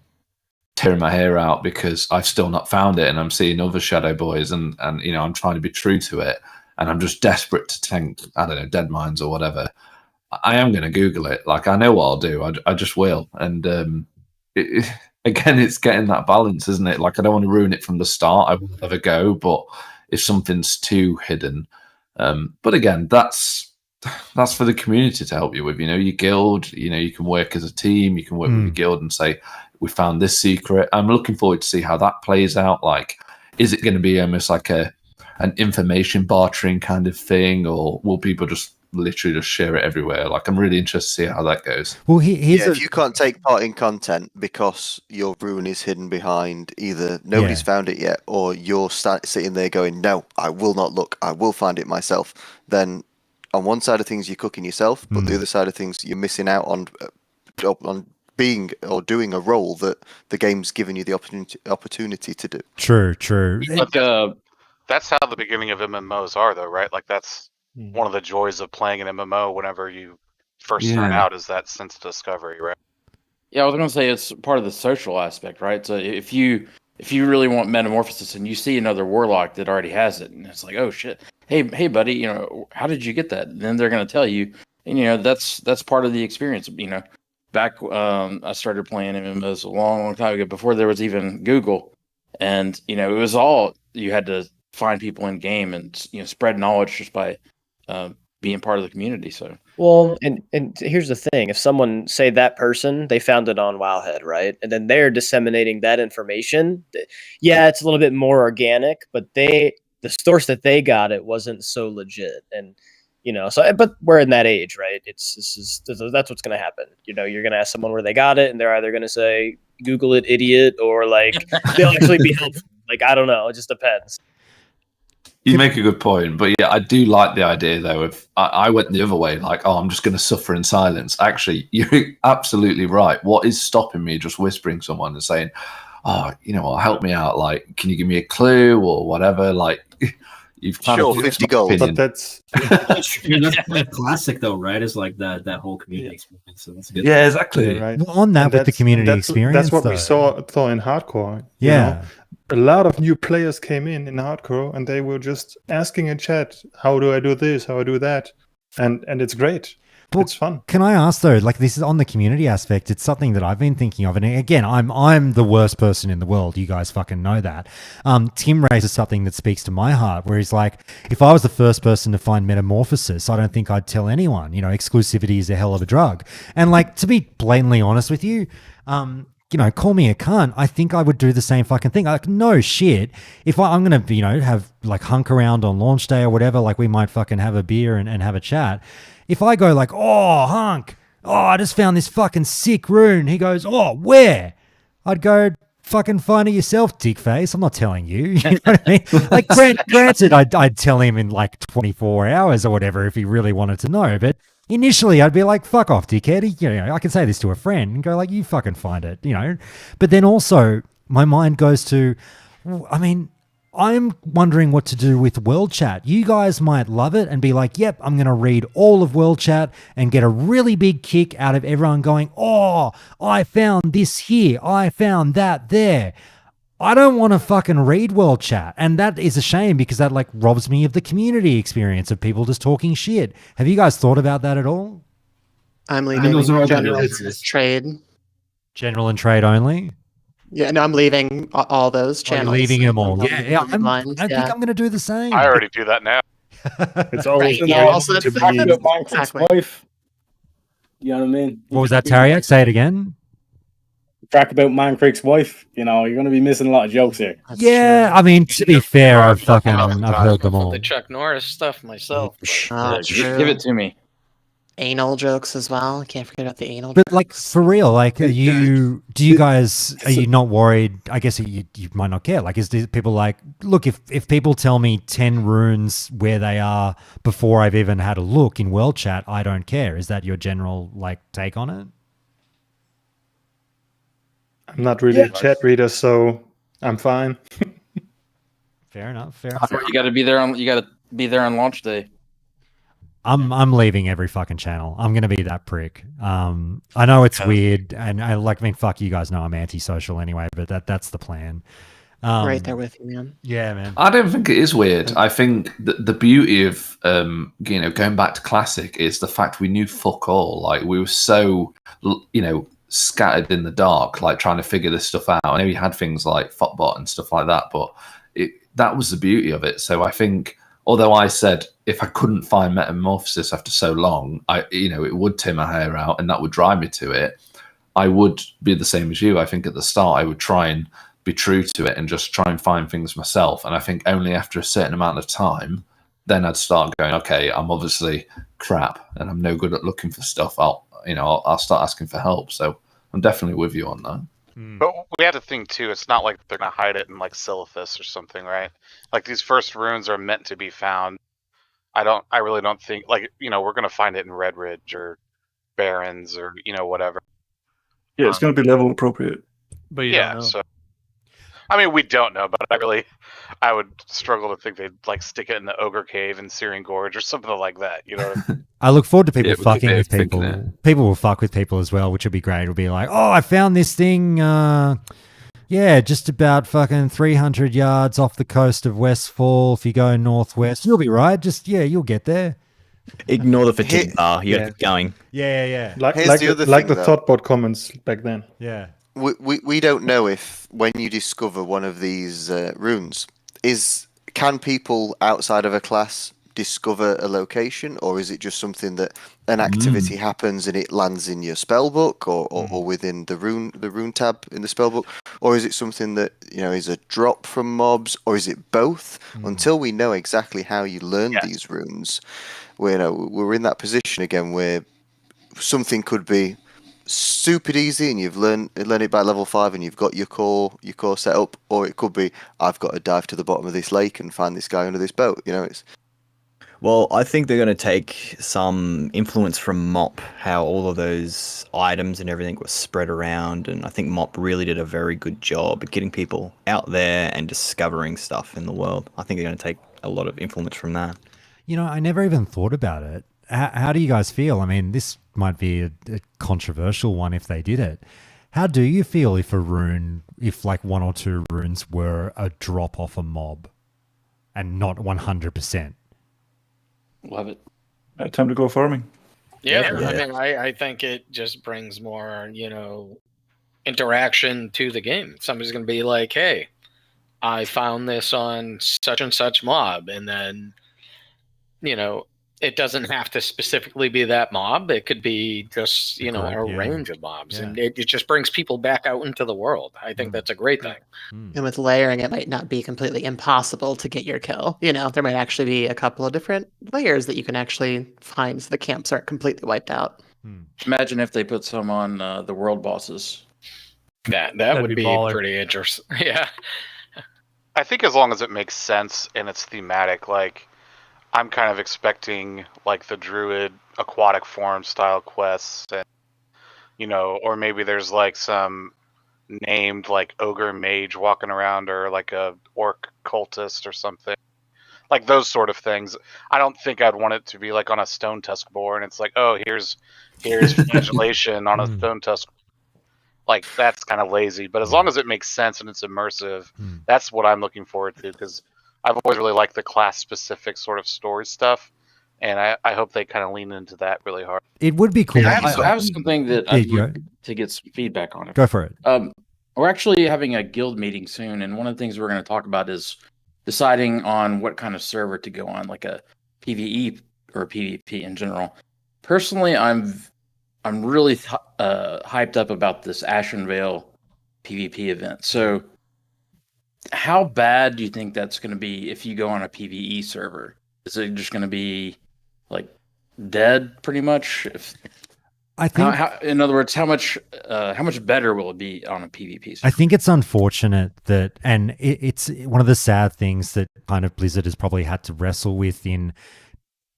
tearing my hair out because I've still not found it and I'm seeing other Shadow Boys and I'm trying to be true to it and I'm just desperate to tank, I don't know, Dead Mines or whatever, I am going to Google it. Like, I know what I'll do. I just will. And again, it's getting that balance, isn't it? Like, I don't want to ruin it from the start. I will have a go, but if something's too hidden, but again, that's for the community to help you with. Your guild, you can work as a team. You can work with your guild and say, we found this secret. I'm looking forward to see how that plays out. Like, is it going to be almost like an information bartering kind of thing, or will people just literally just share it everywhere? Like, I'm really interested to see how that goes. Well, if you can't take part in content because your rune is hidden behind either nobody's found it yet, or you're sitting there going, no, I will not look, I will find it myself, then on one side of things you're cooking yourself, but the other side of things you're missing out on being or doing a role that the game's given you the opportunity to do. True. But that's how the beginning of MMOs are, though, right? Like, that's one of the joys of playing an MMO whenever you first start out, is that sense of discovery, right? Yeah, I was going to say it's part of the social aspect, right? So if you really want Metamorphosis and you see another Warlock that already has it, and it's like, oh shit, hey buddy, how did you get that? And then they're going to tell you, and that's part of the experience. Back I started playing MMOs a long time ago, before there was even Google, and it was all, you had to find people in game and spread knowledge just by being part of the community. So well, and here's the thing: if someone, say that person, they found it on Wowhead, right, and then they're disseminating that information, yeah, it's a little bit more organic, but the source that they got it wasn't so legit, and so, but we're in that age, right? That's what's going to happen. You're going to ask someone where they got it, and they're either going to say, Google it, idiot, or like, they'll actually be helpful. Like, I don't know. It just depends. You make a good point, but yeah, I do like the idea though. Of I went the other way, like, oh, I'm just going to suffer in silence. Actually, you're absolutely right. What is stopping me just whispering someone and saying, oh, you know what, help me out? Like, can you give me a clue or whatever? Like, you've kind Sure, of 50 gold. But that's That's classic though, right? Is like that whole community experience. So that's a good. Yeah, exactly. Yeah, right. Well, on that And with the that's- community that's, experience, That's what though. we saw in hardcore. you Yeah. know? A lot of new players came in hardcore, and they were just asking in chat, "How do I do this? How I do that?" And it's great. Well, it's fun. Can I ask though, like this is on the community aspect, it's something that I've been thinking of. And again, I'm the worst person in the world. You guys fucking know that. Tim raises something that speaks to my heart where he's like, if I was the first person to find metamorphosis, I don't think I'd tell anyone, you know, exclusivity is a hell of a drug. And like, to be blatantly honest with you, you know, call me a cunt. I think I would do the same fucking thing. Like, no shit. If I'm going to, you know, have like hunk around on launch day or whatever, like we might fucking have a beer and have a chat. If I go like, oh, Hunk, oh, I just found this fucking sick rune. He goes, oh, where? I'd go, fucking find it yourself, dick face. I'm not telling you. You know what I mean? Like, granted, I'd tell him in like 24 hours or whatever if he really wanted to know. But initially, I'd be like, fuck off, dickhead. You know, I can say this to a friend and go like, you fucking find it, you know. But then also, my mind goes to, I mean, I'm wondering what to do with World Chat. You guys might love it and be like, yep, I'm going to read all of World Chat and get a really big kick out of everyone going, oh, I found this here. I found that there. I don't want to fucking read World Chat. And that is a shame because that like robs me of the community experience of people just talking shit. Have you guys thought about that at all? I'm leaving general trade. General and trade only? Yeah, no, I'm leaving all those channels. Leaving them all. I'm Yeah, leaving lines, I think I'm going to do the same. I already do that now. It's always Right, yeah, great also to that's- be. Exactly. Wife. You know what I mean? What was that, Tariak? Say it again. Track about Man Creek's wife. You know, you're going to be missing a lot of jokes here. Yeah, I mean, to be fair, I've heard them all. The Chuck Norris stuff myself. Oh, true. Give it to me. Anal jokes as well. Can't forget about the anal But jokes. like for real, like are you guys are you not worried? I guess you might not care. Like is people like, look, if people tell me 10 runes where they are before I've even had a look in World Chat, I don't care. Is that your general like take on it? I'm not really a chat reader, so I'm fine. Fair enough. Fair You got to be there on. You got to be there on launch day. I'm leaving every fucking channel. I'm gonna be that prick. I know it's weird, and I mean, fuck, you guys know I'm antisocial anyway, but that's the plan. Right there with you, man. Yeah, man. I don't think it is weird. I think the beauty of you know, going back to classic is the fact we knew fuck all. Like we were so, you know, scattered in the dark, like trying to figure this stuff out. I know you had things like Fotbot and stuff like that, but that was the beauty of it. So I think, although I said if I couldn't find metamorphosis after so long, it would tear my hair out and that would drive me to it. I would be the same as you. I think at the start I would try and be true to it and just try and find things myself. And I think only after a certain amount of time, then I'd start going, okay, I'm obviously crap and I'm no good at looking for stuff. I'll start asking for help. So I'm definitely with you on that. But we had to think too, it's not like they're gonna hide it in like Silithus or something, right? Like these first runes are meant to be found. I really don't think, like, you know, we're gonna find it in Red Ridge or Barrens or, you know, whatever. Yeah, it's going to be level appropriate. But you Yeah, don't know. so I mean we don't know, but I would struggle to think they'd like stick it in the Ogre Cave in Syrian Gorge or something like that, you know. I look forward to people Yeah, we fucking could with be people. thinking People will fuck with people as well, which would be great. It'll be like, oh, I found this thing. Yeah, just about fucking 300 yards off the coast of Westfall. If you go northwest, you'll be right. You'll get there. Ignore the fatigue bar. You got to keep going. Yeah. Like the other like thing, the though. Thoughtbot comments back then. Yeah. We don't know if when you discover one of these runes, can people outside of a class discover a location, or is it just something that an activity happens and it lands in your spell book or within the rune tab in the spell book, or is it something that, you know, is a drop from mobs, or is it both? Until we know exactly how you learn these runes, we're in that position again where something could be super easy and you've learned it by level 5 and you've got your core set up, or it could be I've got to dive to the bottom of this lake and find this guy under this boat. It's. Well, I think they're going to take some influence from MOP, how all of those items and everything was spread around, and I think MOP really did a very good job at getting people out there and discovering stuff in the world. I think they're going to take a lot of influence from that. I never even thought about it. How do you guys feel? I mean, this might be a controversial one if they did it. How do you feel if like 1 or 2 runes were a drop off a mob and not 100%? Love it. Time to go farming. Yeah, I mean, I think it just brings more, interaction to the game. Somebody's going to be like, hey, I found this on such and such mob, and then, it doesn't have to specifically be that mob. It could be just, a range of mobs, and it just brings people back out into the world. I think that's a great thing. And with layering, it might not be completely impossible to get your kill. There might actually be a couple of different layers that you can actually find so the camps aren't completely wiped out. Imagine if they put some on the world bosses. That would be pretty interesting. Yeah. I think as long as it makes sense and it's thematic, like I'm kind of expecting like the druid aquatic form style quests, and or maybe there's like some named like ogre mage walking around, or like a orc cultist or something, like those sort of things. I don't think I'd want it to be like on a stone tusk boar and it's like, oh, here's flagellation on a stone tusk. Like that's kind of lazy, but as long as it makes sense and it's immersive, that's what I'm looking forward to, because I've always really liked the class specific sort of story stuff, and I hope they kind of lean into that really hard. It would be cool. I have something that I'd like to get some feedback on. Go for it. We're actually having a guild meeting soon, and one of the things we're going to talk about is deciding on what kind of server to go on, like a PvE or PvP in general. Personally, I'm really hyped up about this Ashenvale PvP event. So how bad do you think that's going to be if you go on a PvE server? Is it just going to be like dead pretty much? I think, in other words, how much better will it be on a PvP server? I think it's unfortunate that, and it's one of the sad things that kind of Blizzard has probably had to wrestle with in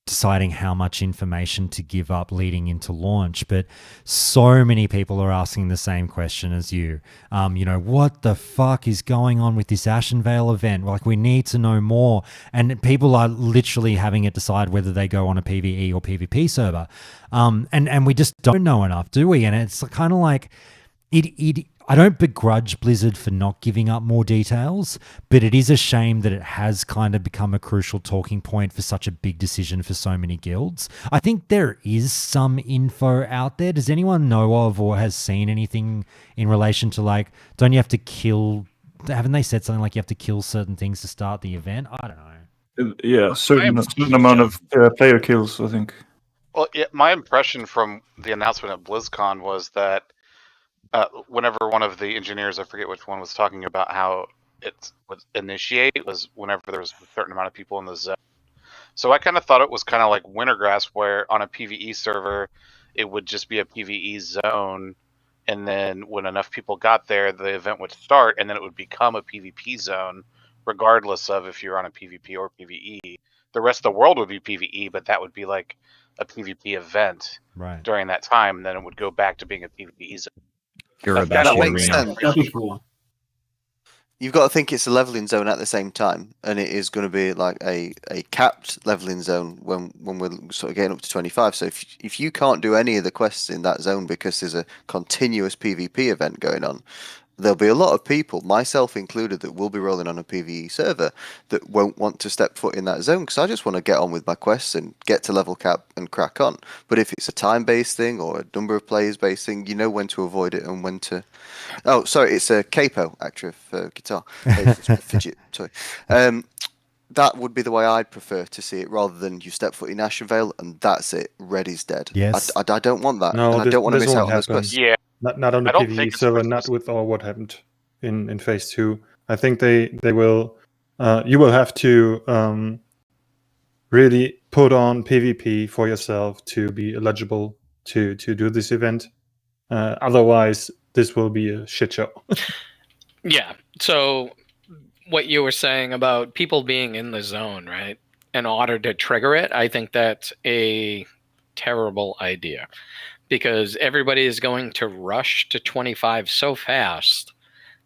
deciding how much information to give up leading into launch. But so many people are asking the same question as you. What the fuck is going on with this Ashenvale event? Like, we need to know more. And people are literally having it decide whether they go on a PvE or PvP server. And we just don't know enough, do we? And it's kind of like I don't begrudge Blizzard for not giving up more details, but it is a shame that it has kind of become a crucial talking point for such a big decision for so many guilds. I think there is some info out there. Does anyone know of or has seen anything in relation to, like, don't you have to kill, haven't they said something like you have to kill certain things to start the event? I don't know. Yeah, certain amount of player kills, I think. Well, yeah, my impression from the announcement at BlizzCon was that whenever one of the engineers, I forget which one, was talking about how it would initiate was whenever there was a certain amount of people in the zone. So I kind of thought it was kind of like Wintergrass, where on a PvE server, it would just be a PvE zone, and then when enough people got there, the event would start, and then it would become a PvP zone, regardless of if you're on a PvP or PvE. The rest of the world would be PvE, but that would be like a PvP event during that time, and then it would go back to being a PvE zone. That makes sense. That'd be cool. You've got to think it's a leveling zone at the same time, and it is going to be like a capped leveling zone when we're sort of getting up to 25. So if you can't do any of the quests in that zone because there's a continuous PvP event going on, there'll be a lot of people, myself included, that will be rolling on a PvE server that won't want to step foot in that zone, because I just want to get on with my quests and get to level cap and crack on. But if it's a time-based thing or a number of players-based thing, you know when to avoid it and when to... Oh, sorry, it's a capo, actually, for guitar. It's a fidget toy. That would be the way I'd prefer to see it, rather than you step foot in Ashenvale and that's it, red is dead. Yes. I don't want that, No, and I don't want to miss out on those happen. quests. Yeah. Not on the PvE server, not with all what happened in phase 2. I think they will. You will have to really put on PvP for yourself to be eligible to do this event. Otherwise, this will be a shit show. Yeah. So what you were saying about people being in the zone, right? In order to trigger it, I think that's a terrible idea because everybody is going to rush to 25 so fast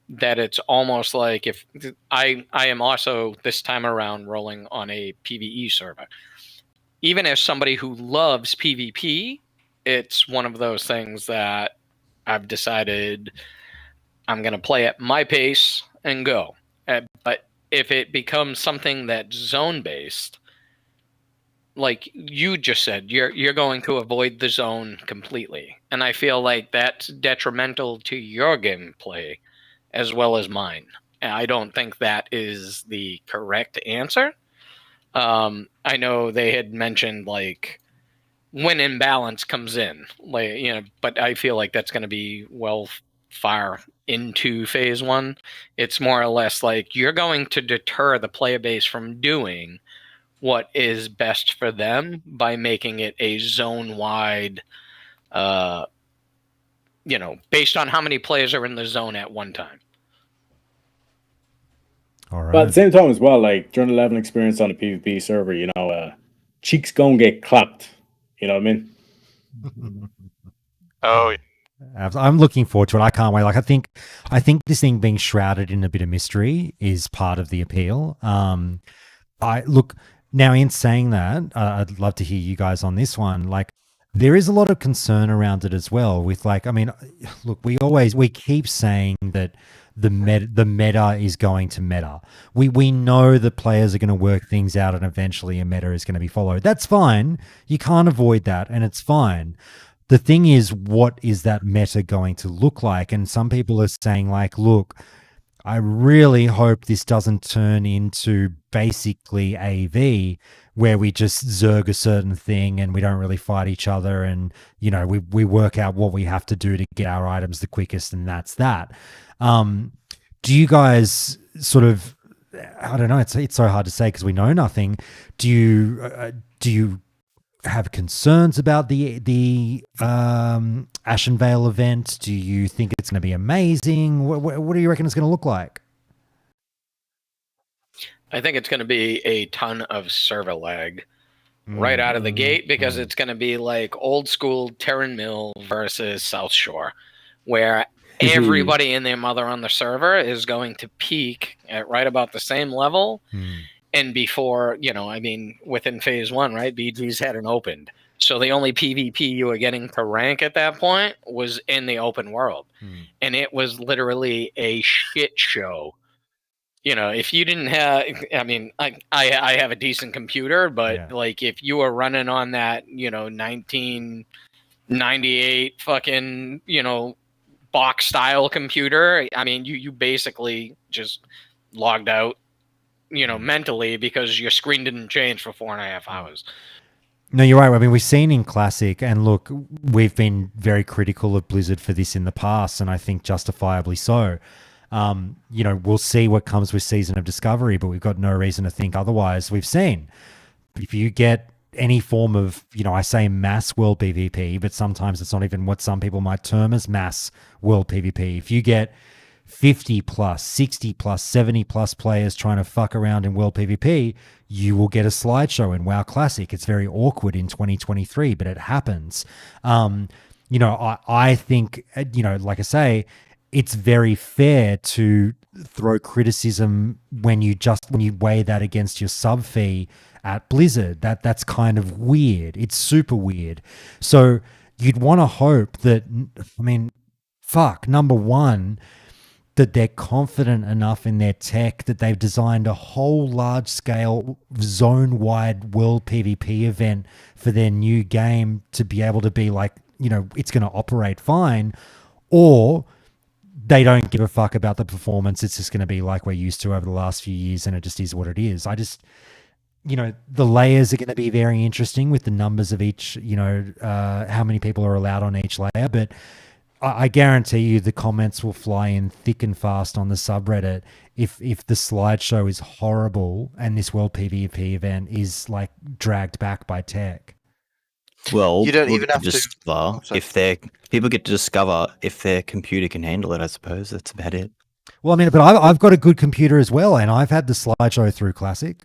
that it's almost like if I am also this time around rolling on a PvE server. Even as somebody who loves PvP, it's one of those things that I've decided I'm going to play at my pace and go. But if it becomes something that's zone based, like you just said, you're going to avoid the zone completely. And I feel like that's detrimental to your gameplay as well as mine. And I don't think that is the correct answer. I know they had mentioned like when imbalance comes in, like, you know, but I feel like that's going to be far into phase 1. It's more or less like you're going to deter the player base from doing what is best for them by making it a zone-wide, you know, based on how many players are in the zone at one time. All right. But at the same time as well, like during the 11 experience on a PvP server, you know, cheeks gonna get clapped. You know what I mean? Oh, yeah. I'm looking forward to it. I can't wait. Like I think this thing being shrouded in a bit of mystery is part of the appeal. I look now in saying that, I'd love to hear you guys on this one. Like there is a lot of concern around it as well. With like, I mean, look, we keep saying that the meta is going to meta. We know that players are going to work things out, and eventually a meta is going to be followed. That's fine. You can't avoid that, and it's fine. The thing is, what is that meta going to look like? And some people are saying like, look, I really hope this doesn't turn into basically AV where we just zerg a certain thing and we don't really fight each other, and you know we work out what we have to do to get our items the quickest, and that's that. Do you guys sort of, I don't know, it's so hard to say because we know nothing. Do you have concerns about the Ashenvale event? Do you think it's going to be amazing? What do you reckon it's going to look like? I think it's going to be a ton of server lag right out of the gate because it's going to be like old school Terran Mill versus South Shore, where everybody and their mother on the server is going to peak at right about the same level. And before, you know, I mean, within phase 1, right, BGs hadn't opened. So the only PvP you were getting to rank at that point was in the open world. And it was literally a shit show. You know, if you didn't have, I mean, I have a decent computer, but like if you were running on that, you know, 1998 fucking, you know, box style computer, I mean, you basically just logged out, you know, mentally because your screen didn't change for 4.5 hours. No, you're right. I mean, we've seen in Classic, and look, we've been very critical of Blizzard for this in the past, and I think justifiably so. You know, we'll see what comes with Season of Discovery, but we've got no reason to think otherwise. We've seen if you get any form of, you know, I say mass world PvP, but sometimes it's not even what some people might term as mass world PvP. If you get 50 plus, 60 plus, 70 plus players trying to fuck around in world PvP, you will get a slideshow in WoW Classic. It's very awkward in 2023, but it happens. You know, I think, you know, like I say, it's very fair to throw criticism when you weigh that against your sub fee at Blizzard. That's kind of weird. It's super weird. So you'd want to hope that, I mean, fuck, number one, that they're confident enough in their tech that they've designed a whole large-scale zone-wide world PvP event for their new game to be able to be like, you know, it's going to operate fine, or they don't give a fuck about the performance. It's just going to be like we're used to over the last few years, and it just is what it is. I just, you know, the layers are going to be very interesting with the numbers of each, you know, how many people are allowed on each layer, but I guarantee you the comments will fly in thick and fast on the subreddit if the slideshow is horrible and this world PvP event is like dragged back by tech. Well, You don't people even get have to to. discover people get to discover if their computer can handle it. I suppose that's about it. Well, I mean, but I've got a good computer as well, and I've had the slideshow through Classic.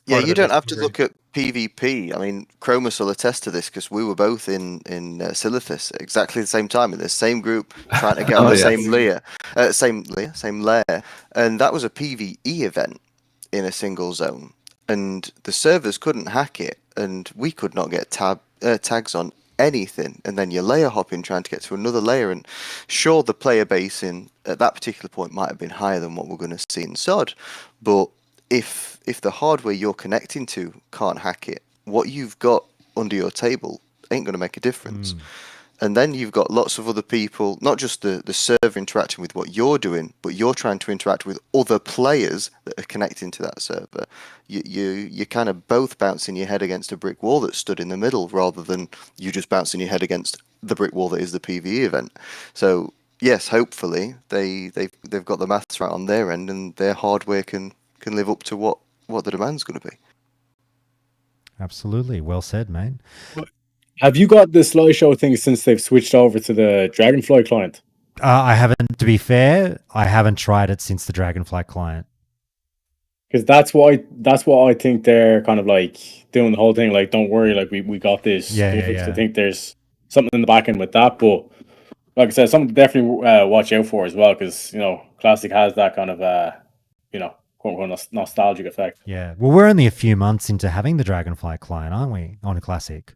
Yeah, you don't have to look at PvP. I mean, Chromus will attest to this because we were both in Silithus at exactly the same time in the same group, trying to get on the same layer, same layer, and that was a PvE event in a single zone, and the servers couldn't hack it, and we could not get tags on anything, and then you're layer hopping trying to get to another layer, and sure, the player base at that particular point might have been higher than what we're going to see in SOD, but if the hardware you're connecting to can't hack it, what you've got under your table ain't going to make a difference. And then you've got lots of other people, not just the server interacting with what you're doing, but you're trying to interact with other players that are connecting to that server. You're kind of both bouncing your head against a brick wall that stood in the middle, rather than you just bouncing your head against the brick wall that is the PvE event. So yes, hopefully they've got the maths right on their end, and their hardware can live up to what the demand's going to be. Absolutely. Well said, mate. Have you got the slideshow thing since they've switched over to the Dragonfly client? I haven't, to be fair, I haven't tried it since the Dragonfly client. Because that's what I think they're kind of like doing the whole thing. Like, don't worry, like we got this. Yeah. I think there's something in the back end with that, but like I said, something to definitely watch out for as well, because Classic has that kind of quote-unquote nostalgic effect. Yeah. Well, we're only a few months into having the Dragonfly client, aren't we, on a Classic?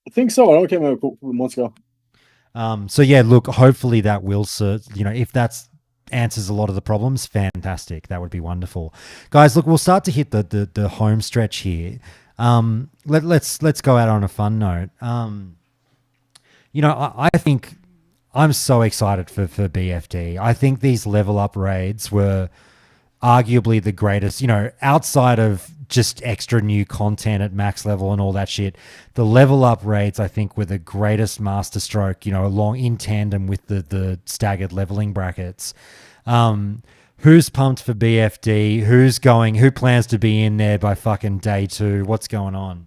I think so. I know it came out a couple of months ago. So yeah, look, hopefully that will if that answers a lot of the problems, fantastic. That would be wonderful. Guys, look, we'll start to hit the home stretch here. Let's go out on a fun note. I think I'm so excited for BFD. I think these level up raids were arguably the greatest, outside of just extra new content at max level and all that shit. The level up raids, I think, were the greatest masterstroke, along in tandem with the staggered leveling brackets. Who's pumped for BFD? Who plans to be in there by fucking day 2? What's going on?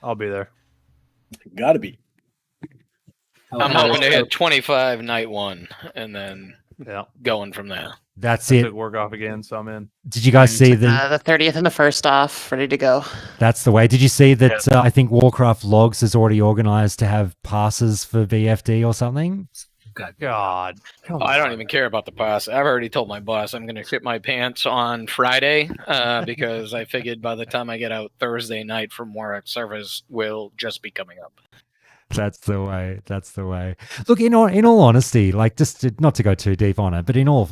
I'll be there. Gotta be. I'm hoping to hit 25 night 1 and then going from there. That's I it. took work off again, so I'm in. Did you guys see the 30th and the 1st off, ready to go. That's the way. Did you see that? I think Warcraft Logs has already organized to have passes for BFD or something. God. I don't even care about the pass. I've already told my boss I'm going to shit my pants on Friday because I figured by the time I get out Thursday night from work, service will just be coming up. That's the way. That's the way. Look, in all honesty, like, just not to go too deep on it, but in all,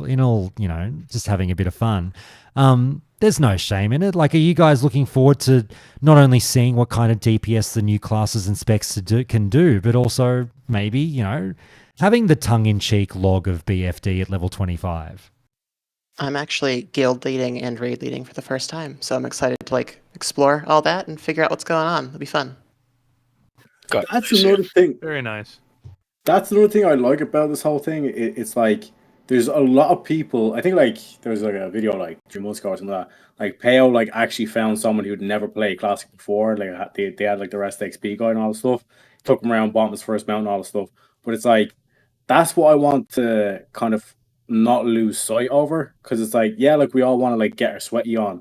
just having a bit of fun. There's no shame in it. Like, are you guys looking forward to not only seeing what kind of DPS the new classes and specs can do, but also maybe having the tongue-in-cheek log of BFD at level 25? I'm actually guild leading and raid leading for the first time, so I'm excited to explore all that and figure out what's going on. It'll be fun. That's another thing. Very nice. That's another thing I like about this whole thing. It's like there's a lot of people. I think there was a video 3 months ago or something like that. Like Peo actually found someone who'd never played Classic before. Like they had the rest XP guide and all the stuff. Took him around, bought him his first mount and all the stuff. But it's that's what I want to kind of not lose sight over, because it's we all want to get our sweaty on.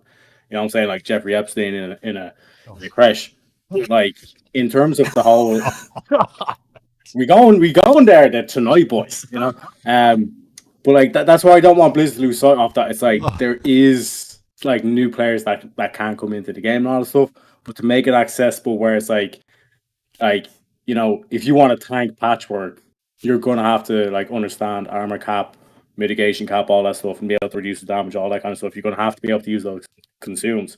You know what I'm saying? Like Jeffrey Epstein in a crash. In terms of the whole, we going there tonight, boys. But that's why I don't want Blizzard to lose sight of that. It's there is new players that can come into the game and all that stuff, but to make it accessible, where it's if you want to tank patchwork, you're gonna have to understand armor cap, mitigation cap, all that stuff, and be able to reduce the damage, all that kind of stuff. You're gonna have to be able to use those consumes,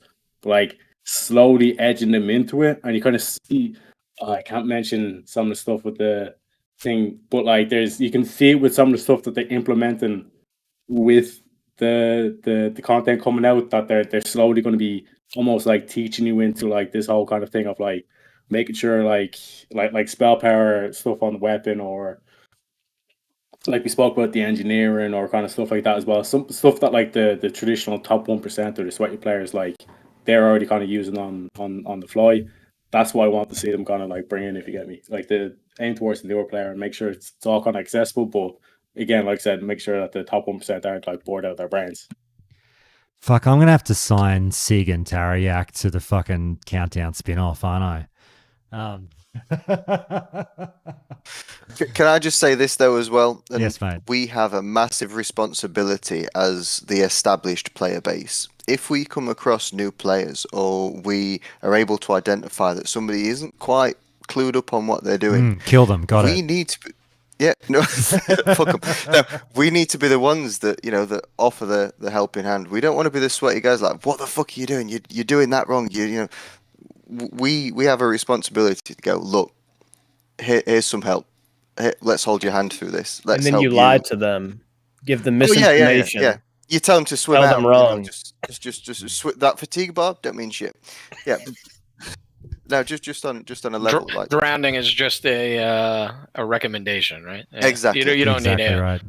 slowly edging them into it, and you kind of see. I can't mention some of the stuff with the thing, but you can see it with some of the stuff that they're implementing with the content coming out, that they're slowly going to be almost teaching you into this whole kind of thing of making sure like spell power stuff on the weapon, or we spoke about the engineering or kind of stuff like that as well. Some stuff that the traditional top 1% or the sweaty players they're already kind of using on the fly. that's what I want to see them kind of like bring in. If you get me, like the aim towards the newer player and make sure it's all kind of accessible. But again, like I said, make sure that the top 1% aren't like bored out of their brains. Fuck, I'm gonna have to sign Sig and Tarayak to the fucking Countdown spin-off, aren't I? Can I just say this though as well? And yes, mate. We have a massive responsibility as the established player base. If we come across new players or we are able to identify that somebody isn't quite clued up on what they're doing, kill them. Got we it. need to. Yeah, no, fuck them. No, we need to be the ones that that offer the helping hand. We don't want to be the sweaty guys like, what the fuck are you doing? You're doing that wrong. We have a responsibility to go. Look, here's some help. Let's hold your hand through this. Let's and then help you lie to them, give them misinformation. Yeah. You tell them to swim Tell out. them wrong. Just that fatigue bar don't mean shit. Yeah. No, just on a level like drowning is just a recommendation, right? Yeah. Exactly. You don't need exactly air. right.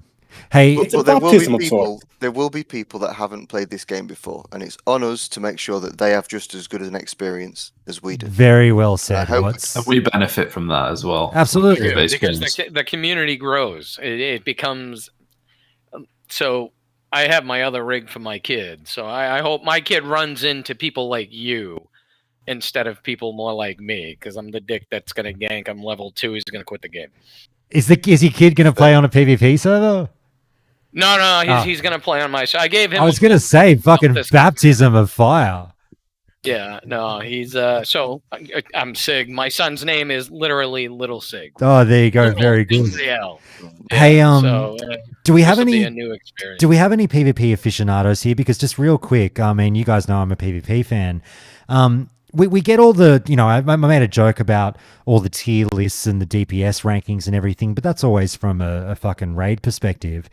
Hey, but there will be people that haven't played this game before, and it's on us to make sure that they have just as good an experience as we do. Very well said. And we benefit from that as well. Absolutely. Because the community grows. It becomes so. I have my other rig for my kid, so I hope my kid runs into people like you instead of people more like me, because I'm the dick that's gonna gank. I'm level 2. He's gonna quit the game. Is your kid gonna play on a PvP server? No, he's gonna play on my side. I gave him. I was gonna say fucking baptism of fire. Yeah, no, he's so I'm Sig. My son's name is literally Little Sig. Oh, there you go. Very good. CL. Hey, so, do we have this'll be any? a new experience. Do we have any PvP aficionados here? Because just real quick, I mean, you guys know I'm a PvP fan. We get all the, I made a joke about all the tier lists and the DPS rankings and everything, but that's always from a fucking raid perspective.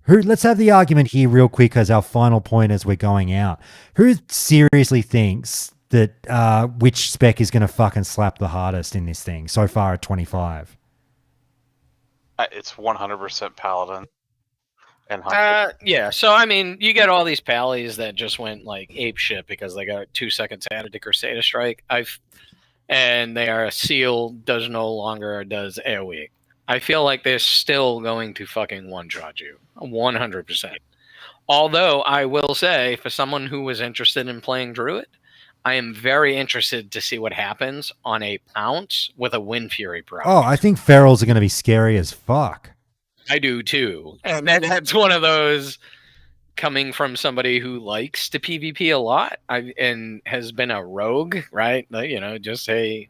Let's have the argument here real quick as our final point as we're going out. Who seriously thinks that which spec is going to fucking slap the hardest in this thing so far at 25? It's 100% Paladin. And yeah, so I mean, you get all these pallies that just went like ape shit because they got 2 seconds added to Crusader Strike. And they are sealed, does no longer does AoE. I feel like they're still going to fucking one-shot you, 100%. Although I will say, for someone who was interested in playing Druid, I am very interested to see what happens on a Pounce with a Wind Fury Pro. Oh, I think ferals are going to be scary as fuck. I do too. And that's one of those coming from somebody who likes to PvP a lot and has been a rogue, right? Just say,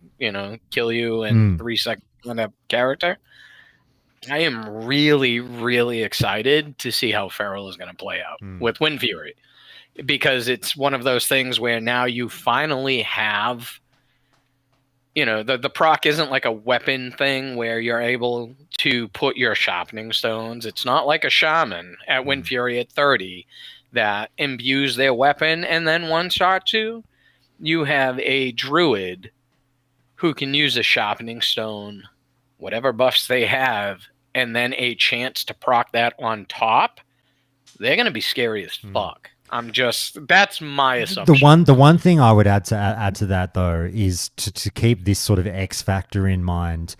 kill you in 3 seconds on a character. I am really, really excited to see how Feral is going to play out with Wind Fury. Because it's one of those things where now you finally have, the proc isn't like a weapon thing where you're able to put your sharpening stones. It's not like a shaman at Wind Fury at 30 that imbues their weapon and then one-shot you. You have a druid who can use a sharpening stone, whatever buffs they have, and then a chance to proc that on top. They're going to be scary as fuck. That's my assumption. The one thing I would add to that though is to keep this sort of X factor in mind.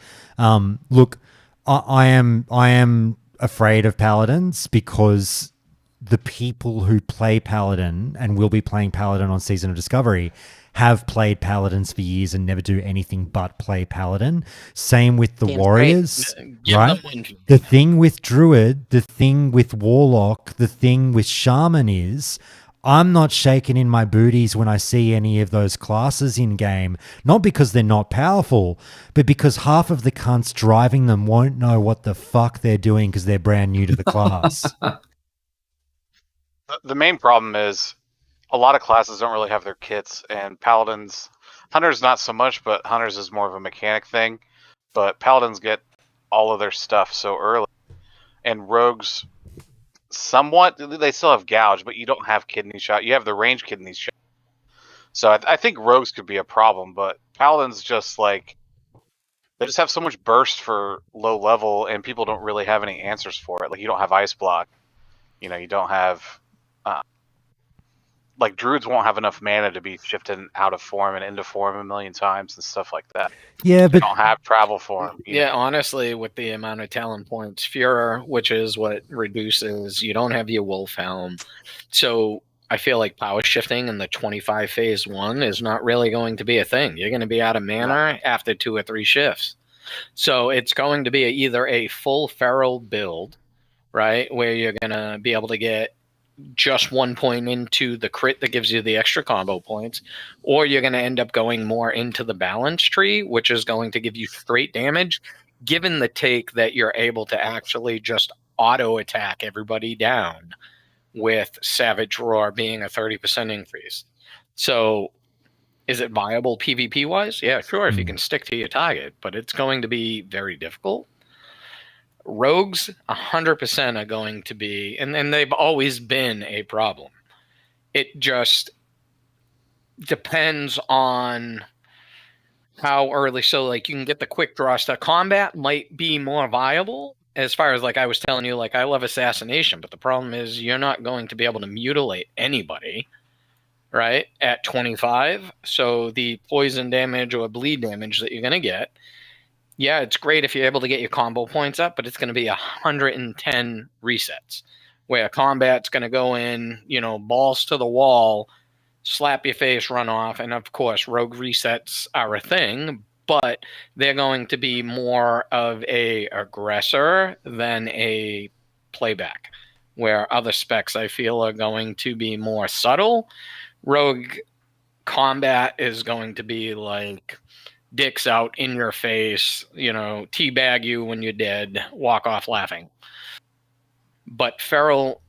Look, I am afraid of paladins because the people who play paladin and will be playing paladin on Season of Discovery have played paladins for years and never do anything but play paladin. Same with the warriors, right? The thing with druid, the thing with warlock, the thing with shaman is I'm not shaking in my booties when I see any of those classes in game, not because they're not powerful, but because half of the cunts driving them won't know what the fuck they're doing because they're brand new to the class. The main problem is a lot of classes don't really have their kits, and paladins, hunters not so much, but hunters is more of a mechanic thing. But paladins get all of their stuff so early, and rogues somewhat, they still have gouge, but you don't have kidney shot. You have the range kidney shot. So I think rogues could be a problem, but paladins just like they just have so much burst for low level, and people don't really have any answers for it. Like you don't have ice block, you don't have like druids won't have enough mana to be shifted out of form and into form a million times and stuff like that. Yeah, They but don't have travel form. Yeah, honestly, with the amount of talent points, Furor, which is what reduces, you don't have your Wolf Helm. So I feel like power shifting in the 25 phase 1 is not really going to be a thing. You're going to be out of mana after 2 or 3 shifts. So it's going to be either a full feral build, right, where you're going to be able to get just 1 point into the crit that gives you the extra combo points, or you're going to end up going more into the balance tree, which is going to give you straight damage, given the take that you're able to actually just auto attack everybody down with Savage Roar being a 30% increase. So is it viable PvP wise? Yeah, sure, if you can stick to your target, but it's going to be very difficult. Rogues 100% are going to be, and they've always been a problem. It just depends on how early. So like you can get the quick draw stuff. Combat might be more viable as far as like I was telling you, like I love assassination, but the problem is you're not going to be able to mutilate anybody, right, at 25. So the poison damage or bleed damage that you're going to get, yeah, it's great if you're able to get your combo points up, but it's going to be 110 resets, where combat's going to go in, balls to the wall, slap your face, run off, and of course, rogue resets are a thing, but they're going to be more of a aggressor than a playback, where other specs I feel are going to be more subtle. Rogue combat is going to be like dicks out in your face, teabag you when you're dead, walk off laughing. But Feral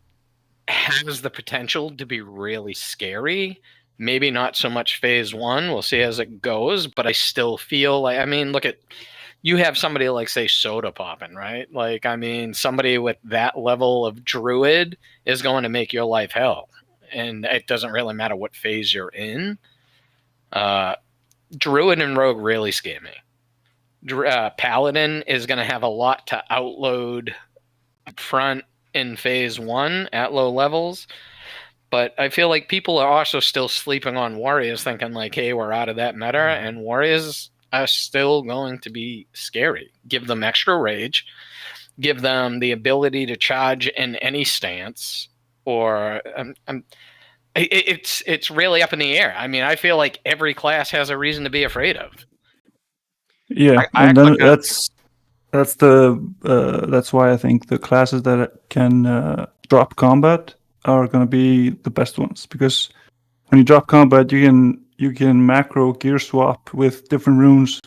has the potential to be really scary. Maybe not so much phase 1. We'll see as it goes, but I still feel like, look at, you have somebody like, say, Soda popping, right? Like, somebody with that level of druid is going to make your life hell. And it doesn't really matter what phase you're in. Druid and Rogue really scare me. Paladin is going to have a lot to outload up front in phase 1 at low levels. But I feel like people are also still sleeping on Warriors, thinking like, hey, we're out of that meta. And Warriors are still going to be scary. Give them extra rage. Give them the ability to charge in any stance. Or it's really up in the air. I feel like every class has a reason to be afraid of. Yeah, and then that's why I think the classes that can drop combat are going to be the best ones, because when you drop combat, you can macro gear swap with different runes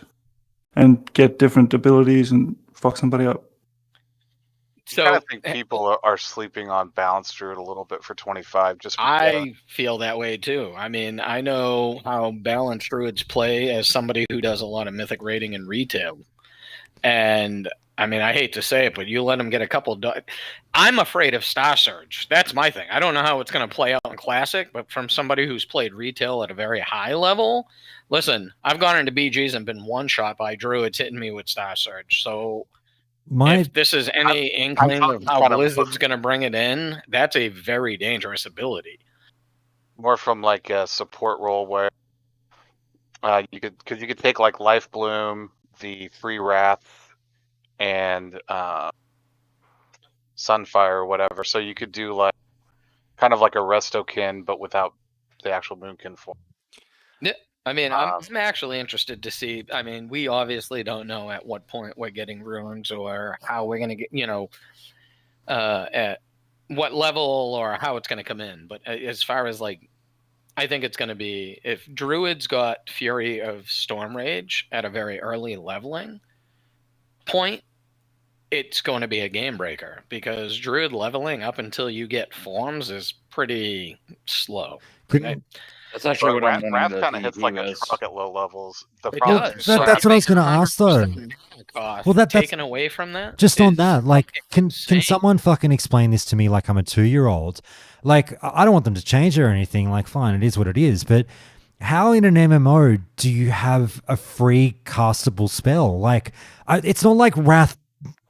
and get different abilities and fuck somebody up. So I think people are sleeping on Balance Druid a little bit for 25. I feel that way too. I know how Balance Druids play as somebody who does a lot of mythic raiding and retail. And I hate to say it, but you let them get a couple. I'm afraid of Star Surge. That's my thing. I don't know how it's going to play out in Classic, but from somebody who's played retail at a very high level, listen, I've gone into BGs and been one shot by Druids hitting me with Star Surge. So if this is any inkling of how Blizzard's going to bring it in, that's a very dangerous ability. More from like a support role where you could take like Life Bloom, the Free Wrath, and Sunfire or whatever. So you could do like kind of like a Restokin, but without the actual Moonkin form. Yeah. I'm actually interested to see. We obviously don't know at what point we're getting runes or how we're going to get, at what level or how it's going to come in. But as far as like, I think it's going to be, if Druids got Fury of Storm Rage at a very early leveling point, it's going to be a game breaker, because Druid leveling up until you get forms is pretty slow. That's actually what I'm running. Wrath kind of hits like a truck at low levels. That's what I was going to ask though. Well, that's taken away from that. Just on that, like, can someone fucking explain this to me like I'm a 2-year-old? Like, I don't want them to change it or anything. Like, fine, it is what it is. But how in an MMO do you have a free castable spell? Like, it's not like Wrath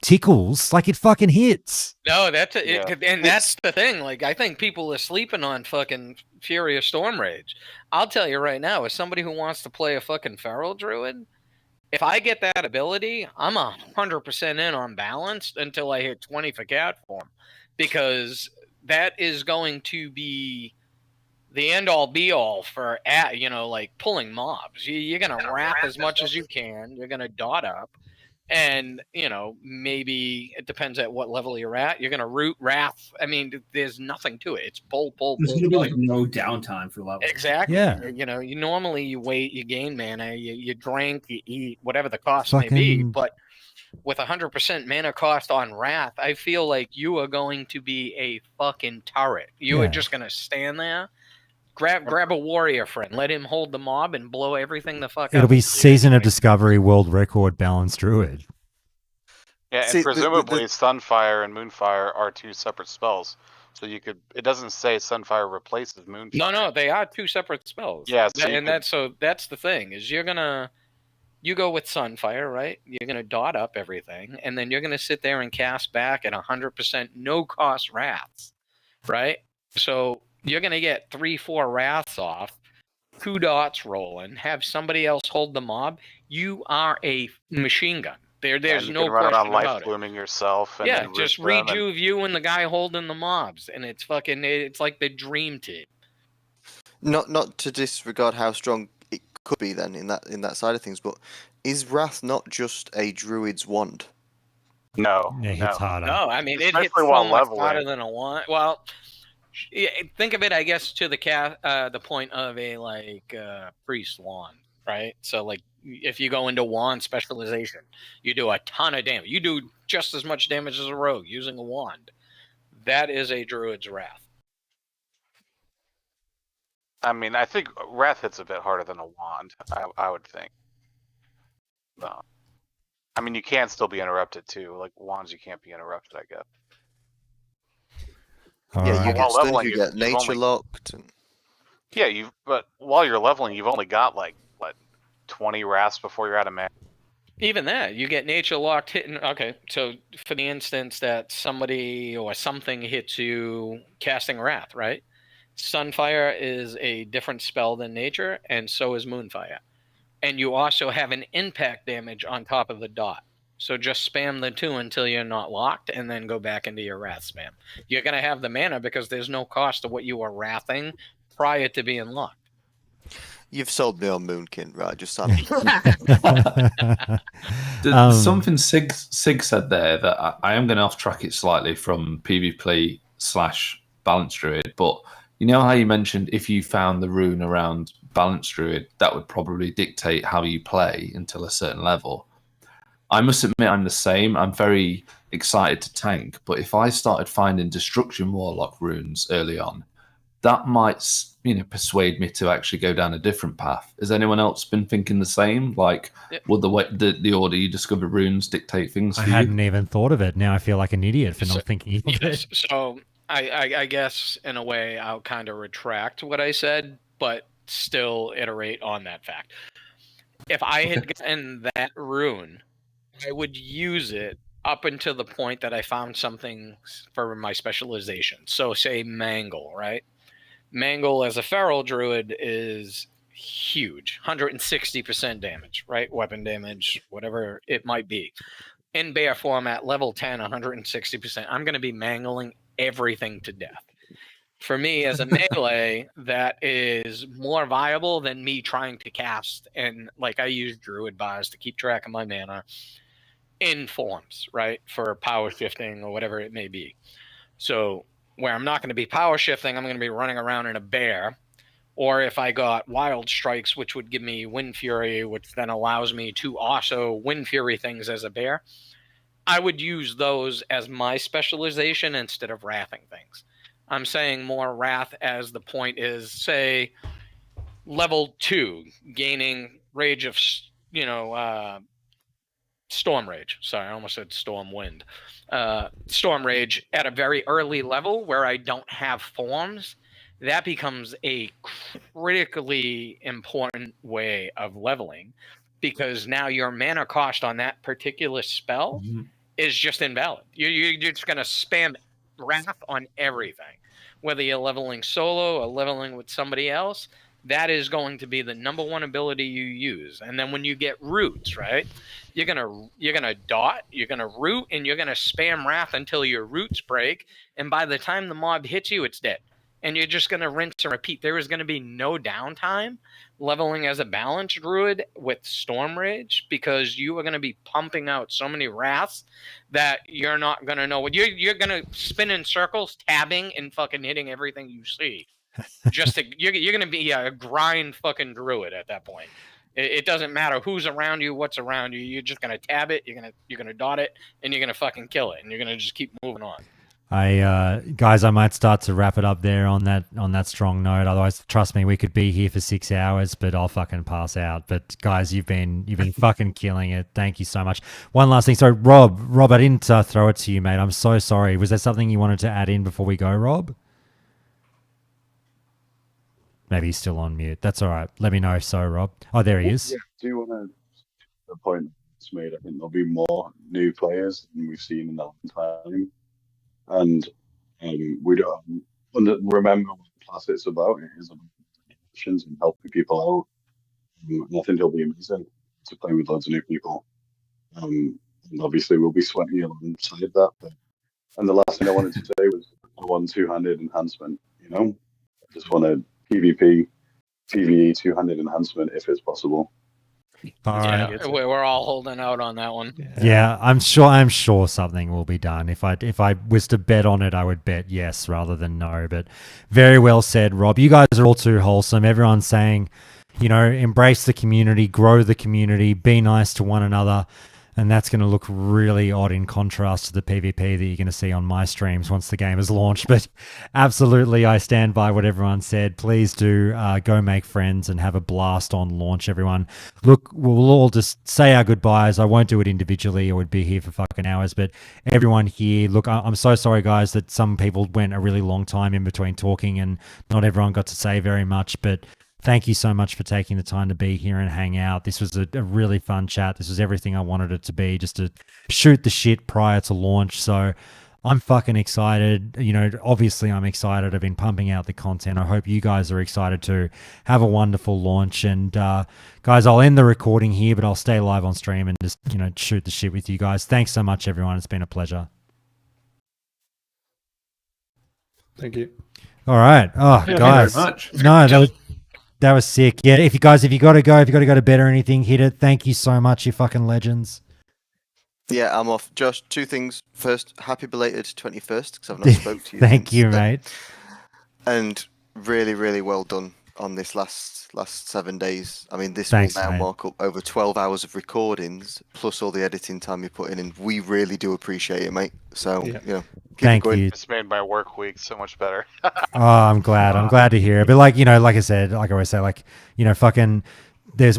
tickles, like it fucking hits. No, that's that's the thing. Like, I think people are sleeping on fucking Furious Storm Rage. I'll tell you right now, as somebody who wants to play a fucking Feral Druid, if I get that ability, I'm 100% in on Balanced until I hit 20 for cat form, because that is going to be the end all be all for like pulling mobs. You're gonna wrap as much as you can. You're gonna dot up, and maybe it depends at what level you're at. You're gonna root wrath. I mean, there's nothing to it. It's pull. There's gonna be like no downtime for levels. Exactly. Yeah. You normally you wait, you gain mana, you drink, you eat, whatever the cost may be. But with 100% mana cost on Wrath, I feel like you are going to be a fucking turret. You are just gonna stand there, grab a warrior friend, let him hold the mob, and blow everything the fuck up. It'll be Season of Discovery World Record Balanced Druid. Yeah, and presumably Sunfire and Moonfire are two separate spells. So you could. It doesn't say Sunfire replaces Moonfire. No, they are two separate spells. Yeah, that's the thing is you go with Sunfire, right? You're gonna dot up everything, and then you're gonna sit there and cast back at 100% no cost wraths, right? So you're gonna get 3-4 wraths off, 2 dots rolling, have somebody else hold the mob. You are a machine gun. There's no run question around life about it. blooming yourself. And Yeah, just rejuve you and the guy holding the mobs, and it's like the dream team. Not to disregard how strong it could be then in that side of things, but is Wrath not just a druid's wand? No, it hits harder. No, I mean it hits Especially so while much leveling. harder than a wand. Well, think of it, I guess, to the point of a priest wand, right? So like if you go into wand specialization, you do a ton of damage. You do just as much damage as a rogue using a wand. That is a druid's wrath. I mean, I think Wrath hits a bit harder than a wand. I would think. No. I mean, you can still be interrupted too. Like wands, you can't be interrupted, I guess. Yeah, you get stunned, leveling, you get nature only... locked. And... Yeah, but while you're leveling, you've only got 20 wraths before you're out of mana. Even that, you get nature locked hitting. Okay, so for the instance that somebody or something hits you casting wrath, right? Sunfire is a different spell than nature, and so is Moonfire. And you also have an impact damage on top of the dot. So just spam the 2 until you're not locked, and then go back into your wrath spam. You're going to have the mana because there's no cost to what you were wrathing prior to being locked. You've sold me on Moonkin, right? Just something Sig said there that I am going to off track it slightly from PvP / Balanced Druid, but you know how you mentioned if you found the rune around Balanced Druid, that would probably dictate how you play until a certain level. I must admit I'm the same. I'm very excited to tank, but if I started finding Destruction Warlock runes early on, that might persuade me to actually go down a different path. Has anyone else been thinking the same? Like, would the order you discover runes dictate things for I you? hadn't even thought of it. Now I feel like an idiot for not thinking of it. So I guess in a way I'll kind of retract what I said, but still iterate on that fact. If I had gotten that rune, I would use it up until the point that I found something for my specialization. So say Mangle, right? Mangle as a feral druid is huge, 160% damage, right? Weapon damage, whatever it might be. In bear format, level 10, 160%. I'm going to be mangling everything to death. For me, as a melee, that is more viable than me trying to cast. And I use druid bars to keep track of my mana in forms, right? For power shifting or whatever it may be. So where I'm not going to be power shifting, I'm going to be running around in a bear. Or if I got Wild Strikes, which would give me Wind Fury, which then allows me to also Wind Fury things as a bear, I would use those as my specialization instead of wrathing things. I'm saying more wrath as the point is, say, level 2, gaining Rage of, Storm Rage. Sorry, I almost said Storm Wind. Storm Rage at a very early level where I don't have forms, that becomes a critically important way of leveling, because now your mana cost on that particular spell is just invalid. You're just going to spam wrath on everything, whether you're leveling solo or leveling with somebody else. That is going to be the number one ability you use. And then when you get roots, right, you're gonna dot, you're gonna root, and you're gonna spam wrath until your roots break. And by the time the mob hits you, it's dead. And you're just gonna rinse and repeat. There is gonna be no downtime leveling as a balanced druid with Storm Rage, because you are gonna be pumping out so many wraths that you're not gonna know what you're gonna spin in circles, tabbing and fucking hitting everything you see. Just to, you're gonna be a grind fucking druid at that point. It doesn't matter who's around you, what's around you. You're just gonna tab it. You're gonna dot it, and you're gonna fucking kill it, and you're gonna just keep moving on. Guys, I might start to wrap it up there on that strong note. Otherwise, trust me, we could be here for 6 hours, but I'll fucking pass out. But guys, you've been fucking killing it. Thank you so much. One last thing. So Rob, I didn't throw it to you, mate. I'm so sorry. Was there something you wanted to add in before we go, Rob? Maybe he's still on mute. That's all right. Let me know if so, Rob. Oh, there he is. Yeah, do you want to the point that's made? I think there'll be more new players than we've seen in a long time, and we don't remember what class it's about. It is about options and helping people out. And I think it'll be amazing to play with loads of new people. And obviously, we'll be sweaty alongside that. And the last thing I wanted to say was I want two-handed enhancement. I just want to PvP, PvE, two-handed enhancement if it's possible. All right. We're all holding out on that one. Yeah, I'm sure something will be done. If I was to bet on it, I would bet yes rather than no. But very well said, Rob. You guys are all too wholesome. Everyone's saying, embrace the community, grow the community, be nice to one another. And that's going to look really odd in contrast to the PvP that you're going to see on my streams once the game is launched. But absolutely, I stand by what everyone said. Please do go make friends and have a blast on launch, everyone. Look, we'll all just say our goodbyes. I won't do it individually. I would be here for fucking hours. But everyone here, look, I'm so sorry, guys, that some people went a really long time in between talking and not everyone got to say very much. But thank you so much for taking the time to be here and hang out. This was a really fun chat. This was everything I wanted it to be, just to shoot the shit prior to launch. So I'm fucking excited. Obviously I'm excited. I've been pumping out the content. I hope you guys are excited too. Have a wonderful launch. And guys, I'll end the recording here, but I'll stay live on stream and just, shoot the shit with you guys. Thanks so much, everyone. It's been a pleasure. Thank you. All right. Oh, yeah, guys. Thank you very much. No, that was sick. Yeah, if you got to go to bed or anything, hit it. Thank you so much, you fucking legends. Yeah, I'm off. Josh, two things. First, happy belated 21st, because I've not spoke to you. Thank you, mate. And really, really well done on this last 7 days. I mean, this Thanks, will now mate. mark up over 12 hours of recordings, plus all the editing time you put in, and we really do appreciate it, mate. So, keep Thank it going. you. It's made my work week so much better. Oh, I'm glad. I'm glad to hear it. But like I said, like I always say, fucking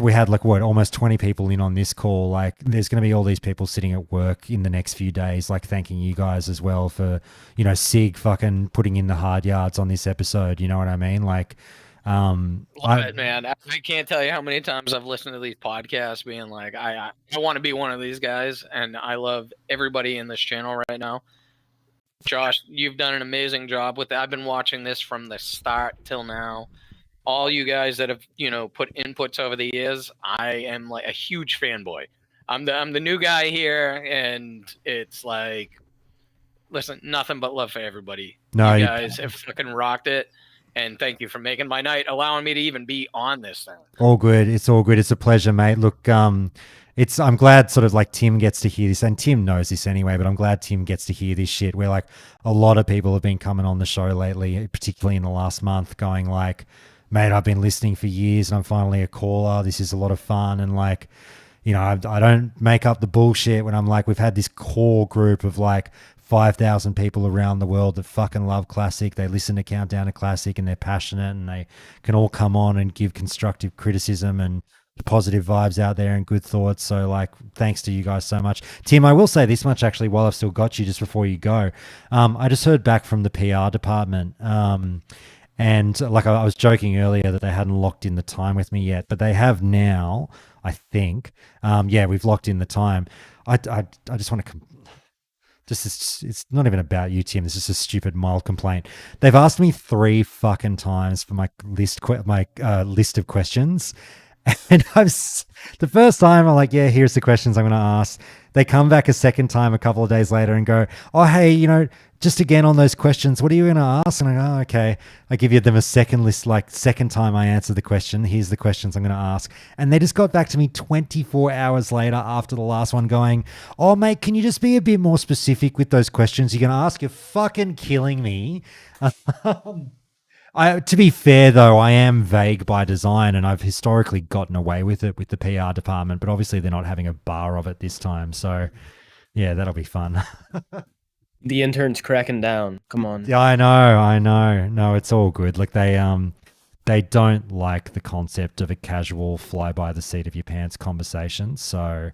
we had almost 20 people in on this call. Like there's going to be all these people sitting at work in the next few days, like thanking you guys as well for, Sig fucking putting in the hard yards on this episode. You know what I mean? Like, Love it, man. I can't tell you how many times I've listened to these podcasts being like, I want to be one of these guys, and I love everybody in this channel right now. Josh, you've done an amazing job with it. I've been watching this from the start till now. All you guys that have, put inputs over the years, I am like a huge fanboy. I'm the new guy here, and it's like, listen, nothing but love for everybody. No, you guys have fucking rocked it. And thank you for making my night, allowing me to even be on this thing. all good. It's all good. It's a pleasure, mate. Look, I'm glad sort of like Tim gets to hear this, and Tim knows this anyway, but I'm glad Tim gets to hear this shit where like a lot of people have been coming on the show lately, particularly in the last month, going like, mate, I've been listening for years and I'm finally a caller. This is a lot of fun. And like, I don't make up the bullshit when I'm like, we've had this core group of like 5,000 people around the world that fucking love Classic. They listen to Countdown to Classic and they're passionate and they can all come on and give constructive criticism and positive vibes out there and good thoughts. So like, thanks to you guys so much. Tim, I will say this much actually while I've still got you just before you go. I just heard back from the PR department. And like I was joking earlier that they hadn't locked in the time with me yet, but they have now, I think. Yeah, we've locked in the time. I just want to it's not even about you, Tim. This is a stupid mild complaint. They've asked me 3 fucking times for my list of questions. And the first time I'm like, yeah, here's the questions I'm going to ask. They come back a second time a couple of days later and go, oh, hey, just again on those questions, what are you going to ask? And I go, oh, okay. I give them a second list, like second time I answer the question. Here's the questions I'm going to ask. And they just got back to me 24 hours later after the last one going, oh, mate, can you just be a bit more specific with those questions you're going to ask? You're fucking killing me. To be fair, though, I am vague by design, and I've historically gotten away with it with the PR department, but obviously they're not having a bar of it this time. So, yeah, that'll be fun. The intern's cracking down. Come on. Yeah, I know. No, it's all good. Like they don't like the concept of a casual fly by the seat of your pants conversation. So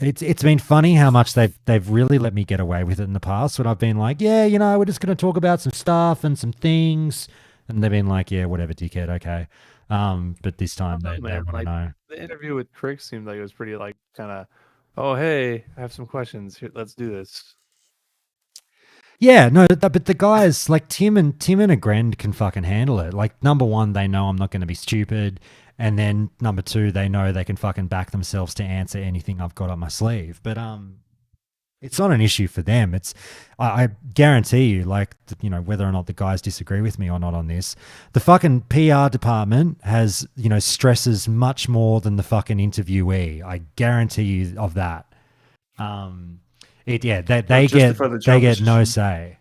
it's been funny how much they've really let me get away with it in the past when I've been like, yeah, we're just going to talk about some stuff and some things. And they've been like, yeah, whatever, dickhead, okay. But this time they want to know. The interview with Crick seemed like it was pretty kind of, oh, hey, I have some questions. Here, let's do this. Yeah, no, but the guys like Tim and Agrend can fucking handle it. Like, number one, they know I'm not going to be stupid. And then number two, they know they can fucking back themselves to answer anything I've got up my sleeve. But it's not an issue for them. I guarantee you, whether or not the guys disagree with me or not on this, the fucking PR department has, stresses much more than the fucking interviewee. I guarantee you of that. They get no say.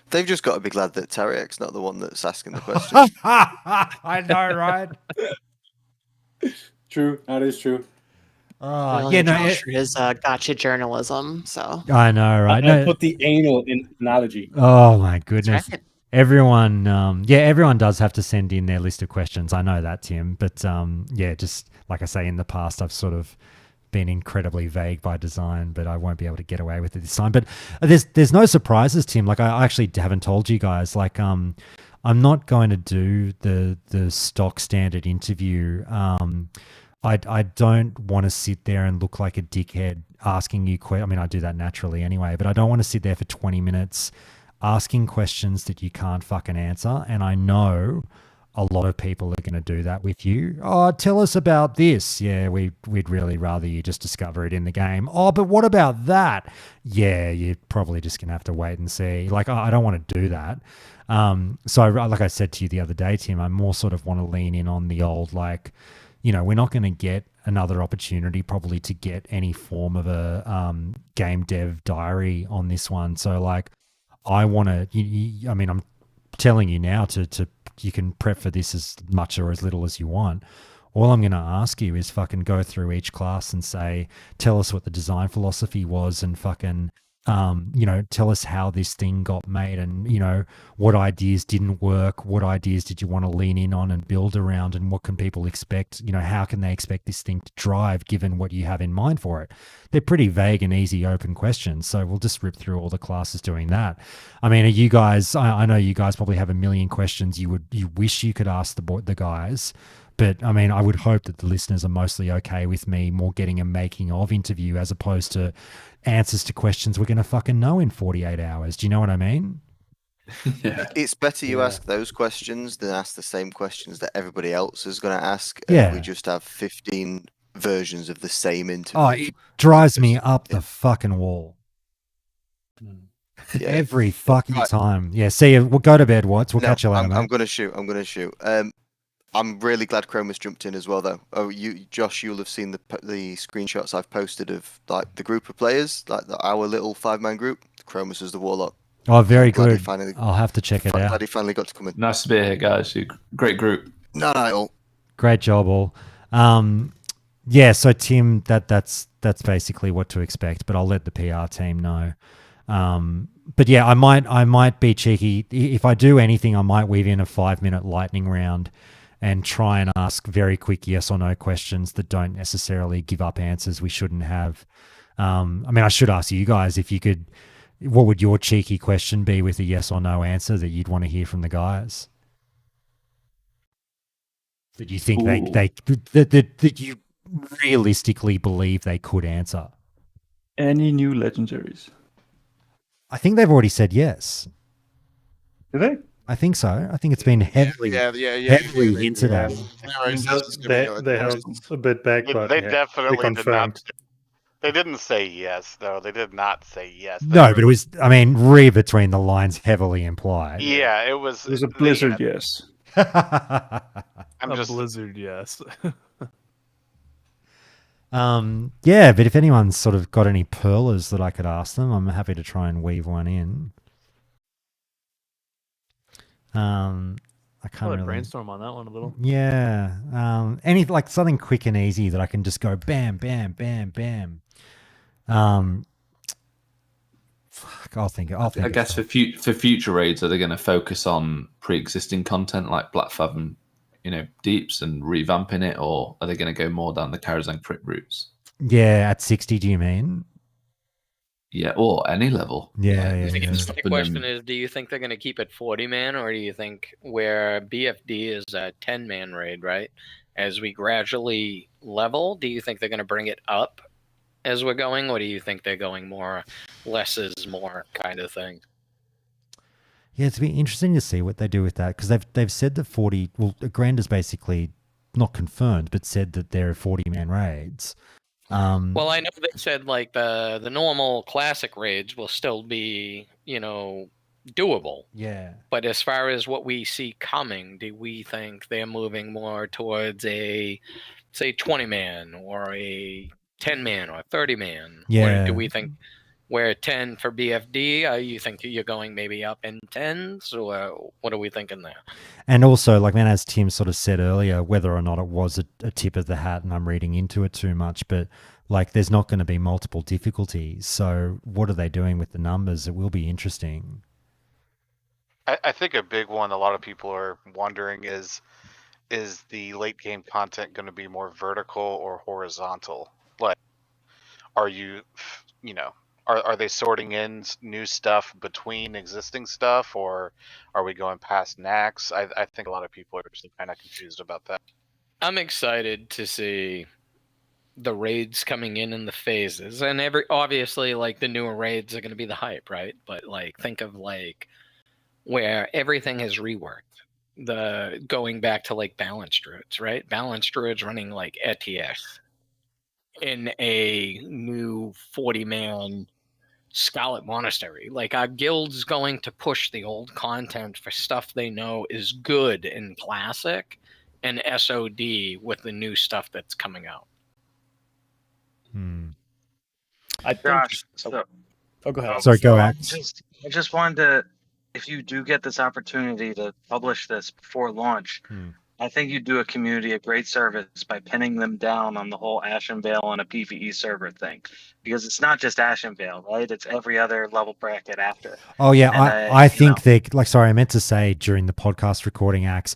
They've just got to be glad that Tariak's not the one that's asking the question. I know, right? True, that is true. Josh is gotcha journalism. So I know, right? I put the anal in analogy. Oh my goodness! Right. Everyone, everyone does have to send in their list of questions. I know that, Tim. But just like I say, in the past, I've sort of been incredibly vague by design, but I won't be able to get away with it this time. But there's no surprises, Tim. Like I actually haven't told you guys. Like I'm not going to do the stock standard interview. I don't want to sit there and look like a dickhead asking you questions. I mean, I do that naturally anyway, but I don't want to sit there for 20 minutes asking questions that you can't fucking answer. And I know a lot of people are going to do that with you. Oh, tell us about this. Yeah, we'd really rather you just discover it in the game. Oh, but what about that? Yeah, you're probably just going to have to wait and see. Like, I don't want to do that. So like I said to you the other day, Tim, I more sort of want to lean in on the old, like, we're not going to get another opportunity probably to get any form of a game dev diary on this one. So, like, I want to, I mean, I'm telling you now to you can prep for this as much or as little as you want. All I'm going to ask you is fucking go through each class and say, tell us what the design philosophy was and fucking, tell us how this thing got made and, what ideas didn't work, what ideas did you want to lean in on and build around, and what can people expect, how can they expect this thing to drive given what you have in mind for it? They're pretty vague and easy open questions, so we'll just rip through all the classes doing that. I mean, are you guys, I know you guys probably have a million questions you wish you could ask the guys. But I mean, I would hope that the listeners are mostly okay with me more getting a making of interview as opposed to answers to questions we're going to fucking know in 48 hours. Do you know what I mean? Yeah. It's better you ask those questions than ask the same questions that everybody else is going to ask. Yeah. We just have 15 versions of the same interview. Oh, it drives me up the fucking wall. Yeah. Every fucking time. Yeah, see you. We'll go to bed, Watts. We'll catch you later, mate. I'm going to shoot. I'm really glad Chroma's jumped in as well, though. Oh, Josh, you'll have seen the screenshots I've posted of like the group of players, like our little 5-man group. Chroma's is the Warlock. Oh, very good. I'll have to check it out. Glad he finally got to come in. Nice to be here, guys. Great group. No, all. Great job, all. Yeah. So Tim, that's basically what to expect. But I'll let the PR team know. But yeah, I might be cheeky. If I do anything, I might weave in a 5-minute lightning round and try and ask very quick yes or no questions that don't necessarily give up answers we shouldn't have. I mean, I should ask you guys if you could, what would your cheeky question be with a yes or no answer that you'd want to hear from the guys? That you think that you realistically believe they could answer? Any new legendaries? I think they've already said yes. Did they? I think so. I think it's been heavily hinted at. They held a bit back, but They yeah, definitely they confirmed. did not. They didn't say yes, though. They did not say yes. No, but it was, I mean, read between the lines, heavily implied. Yeah, it was. It was a Blizzard yes. Blizzard yes. Yeah, but if anyone's sort of got any pearlers that I could ask them, I'm happy to try and weave one in. I can't really brainstorm on that one a little. Yeah. Any like something quick and easy that I can just go bam, bam, bam, bam. I'll think. I guess for future raids, are they going to focus on pre-existing content like Black Fathom, deeps and revamping it, or are they going to go more down the Karazhan crypt routes? Yeah, at 60, do you mean? Yeah, or any level. Yeah. The question is, do you think they're going to keep it 40-man, or do you think where BFD is a 10-man raid, right? As we gradually level, do you think they're going to bring it up as we're going, or do you think they're going more less is more kind of thing? Yeah, it's be interesting to see what they do with that, because they've said that 40. Well, Grand is basically not confirmed, but said that there are 40-man raids. Well, I know they said like the normal classic raids will still be, doable. Yeah. But as far as what we see coming, do we think they're moving more towards a, say, 20-man or a 10-man or 30-man? Yeah. Or do we think we're 10 for BFD? You think you're going maybe up in 10s, or what are we thinking there? And also, like, man, as Tim sort of said earlier, whether or not it was a tip of the hat and I'm reading into it too much, but like there's not going to be multiple difficulties. So what are they doing with the numbers? It will be interesting. I think a big one a lot of people are wondering is the late game content going to be more vertical or horizontal? Like, are you, are they sorting in new stuff between existing stuff, or are we going past Nax? I think a lot of people are just kind of confused about that. I'm excited to see the raids coming in the phases, and obviously like the newer raids are going to be the hype, right? But like think of like where everything has reworked, the going back to like balance druids, right? Balance druids running like ETS in a new 40-man Scarlet Monastery. Like our guild's going to push the old content for stuff they know is good in classic and SOD with the new stuff that's coming out. I think. Josh, go ahead. Sorry, go Axe. I just wanted to, if you do get this opportunity to publish this before launch, I think you do a community a great service by pinning them down on the whole Ashenvale and a PvE server thing, because it's not just Ashenvale, right? It's every other level bracket after. Oh yeah, And I think they like. Sorry, I meant to say during the podcast recording, Axe.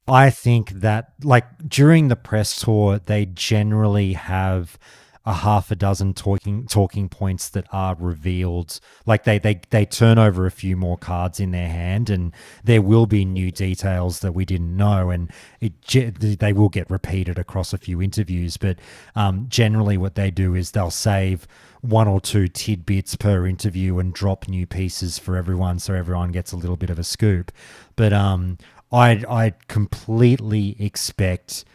I think that like during the press tour, they generally have a half a dozen talking points that are revealed. Like they turn over a few more cards in their hand, and there will be new details that we didn't know, and they will get repeated across a few interviews. But generally what they do is they'll save one or two tidbits per interview and drop new pieces for everyone, so everyone gets a little bit of a scoop. But I completely expect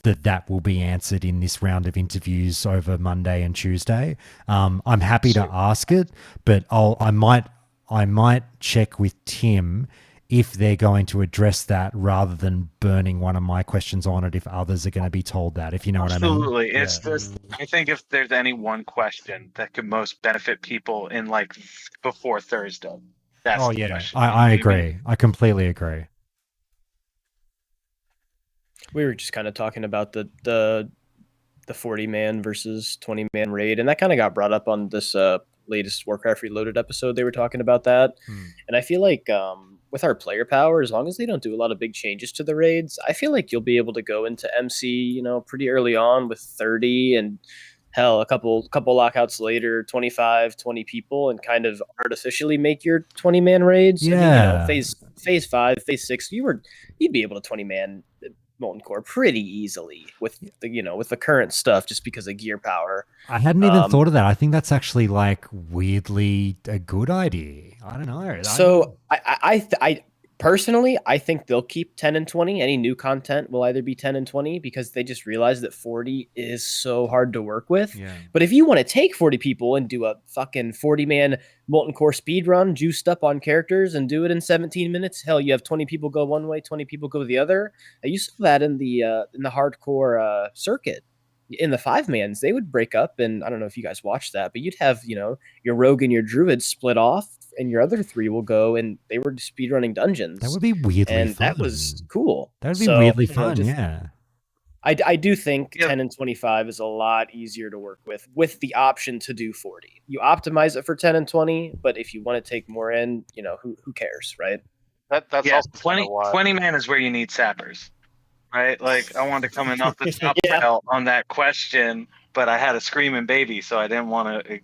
that will be answered in this round of interviews over Monday and Tuesday. I'm happy to ask it, but I might check with Tim if they're going to address that rather than burning one of my questions on it if others are going to be told that, if you know what I mean. Absolutely. It's just, I think if there's any one question that could most benefit people in like before Thursday, that's the question. I agree. I completely agree. We were just kind of talking about the 40-man versus 20-man raid, and that kind of got brought up on this latest Warcraft Reloaded episode. They were talking about that, and I feel like with our player power, as long as they don't do a lot of big changes to the raids, I feel like you'll be able to go into MC, pretty early on with 30, and hell, a couple lockouts later, 25, 20 people, and kind of artificially make your 20-man raids. Yeah. I mean, phase 5, phase 6, you'd be able to 20-man Molten Core pretty easily with the current stuff, just because of gear power. I hadn't even thought of that. I think that's actually like weirdly a good idea. I don't know. So I personally, I think they'll keep 10 and 20. Any new content will either be 10 and 20 because they just realize that 40 is so hard to work with. Yeah. But if you want to take 40 people and do a fucking 40-man Molten Core speed run, juiced up on characters, and do it in 17 minutes, hell, you have 20 people go one way, 20 people go the other. You saw that in the hardcore circuit. In the 5-mans, they would break up, and I don't know if you guys watched that, but you'd have, your rogue and your druid split off, and your other 3 will go, and they were speedrunning dungeons. That would be weirdly and fun. that was cool. That would be weirdly fun, yeah. I do think 10 and 25 is a lot easier to work with the option to do 40. You optimize it for 10 and 20, but if you want to take more in, who cares, right? That's yeah, also 20 man is where you need sappers. Right, like I wanted to come in off the top rail on that question, but I had a screaming baby, so I didn't want to,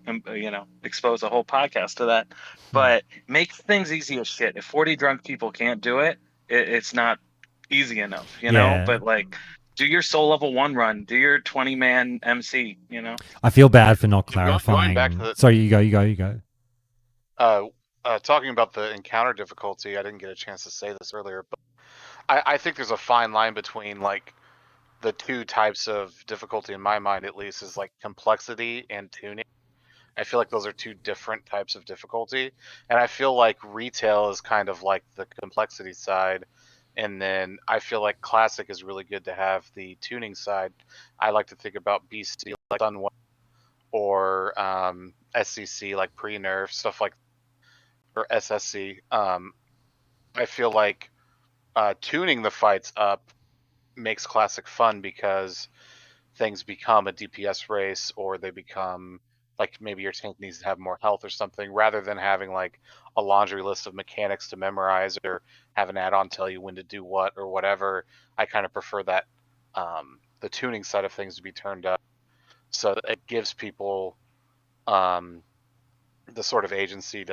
expose a whole podcast to that. But make things easy as shit. If 40 drunk people can't do it, it's not easy enough, you know. But like, do your soul level 1 run, do your 20-man MC, I feel bad for not clarifying. Going back to the, Sorry, you go. Talking about the encounter difficulty, I didn't get a chance to say this earlier, but I think there's a fine line between like the 2 types of difficulty in my mind, at least, is like complexity and tuning. I feel like those are 2 different types of difficulty, and I feel like retail is kind of like the complexity side, and then I feel like classic is really good to have the tuning side. I like to think about BC like done well, or SCC like pre-nerf stuff like, or SSC. I feel like tuning the fights up makes classic fun because things become a DPS race, or they become like maybe your tank needs to have more health or something, rather than having like a laundry list of mechanics to memorize or have an add-on tell you when to do what or whatever. I kind of prefer that the tuning side of things to be turned up, so that it gives people the sort of agency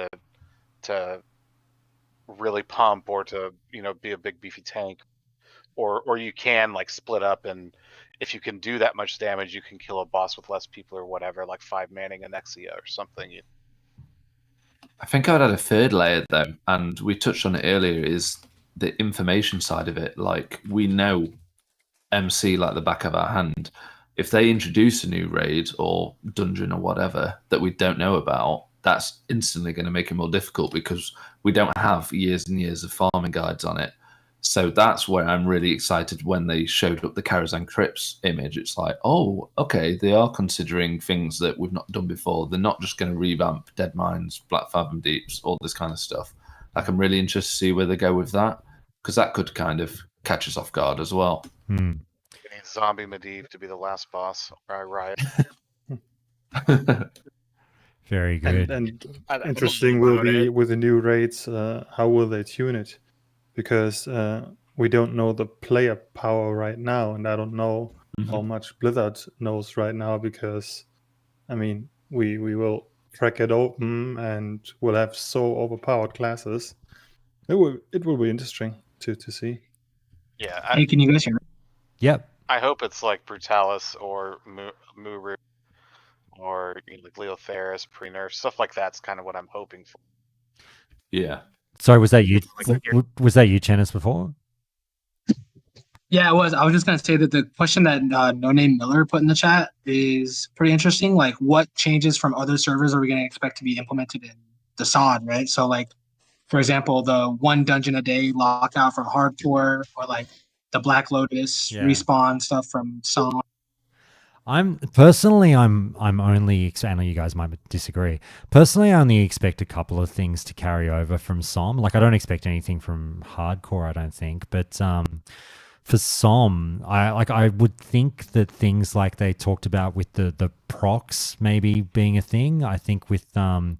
to really pump, or to be a big beefy tank, or you can like split up, and if you can do that much damage, you can kill a boss with less people or whatever, like 5-manning an Exia or something. I think I'd add a third layer though, and we touched on it earlier, is the information side of it. Like, we know MC like the back of our hand. If they introduce a new raid or dungeon or whatever that we don't know about, that's instantly going to make it more difficult because we don't have years and years of farming guides on it. So that's where I'm really excited when they showed up the Karazhan Crypts image. It's like, oh, okay, they are considering things that we've not done before. They're not just going to revamp Dead Mines, Black Fathom Deeps, all this kind of stuff. Like, I'm really interested to see where they go with that, because that could kind of catch us off guard as well. Zombie Medivh to be the last boss. Riot. Very good. And interesting will be with the new raids, how will they tune it? Because we don't know the player power right now, and I don't know how much Blizzard knows right now, because, I mean, we will crack it open and we'll have so overpowered classes. It will be interesting to see. Yeah. Hey, can you guys hear me? Yep. I hope it's like Brutalis or Muru or like Leotheris, pre-nerf, stuff like that's kind of what I'm hoping for. Yeah. Sorry, was that you? Was that you, Chenis, before? Yeah, it was. I was just going to say that the question that No Name Miller put in the chat is pretty interesting. Like, what changes from other servers are we going to expect to be implemented in the SOD, right? So, like, for example, the 1 dungeon a day lockout from hardcore, or like the Black Lotus respawn stuff from SOD. I'm only, I know you guys might disagree. Personally, I only expect a couple of things to carry over from SOM. Like, I don't expect anything from hardcore, I don't think. But for SOM, I would think that things like they talked about with the procs maybe being a thing. I think with the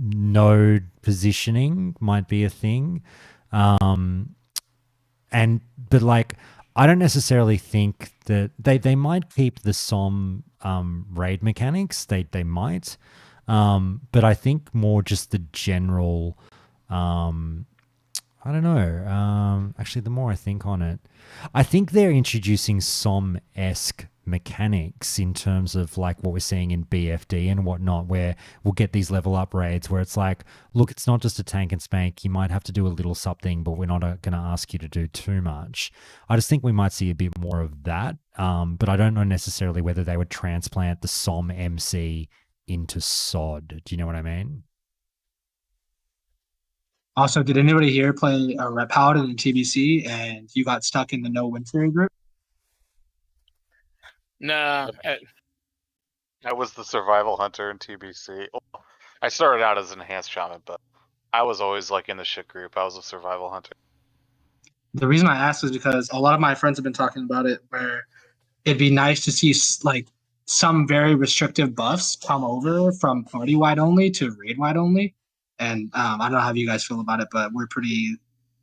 node positioning might be a thing. But like, I don't necessarily think that they might keep the SOM raid mechanics. They might, but I think more just the general I don't know. Actually, the more I think on it, I think they're introducing SOM-esque mechanics in terms of like what we're seeing in BFD and whatnot, where we'll get these level up raids where it's like, look, it's not just a tank and spank. You might have to do a little something, but we're not going to ask you to do too much. I just think we might see a bit more of that. But I don't know necessarily whether they would transplant the SOM MC into SOD. Do you know what I mean? Also, did anybody here play a Ret Paladin in TBC and you got stuck in the no win theory group? No. I was the survival hunter in TBC. I started out as an enhanced shaman, but I was always like in the shit group. I was a survival hunter. The reason I asked is because a lot of my friends have been talking about it, where it'd be nice to see like some very restrictive buffs come over from party wide only to raid wide only. And I don't know how you guys feel about it, but we're pretty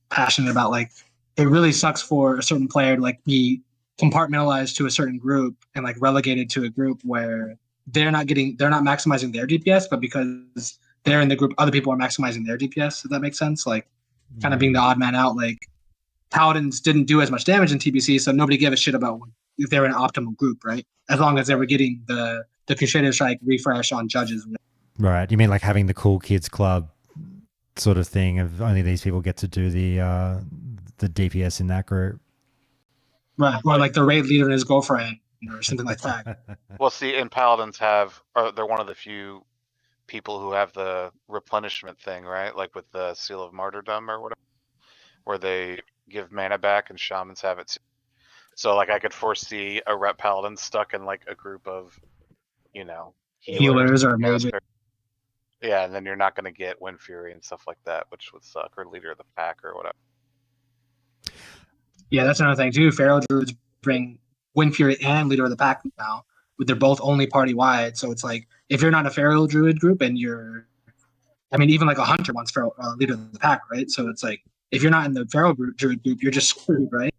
passionate about like it really sucks for a certain player to like be compartmentalized to a certain group and like relegated to a group where they're not maximizing their DPS, but because they're in the group, other people are maximizing their DPS. If that makes sense, like kind of being the odd man out. Like Paladins didn't do as much damage in TBC, so nobody gave a shit about if they were in an optimal group, right? As long as they were getting the Crusader Strike refresh on judges. Right. You mean like having the cool kids club sort of thing of only these people get to do the DPS in that group? Right. Or like the raid leader and his girlfriend or something like that. Well, see, and Paladins they're one of the few people who have the replenishment thing, right? Like with the Seal of Martyrdom or whatever, where they give mana back and Shamans have it too. So like I could foresee a Ret Paladin stuck in like a group of, healers or mages. Yeah, and then you're not going to get Wind Fury and stuff like that, which would suck, or Leader of the Pack or whatever. Yeah, that's another thing too. Feral Druids bring Wind Fury and Leader of the Pack now, but they're both only party wide. So it's like if you're not a Feral Druid group and even like a Hunter wants Feral Leader of the Pack, right? So it's like if you're not in the Feral Druid group, you're just screwed, right?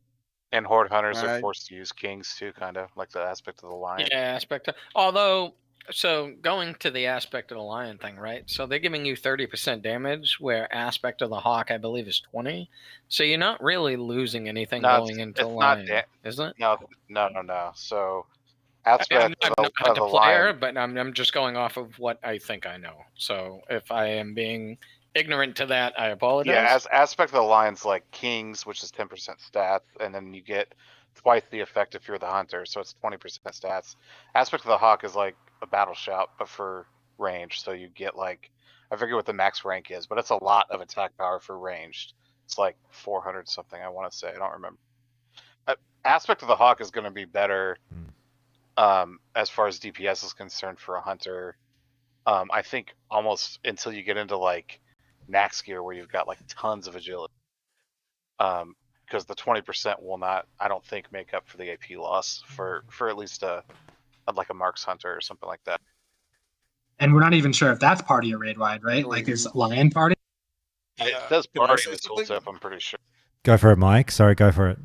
And Horde Hunters are forced to use Kings too, kind of like the aspect of the Lion. Yeah, although, so going to the aspect of the Lion thing, right? So they're giving you 30% damage, where aspect of the Hawk, I believe, is 20. So you're not really losing anything going into Lion, isn't it? No. So aspect I'm of not the a player, Lion, but I'm just going off of what I think I know. So if I am being ignorant to that, I apologize. yeah, as aspect of the Lion's like Kings, which is 10% stats, and then you get twice the effect if you're the Hunter, so it's 20% stats. Aspect of the Hawk is like a battle shout, but for range, so you get like, I forget what the max rank is, but it's a lot of attack power for ranged. It's like 400 something, I want to say. I don't remember. Aspect of the Hawk is going to be better as far as DPS is concerned for a Hunter. I think almost until you get into like Nax gear where you've got like tons of agility. Because the 20% will not, I don't think, make up for the AP loss for at least like a Marks Hunter or something like that. And we're not even sure if that's party or raid wide, right? Like is Lion party? It says party in the tooltip, I'm pretty sure. Go for it, Mike. Sorry, go for it.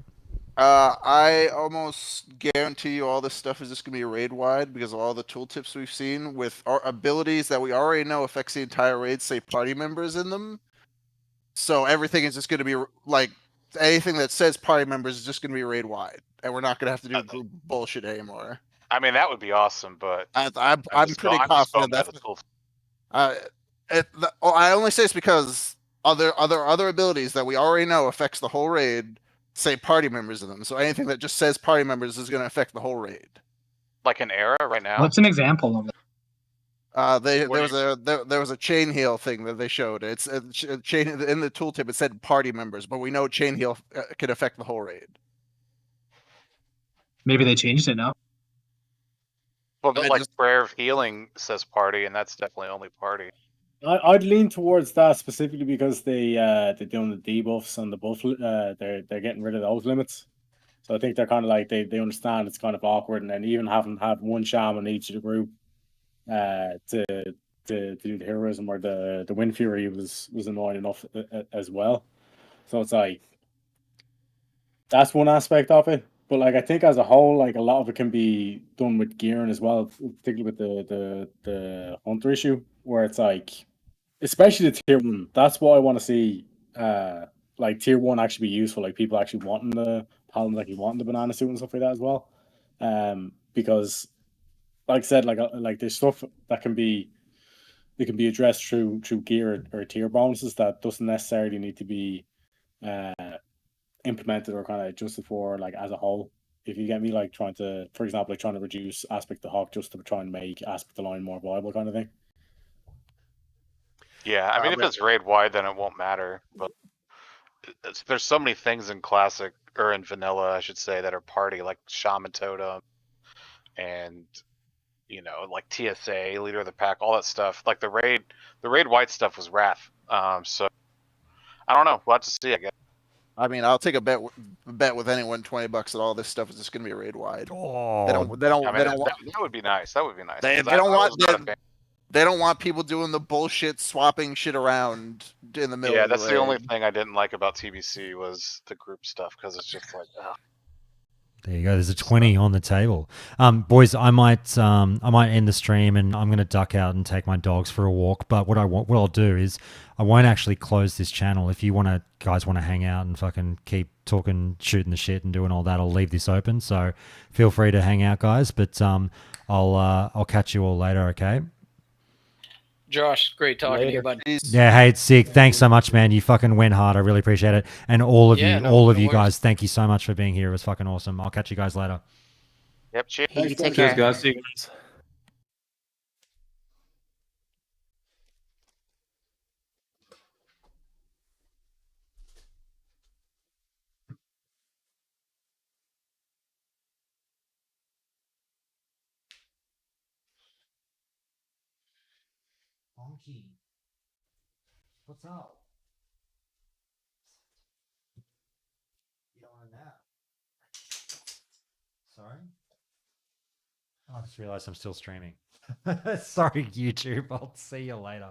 I almost guarantee you all this stuff is just going to be raid wide because of all the tooltips we've seen with our abilities that we already know affects the entire raid, say party members in them. So everything is just going to be like anything that says party members is just going to be raid wide, and we're not going to have to do group bullshit anymore. I mean, that would be awesome, but I'm pretty confident that's. I only say this because other abilities that we already know affects the whole raid say party members in them. So anything that just says party members is going to affect the whole raid. Like an era right now. What's an example of it? There was a chain heal thing that they showed. It's a chain in the tooltip. It said party members, but we know chain heal can affect the whole raid. Maybe they changed it now. Well, but like prayer of healing says party, and that's definitely only party. I'd lean towards that specifically because they're doing the debuffs and the buff. They're getting rid of those limits. So I think they're kind of like they understand it's kind of awkward, and then even having had one shaman in each of the group to do the heroism or the Wind Fury was annoying enough as well. So it's like that's one aspect of it. But like I think as a whole, like a lot of it can be done with gearing as well, particularly with the hunter issue, where it's like, especially the tier 1. That's what I want to see. Like like tier 1 actually be useful, like people actually wanting the Paladin, like you wanting the banana suit and stuff like that as well. Because like I said, like there's stuff that can be addressed through gear or tier bonuses that doesn't necessarily need to be implemented or kind of adjusted for like as a whole. If you get me, like trying to, for example, like trying to reduce aspect to hawk just to try and make aspect to line more viable, kind of thing. Yeah, I mean, if it's raid wide, then it won't matter. But there's so many things in classic or in vanilla, I should say, that are party, like Shaman Totem, and like TSA, leader of the pack, all that stuff. Like the raid wide stuff was Wrath. So I don't know. We'll have to see, I guess. I mean, I'll take a bet with anyone $20 that all this stuff is just going to be raid wide. Oh, they don't. I mean, that would be nice. That would be nice. They don't want people doing the bullshit swapping shit around in the middle. Yeah, of the that's the raid. only thing I didn't like about TBC was the group stuff, because it's just like, ugh. There you go. There's a 20 on the table. Boys, I might end the stream and I'm going to duck out and take my dogs for a walk. But what I'll do is I won't actually close this channel. If you guys want to hang out and fucking keep talking, shooting the shit and doing all that, I'll leave this open. So feel free to hang out, guys. But I'll catch you all later. Okay. Josh, great talking to you, bud. Yeah, hey, it's sick. Thanks so much, man. You fucking went hard. I really appreciate it. And all of you guys, thank you so much for being here. It was fucking awesome. I'll catch you guys later. Yep, cheers. Hey, take Cheers, care. guys. See you guys. Monkey. What's up? You don't want a nap? Sorry? Oh, I just realized I'm still streaming. Sorry, YouTube. I'll see you later.